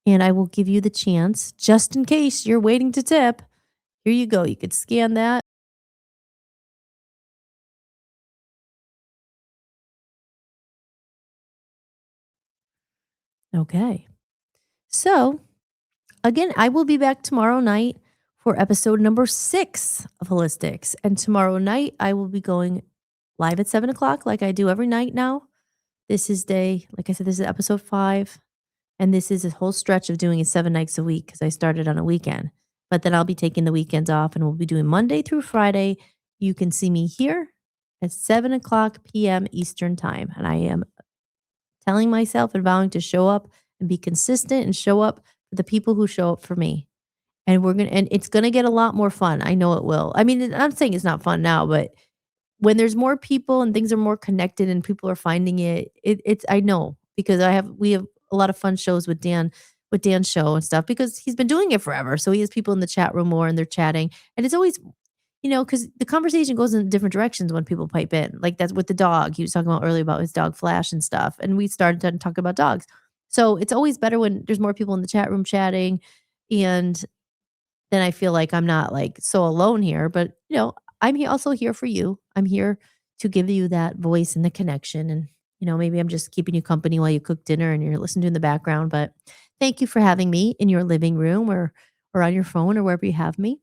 And I will give you the chance, just in case you're waiting to tip. Here you go. You could scan that. Okay. So, again, I will be back tomorrow night for episode number 6 of Holistics. And tomorrow night, I will be going live at 7 o'clock, like I do every night now. This is like I said, this is episode 5. And this is a whole stretch of doing it 7 nights a week because I started on a weekend. But then I'll be taking the weekends off and we'll be doing Monday through Friday. You can see me here at 7 o'clock p.m. Eastern time. And I am telling myself and vowing to show up and be consistent and show up for the people who show up for me. And it's gonna get a lot more fun. I know it will. I mean, I'm saying it's not fun now, but when there's more people and things are more connected and people are finding it's I know because we have a lot of fun shows with Dan's show and stuff because he's been doing it forever. So he has people in the chat room more and they're chatting. And it's always, because the conversation goes in different directions when people pipe in. Like that's with the dog. He was talking about earlier about his dog Flash and stuff. And we started to talk about dogs. So it's always better when there's more people in the chat room chatting and then I feel like I'm not like so alone here. But I'm also here for you. I'm here to give you that voice and the connection. And maybe I'm just keeping you company while you cook dinner and you're listening to in the background. But thank you for having me in your living room or on your phone or wherever you have me.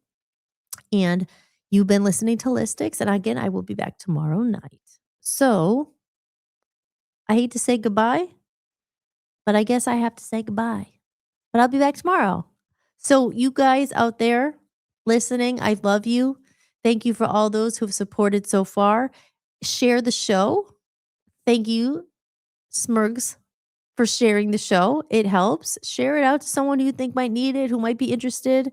And you've been listening to Holistics. And again, I will be back tomorrow night. So I hate to say goodbye, but I guess I have to say goodbye. But I'll be back tomorrow. So you guys out there listening, I love you. Thank you for all those who've supported so far. Share the show. Thank you, Smurgs, for sharing the show. It helps. Share it out to someone who you think might need it, who might be interested.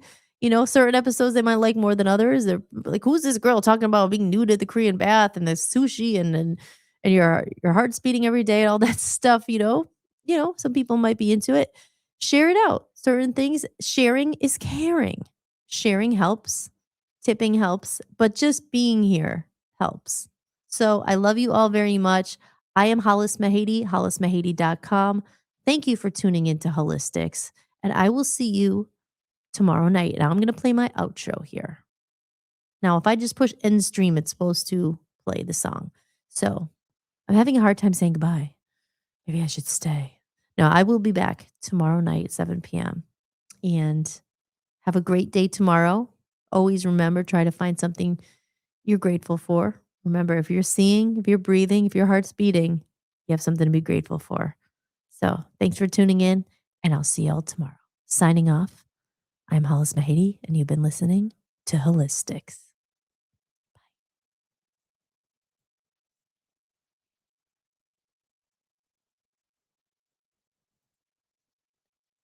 Certain episodes they might like more than others. They're like, who's this girl talking about being nude at the Korean bath and the sushi and your heart's beating every day and all that stuff, some people might be into it. Share it out. Certain things, sharing is caring. Sharing helps. Tipping helps, but just being here helps. So I love you all very much. I am Hollis Mahady, hollismahady.com. Thank you for tuning into Holistics, and I will see you tomorrow night. Now I'm going to play my outro here. Now, if I just push end stream, it's supposed to play the song. So I'm having a hard time saying goodbye. Maybe I should stay. No, I will be back tomorrow night at 7 p.m. And have a great day tomorrow. Always remember, try to find something you're grateful for. Remember, if you're seeing, if you're breathing, if your heart's beating, you have something to be grateful for. So thanks for tuning in, and I'll see y'all tomorrow. Signing off, I'm Hollis Mahady, and you've been listening to Holistics.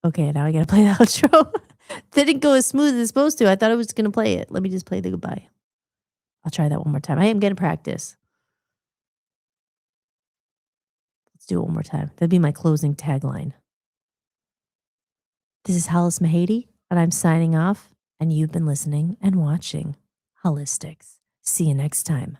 Okay, now I gotta play the outro. Didn't go as smooth as it's supposed to. I thought I was gonna play it. Let me just play the goodbye. I'll try that one more time. I am getting practice. Let's do it one more time. That'd be my closing tagline. This is Hollis Mahady, and I'm signing off, and you've been listening and watching Holistics. See you next time.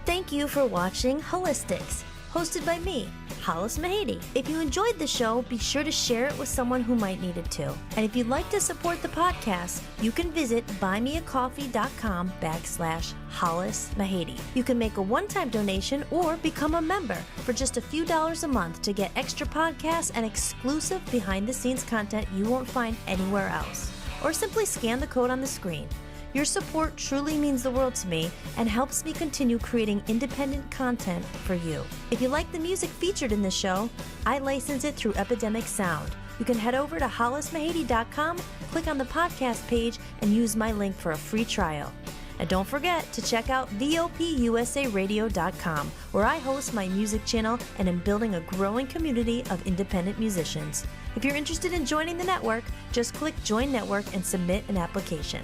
Thank you for watching Holistics, hosted by me, Hollis Mahady. If you enjoyed the show, be sure to share it with someone who might need it too. And if you'd like to support the podcast, you can visit buymeacoffee.com/Hollis Mahady. You can make a one-time donation or become a member for just a few dollars a month to get extra podcasts and exclusive behind-the-scenes content you won't find anywhere else. Or simply scan the code on the screen. Your support truly means the world to me and helps me continue creating independent content for you. If you like the music featured in this show, I license it through Epidemic Sound. You can head over to hollismahady.com, click on the podcast page, and use my link for a free trial. And don't forget to check out VOPUSARadio.com, where I host my music channel and am building a growing community of independent musicians. If you're interested in joining the network, just click Join Network and submit an application.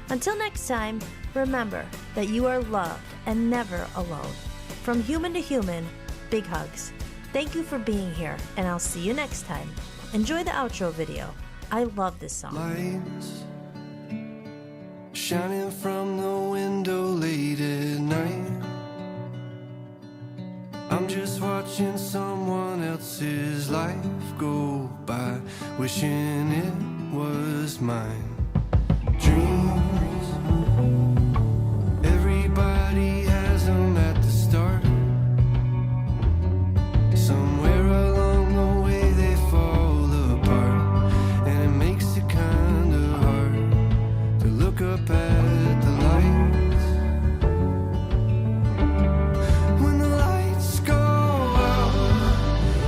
Until next time, remember that you are loved and never alone. From human to human, big hugs. Thank you for being here, and I'll see you next time. Enjoy the outro video. I love this song. Lights shining from the window late at night. I'm just watching someone else's life go by, wishing it was mine. Dreams, everybody has them at the start. Somewhere along the way they fall apart, and it makes it kind of hard to look up at the lights. When the lights go out,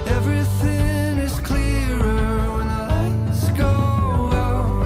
everything is clearer. When the lights go out,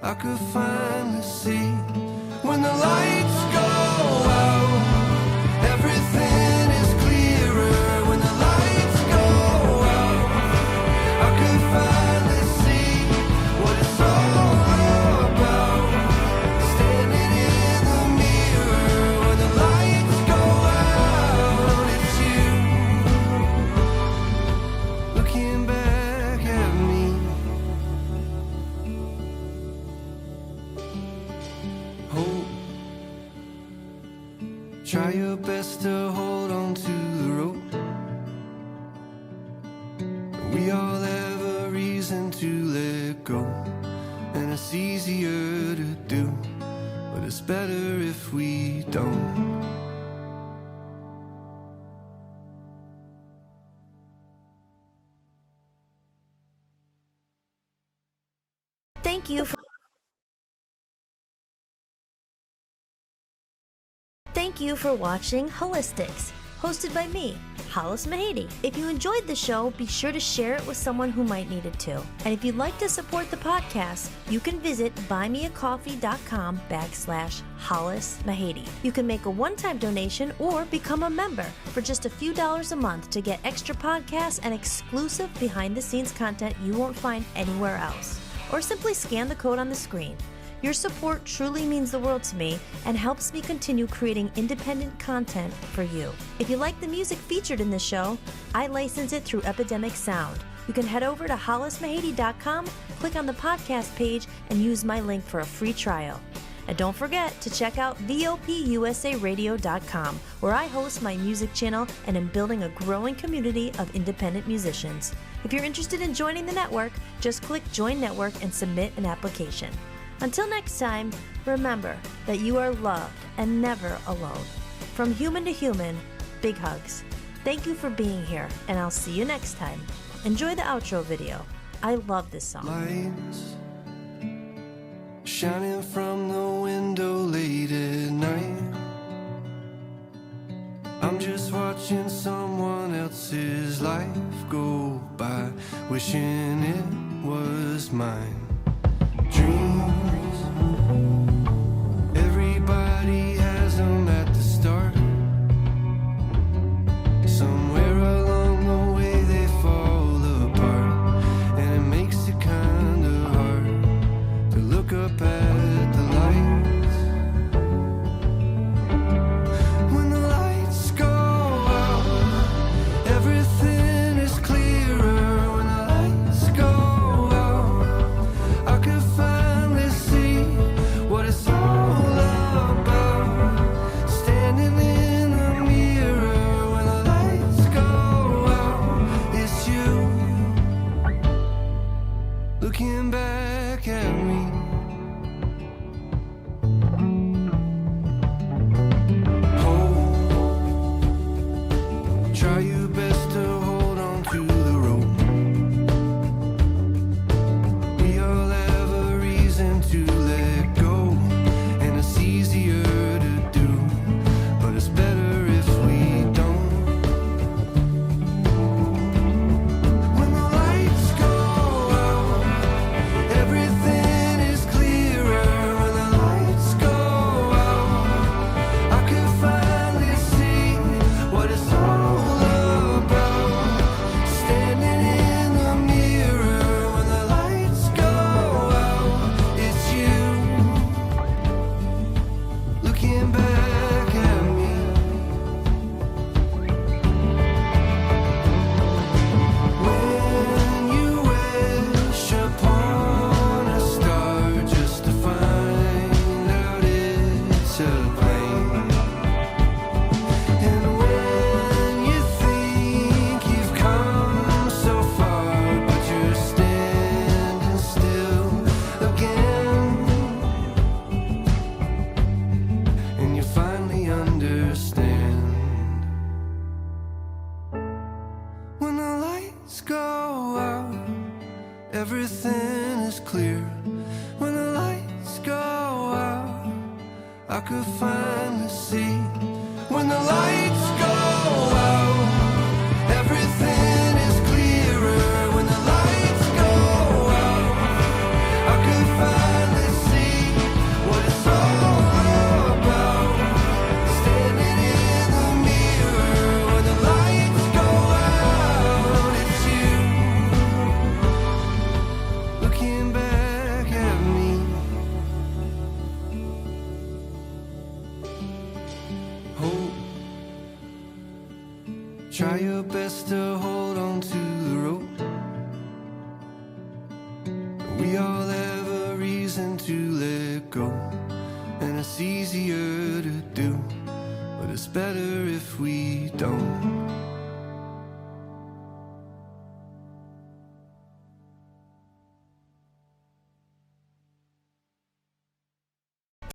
I could finally see when the lights go out. Everything is clearer when the lights go out. I could finally see what it's all about. Standing in the mirror when the lights go out. It's you looking back at me. Hope. Try your best to hold on to the rope. We all have a reason to let go, and it's easier to do, but it's better if we don't. Thank you for watching Hollistics, hosted by me, Hollis Mahady. If you enjoyed the show, be sure to share it with someone who might need it too. And if you'd like to support the podcast, you can visit buymeacoffee.com/Hollis Mahady. You can make a one-time donation or become a member for just a few dollars a month to get extra podcasts and exclusive behind-the-scenes content you won't find anywhere else. Or simply scan the code on the screen. Your support truly means the world to me and helps me continue creating independent content for you. If you like the music featured in this show, I license it through Epidemic Sound. You can head over to hollismahady.com, click on the podcast page, and use my link for a free trial. And don't forget to check out VOPUSARadio.com, where I host my music channel and am building a growing community of independent musicians. If you're interested in joining the network, just click Join Network and submit an application. Until next time, remember that you are loved and never alone. From human to human, big hugs. Thank you for being here, and I'll see you next time. Enjoy the outro video. I love this song. Lights shining from the window late at night. I'm just watching someone else's life go by, wishing it was mine. Dreams, everybody has them at the start. Somewhere along the way they fall apart, and it makes it kinda hard to look up at the lights. When the lights go out, everything is clearer. When the lights go out, I could finally see what it's all about. Standing in the mirror when the lights go out, it's you looking back at me. Hope. Try your best to hold on to the rope. We all have a reason to let go, and it's easier to do, but it's better if we don't. When the lights go out, everything is clearer. When the lights go out, I can finally see what it's all about. Standing in the mirror when the lights go out, it's you looking back at me. When you wish upon a star just to find out it's a plane, and when you think you've come so far, but you're standing still again, and you finally understand. When the lights go out, everything is clear. When the lights go out, I could finally see. When the lights go out, everything is clearer. When the lights go out, I could finally Try your best to hold on to the rope. We all have a reason to let go, and it's easier to do, but it's better if we don't.